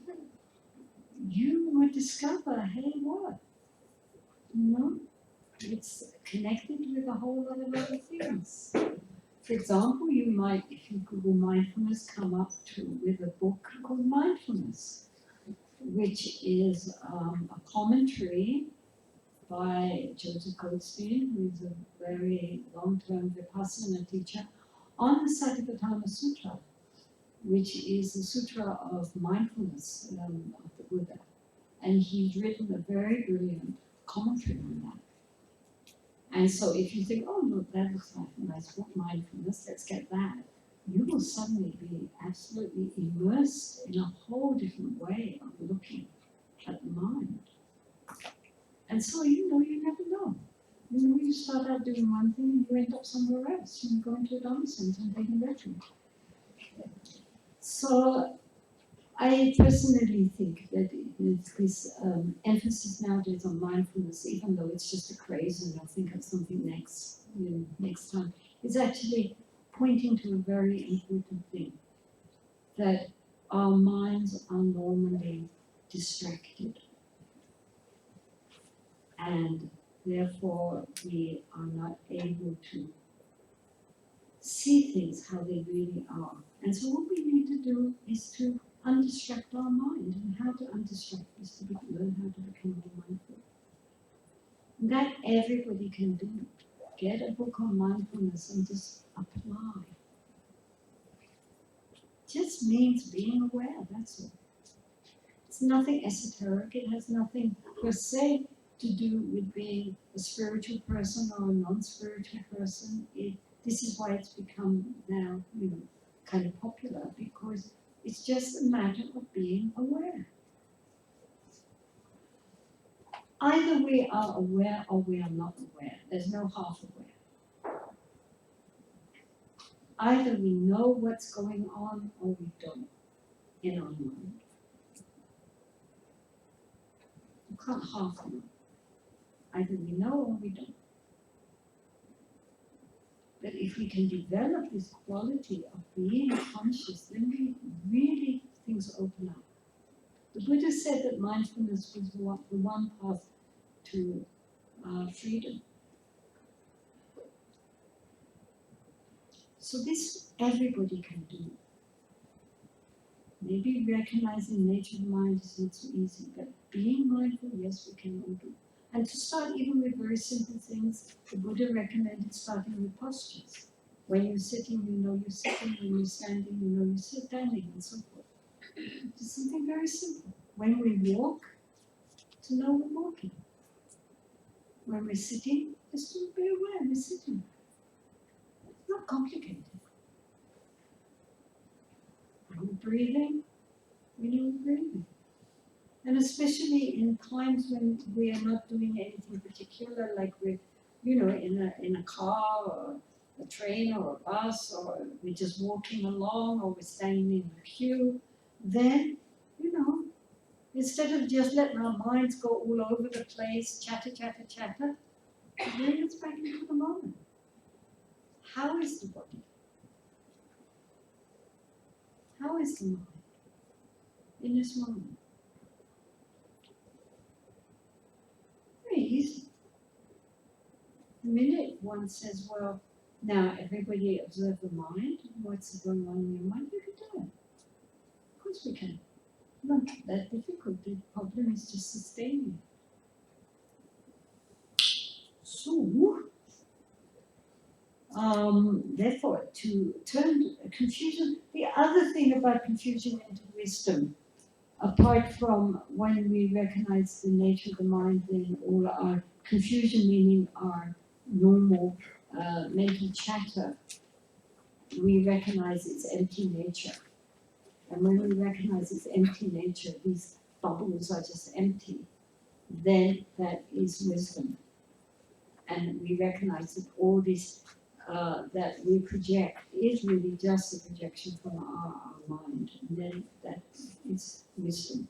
you would discover, hey, what? It's connected with a whole lot of other things. For example, you might, if you Google mindfulness, come up with a book called Mindfulness, which is a commentary by Joseph Goldstein, who is a very long-term Vipassana teacher, on the Satipatthana Sutra, which is the sutra of mindfulness of the Buddha. And he's written a very brilliant commentary on that. And so if you think, oh look, that looks like a nice book, mindfulness, let's get that, you will suddenly be absolutely immersed in a whole different way of looking at the mind. And so you never know. You start out doing one thing and you end up somewhere else. You go into a Dharma center and taking refuge. So I personally think that this emphasis nowadays on mindfulness, even though it's just a craze and I'll think of something next time, is actually pointing to a very important thing, that our minds are normally distracted. And therefore we are not able to see things how they really are. And so what we need to do is to undistract our mind, and how to undistract is to learn how to become more mindful. And that everybody can do. Get a book on mindfulness and just apply. Just means being aware, that's all. It's nothing esoteric, it has nothing per se to do with being a spiritual person or a non-spiritual person. This is why it's become now, kind of popular, because it's just a matter of being aware. Either we are aware or we are not aware. There's no half aware. Either we know what's going on or we don't in our mind. You can't half know. Either we know or we don't. But if we can develop this quality of being conscious, then really things open up. The Buddha said that mindfulness was the one path to freedom. So this everybody can do. Maybe recognizing nature of the mind is not so easy, but being mindful, yes, we can all do. And to start even with very simple things, the Buddha recommended starting with postures. When you're sitting, you know you're sitting. When you're standing, you know you're standing, and so forth. Just something very simple. When we walk, to know we're walking. When we're sitting, just to be aware we're sitting. It's not complicated. When we're breathing, we know we're breathing. And especially in times when we are not doing anything particular, like we're, in a car or a train or a bus, or we're just walking along, or we're standing in a queue, then, instead of just letting our minds go all over the place, chatter, bring us back into the moment. How is the body? How is the mind in this moment? Very easy. The minute one says, well, now everybody observe the mind, what's going on in your mind, you can do it. Of course we can. Not that difficult. The problem is just sustaining it. So, therefore, to turn confusion, the other thing about confusion into wisdom, apart from when we recognize the nature of the mind, then all our confusion, meaning our normal mental chatter, we recognize its empty nature. And when we recognize its empty nature, these bubbles are just empty, then that is wisdom. And we recognize that all this that we project is really just a projection from our mind, and then that is wisdom.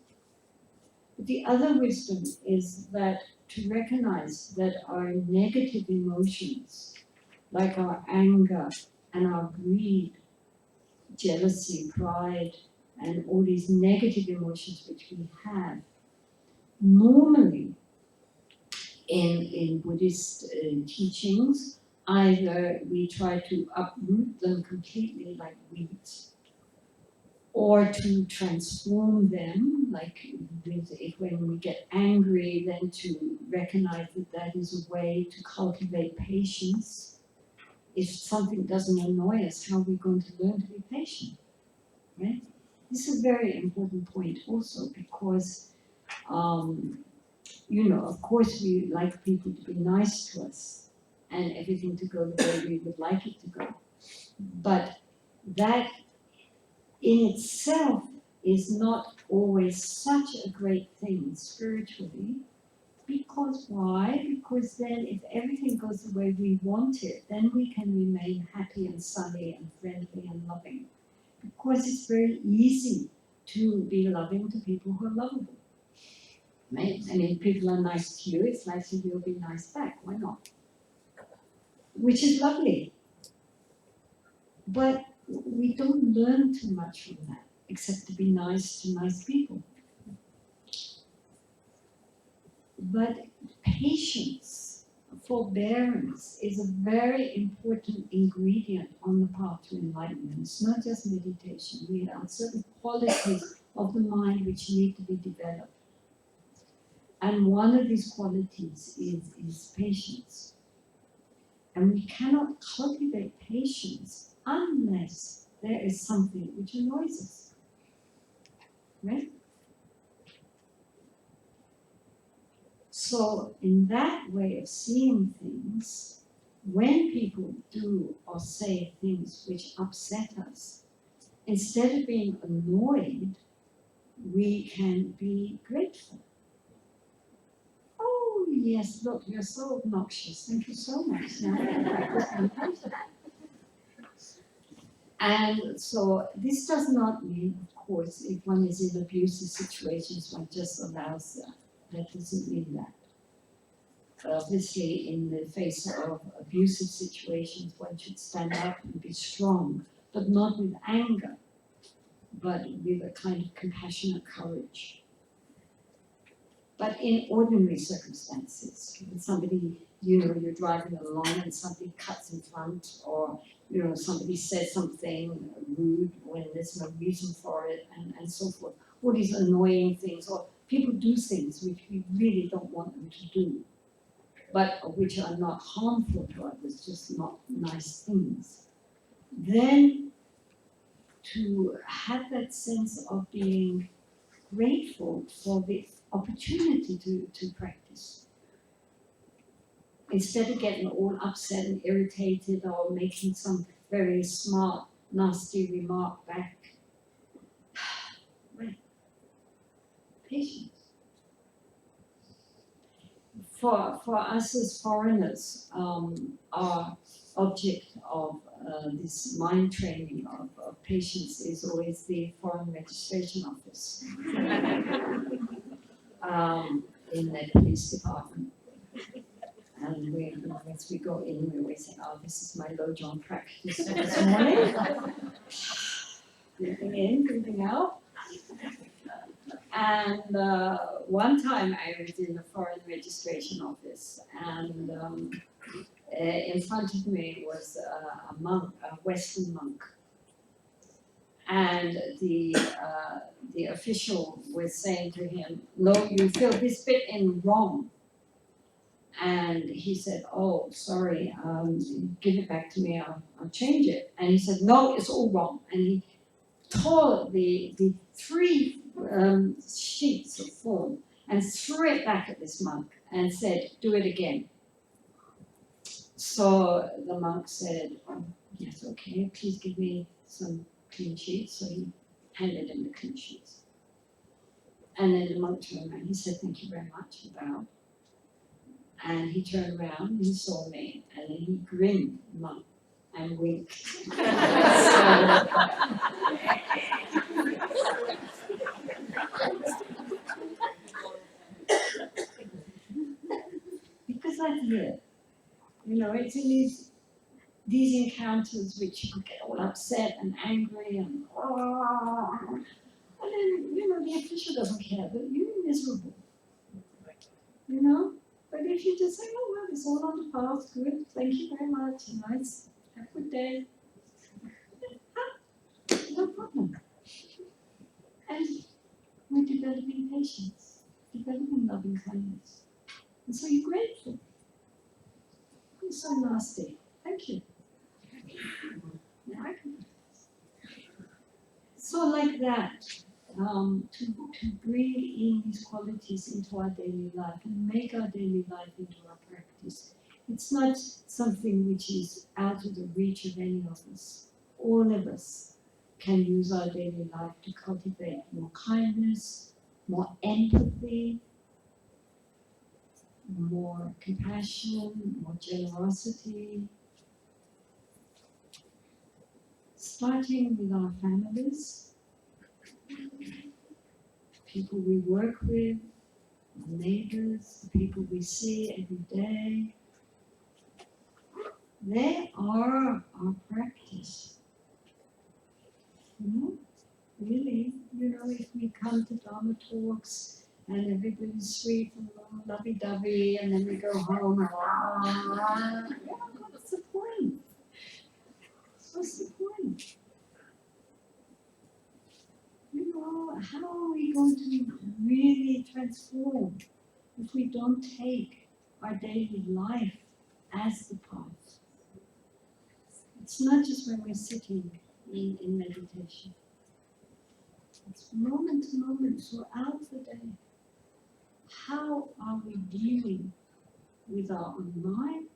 But the other wisdom is that to recognize that our negative emotions, like our anger and our greed, jealousy, pride, and all these negative emotions which we have, normally in Buddhist teachings, either we try to uproot them completely like weeds, or to transform them, like when we get angry, then to recognize that that is a way to cultivate patience. If something doesn't annoy us, how are we going to learn to be patient? Right? This is a very important point also, because of course we like people to be nice to us and everything to go the way we would like it to go. But that in itself is not always such a great thing spiritually. Because why? Because then if everything goes the way we want it, then we can remain happy and sunny and friendly and loving. Because it's very easy to be loving to people who are lovable. Right? I mean, people are nice to you, it's nice if you'll be nice back, why not? Which is lovely. But we don't learn too much from that, except to be nice to nice people. But patience, forbearance, is a very important ingredient on the path to enlightenment. It's not just meditation. We have certain qualities of the mind which need to be developed. And one of these qualities is patience. And we cannot cultivate patience unless there is something which annoys us. Right? So in that way of seeing things, when people do or say things which upset us, instead of being annoyed, we can be grateful. Oh, yes, look, you're so obnoxious. Thank you so much. Now I can practice meditation. And so this does not mean, of course, if one is in abusive situations, one just allows that. That doesn't mean that. Obviously, in the face of abusive situations, one should stand up and be strong, but not with anger, but with a kind of compassionate courage. But in ordinary circumstances, when somebody, you're driving along and somebody cuts in front, or somebody says something rude when there's no reason for it, and so forth. All these annoying things, or people do things which we really don't want them to do, but which are not harmful to others, just not nice things. Then to have that sense of being grateful for the opportunity to practice. Instead of getting all upset and irritated or making some very smart, nasty remark back. Right. Patience. For us as foreigners, our object of this mind training of patience is always the Foreign Registration Office in the police department. And as we go in, we always say, oh, this is my Lojong practice this morning. Breathing in, breathing out. And one time I was in the Foreign Registration Office, and in front of me was a monk, a Western monk. And the official was saying to him, no, you fill this bit in wrong. And he said, oh, sorry, give it back to me, I'll change it. And he said, no, it's all wrong. And he tore the 3 sheets of form and threw it back at this monk and said, do it again. So the monk said, oh, yes, okay, please give me some clean sheets. So he handed him the clean sheets. And then the monk turned around, he said, thank you very much, he bowed. And he turned around, he saw me, and he grinned, monk, and winked. Because that's it. It's in these encounters which you could get all upset and angry and then, the official doesn't care, but you're miserable. But if you just say, oh, well, it's all on the path, good, thank you very much, nice, have a good day. No problem. And we're developing patience, developing loving kindness. And so you're grateful. You're so nasty. Thank you. Now I can. So like that, to bring in these qualities into our daily life and make our daily life into our practice. It's not something which is out of the reach of any of us. All of us can use our daily life to cultivate more kindness, more empathy, more compassion, more generosity. Starting with our families, people we work with, our neighbors, the people we see every day. They are our practice. Really, if we come to Dharma talks and everybody's sweet and lovey-dovey and then we go home, what's the point? What's the point? How are we going to really transform if we don't take our daily life as the path? It's not just when we're sitting in meditation. It's moment to moment throughout the day. How are we dealing with our own mind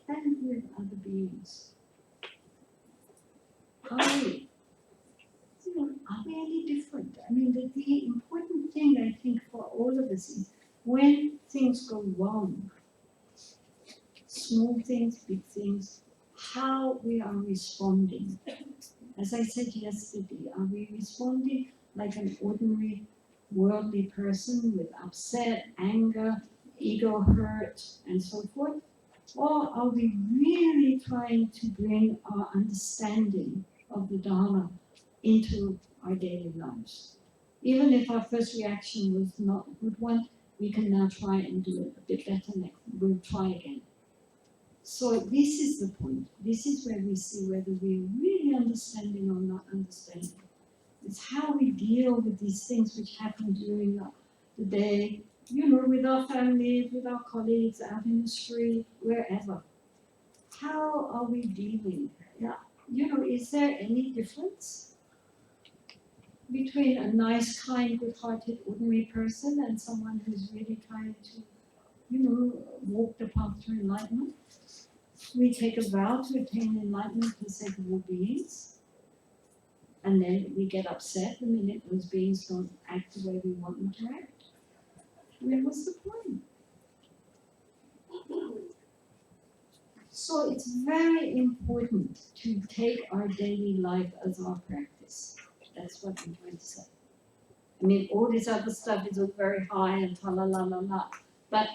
and with other beings? Are we any different? I mean, the important thing I think for all of us is when things go wrong, small things, big things, how we are responding. As I said yesterday, are we responding like an ordinary worldly person with upset, anger, ego hurt, and so forth? Or are we really trying to bring our understanding of the Dharma into our daily lives? Even if our first reaction was not a good one, we can now try and do it a bit better next. We'll try again. So this is the point. This is where we see whether we're really understanding or not understanding. It's how we deal with these things which happen during the day, with our families, with our colleagues, out in the street, wherever. How are we dealing? Is there any difference between a nice, kind, good-hearted, ordinary person and someone who's really trying to, walk the path to enlightenment? We take a vow to attain enlightenment for the sake of all beings, and then we get upset the minute those beings don't act the way we want them to act. What's the point? So it's very important to take our daily life as our practice. That's what I'm trying to say. All this other stuff is all very high and la la la la, but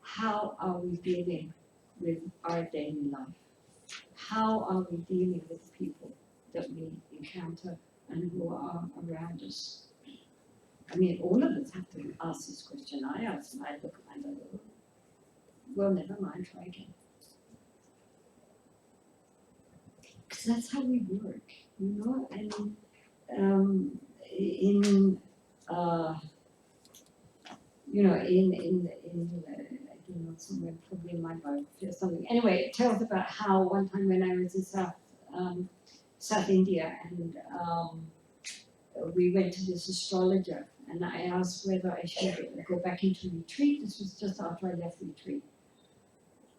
how are we dealing with our daily life? How are we dealing with people that we encounter and who are around us? All of us have to ask this question. I ask, I look, I go, well, never mind, try again. Because that's how we work, and I don't know, somewhere probably in my biography or something. Anyway, it tells about how one time when I was in South India, and we went to this astrologer, and I asked whether I should go back into retreat. This was just after I left retreat.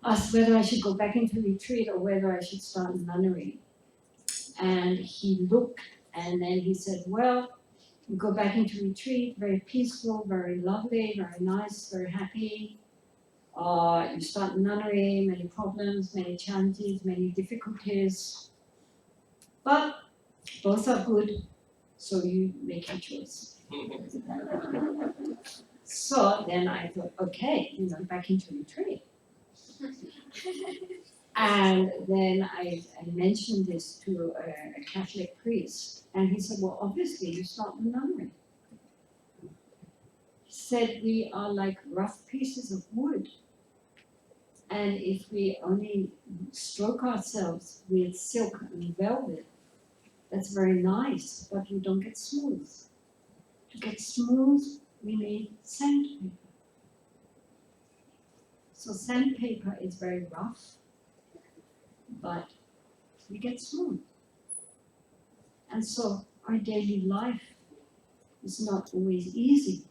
Asked whether I should go back into retreat or whether I should start a nunnery. And he looked, and then he said, well, you go back into retreat, very peaceful, very lovely, very nice, very happy. You start a nunnery, many problems, many challenges, many difficulties. But both are good, so you make your choice. So then I thought, okay, back into retreat. And then I mentioned this to a Catholic priest, and he said, well, obviously you start the nunnery. He said, we are like rough pieces of wood, and if we only stroke ourselves with silk and velvet, that's very nice, but we don't get smooth. To get smooth, we need sandpaper. So sandpaper is very rough, but we get smooth. And so our daily life is not always easy.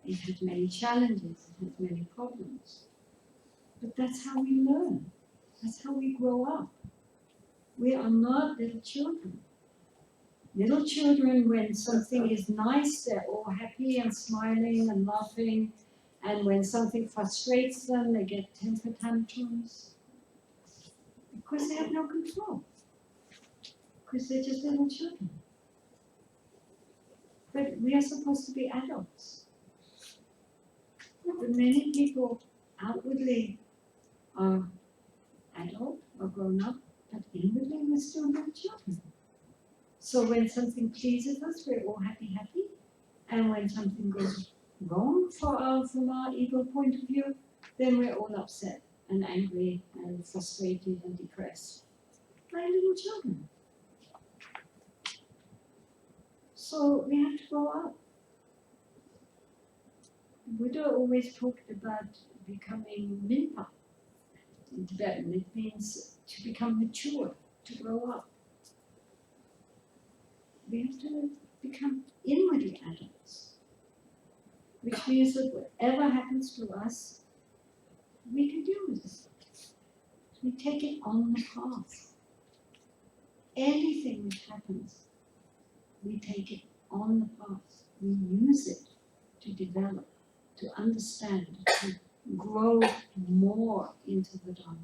It has many challenges, it has many problems. But that's how we learn. That's how we grow up. We are not little children. Little children, when something is nice, they're all happy and smiling and laughing. And when something frustrates them, they get temper tantrums. Because they have no control. Because they're just little children. But we are supposed to be adults. But many people outwardly are adult or grown up, but inwardly we're still little children. So when something pleases us, we're all happy. And when something goes wrong from our ego point of view, then we're all upset and angry and frustrated and depressed. Like little children. So we have to grow up. Buddha always talked about becoming minpa. In Tibetan, it means to become mature, to grow up. We have to become inwardly adults, which means that whatever happens to us, we can deal with it. We take it on the path. Anything that happens, we take it on the path. We use it to develop, to understand, to grow more into the Dharma.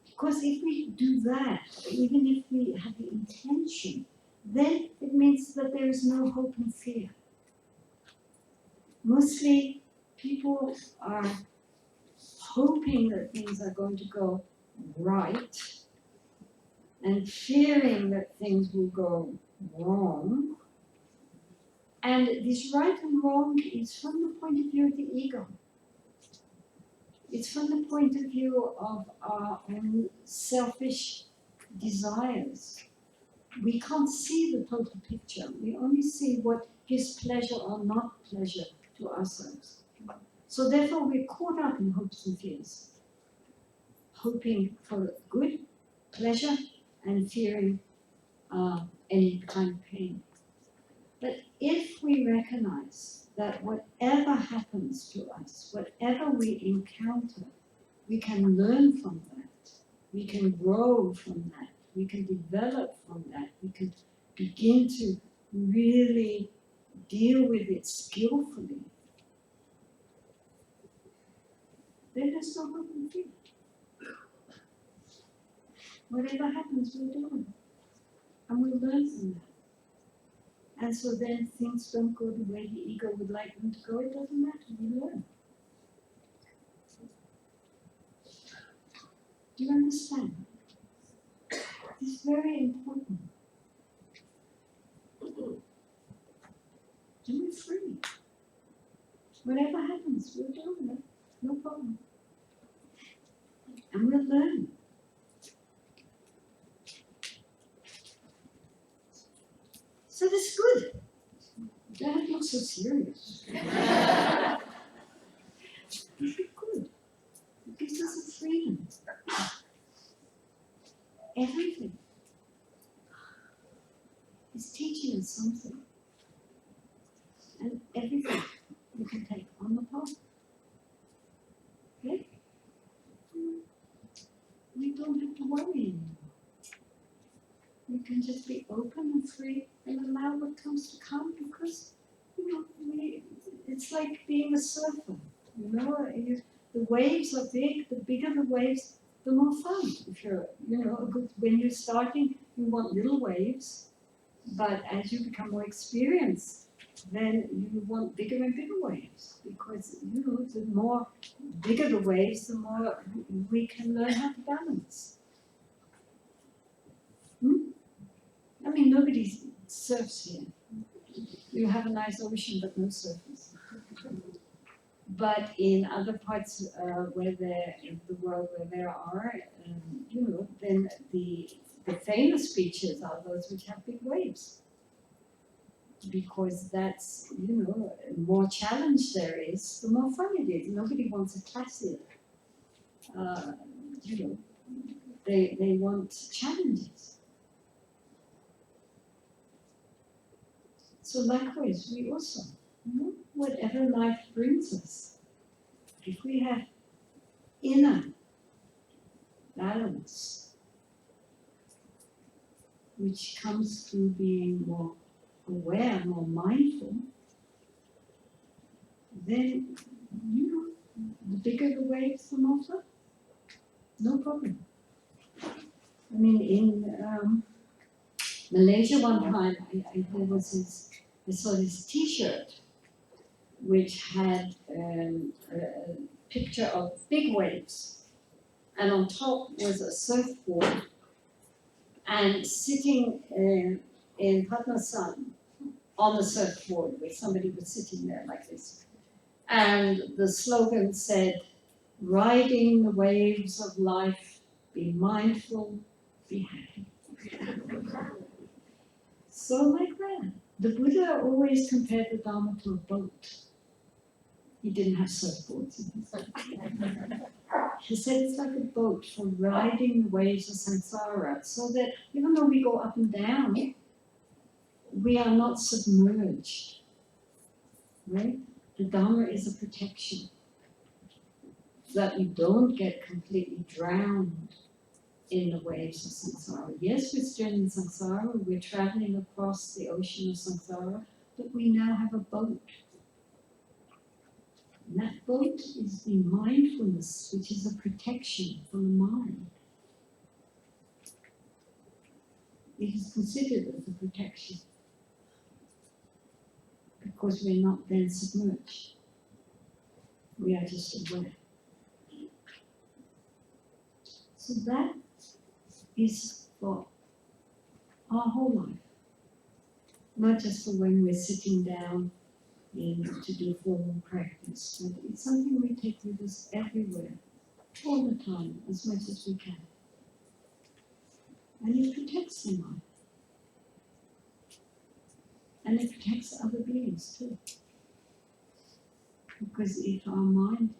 Because if we do that, even if we have the intention, then it means that there is no hope and fear. Mostly people are hoping that things are going to go right and fearing that things will go wrong. And this right and wrong is from the point of view of the ego. It's from the point of view of our own selfish desires. We can't see the total picture. We only see what gives pleasure or not pleasure to ourselves. So therefore we're caught up in hopes and fears. Hoping for good, pleasure, and fearing any kind of pain. But if we recognize that whatever happens to us, whatever we encounter, we can learn from that, we can grow from that, we can develop from that, we can begin to really deal with it skillfully, then there's no hope and fear. Whatever happens, we'll do it. And we'll learn from that. And so then things don't go the way the ego would like them to go, it doesn't matter, we learn. Do you understand? It's very important. Do it free. Whatever happens, we'll do it, no problem. And we'll learn. So that's good. Don't look so serious. It's good. It gives us a freedom. Everything is teaching us something. And everything we can take on the path. Okay? We don't have to worry anymore. We can just be open and free and allow what comes to come because, it's like being a surfer. The waves are big, the bigger the waves, the more fun. If you're, when you're starting, you want little waves, but as you become more experienced, then you want bigger and bigger waves because, the more bigger the waves, the more we can learn how to balance. I mean, nobody surfs here. You have a nice ocean, but no surfers. But in other parts in the world where there are, then the famous beaches are those which have big waves. Because that's, the more challenge there is, the more fun it is. Nobody wants a placid. They want challenges. So likewise, we also, whatever life brings us, if we have inner balance, which comes through being more aware, more mindful, then, the bigger the waves, the more fun. No problem. I mean, in Malaysia one time, I saw this T-shirt which had a picture of big waves, and on top was a surfboard, and sitting in Padmasana on the surfboard, where somebody was sitting there like this, and the slogan said, "Riding the waves of life, be mindful, be happy." So like that. The Buddha always compared the Dharma to a boat. He didn't have surfboards. He said it's like a boat for riding the waves of samsara, so that even though we go up and down, we are not submerged. Right? The Dharma is a protection, so that we don't get completely drowned in the waves of samsara. Yes, we're still in samsara, we're traveling across the ocean of samsara, but we now have a boat. And that boat is the mindfulness, which is a protection for the mind. It is considered as a protection because we're not then submerged. We are just aware. So that is for our whole life, not just for when we're sitting down to do formal practice, but it's something we take with us everywhere, all the time, as much as we can. And it protects the mind. And it protects other beings too. Because if our mind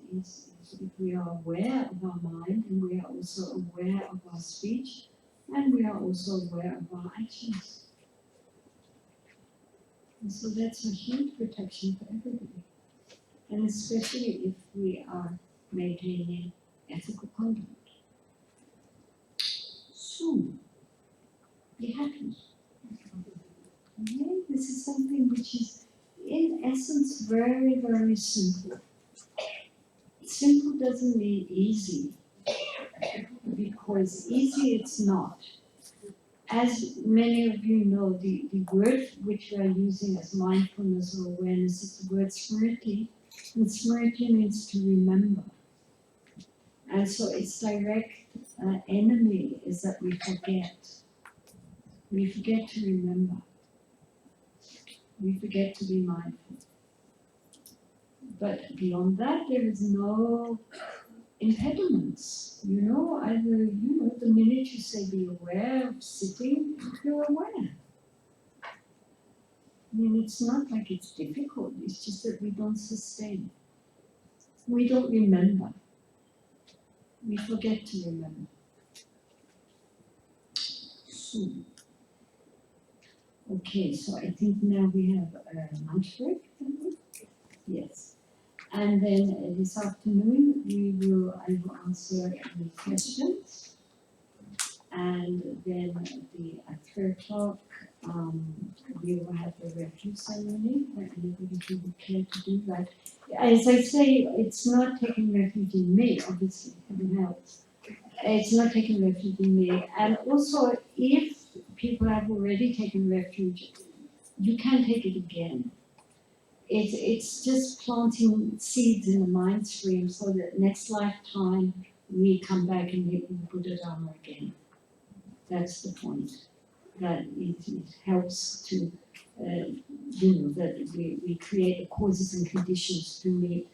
if we are aware of our mind, and we are also aware of our speech, and we are also aware of our actions. And so that's a huge protection for everybody. And especially if we are maintaining ethical conduct. So, be happy. Okay? This is something which is, in essence, very, very simple. Simple doesn't mean easy, because easy it's not. As many of you know, the word which we are using as mindfulness or awareness is the word smriti, and smriti means to remember. And so its direct enemy is that we forget. We forget to remember. We forget to be mindful. But beyond that, there is no impediments. Either, the minute you say be aware of sitting, you're aware. I mean, it's not like it's difficult, it's just that we don't sustain. We don't remember. We forget to remember. So, okay, so I think now we have a lunch break, don't we? Yes. And then this afternoon I will answer any questions. And then at 3 o'clock, we will have the refuge ceremony for anybody who would care to do that. As I say, it's not taking refuge in me, obviously, heaven helps. It's not taking refuge in me. And also, if people have already taken refuge, you can take it again. It's just planting seeds in the mind stream so that next lifetime we come back and meet the Buddha Dharma again. That's the point. That it helps to, that we create the causes and conditions to meet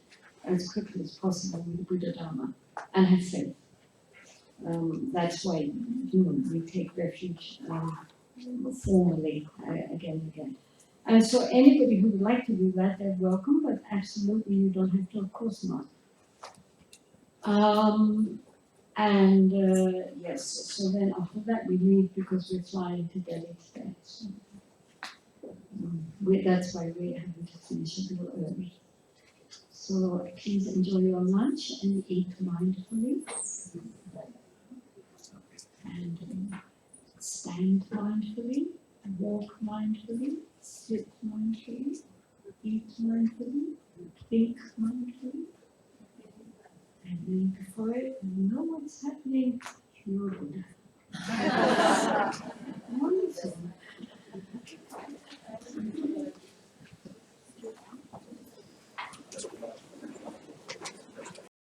as quickly as possible with the Buddha Dharma and have faith. That's why, we take refuge formally again and again. And so anybody who would like to do that, they're welcome, but absolutely you don't have to, of course not. Yes, so then after that we leave because we're flying to Delhi today. So, that's why we having to finish a little early. So please enjoy your lunch and eat mindfully. And stand mindfully, walk mindfully, sit mindfully, eat mindfully, think mindfully. And then before it, you know what's happening, you're Buddha. Wonderful.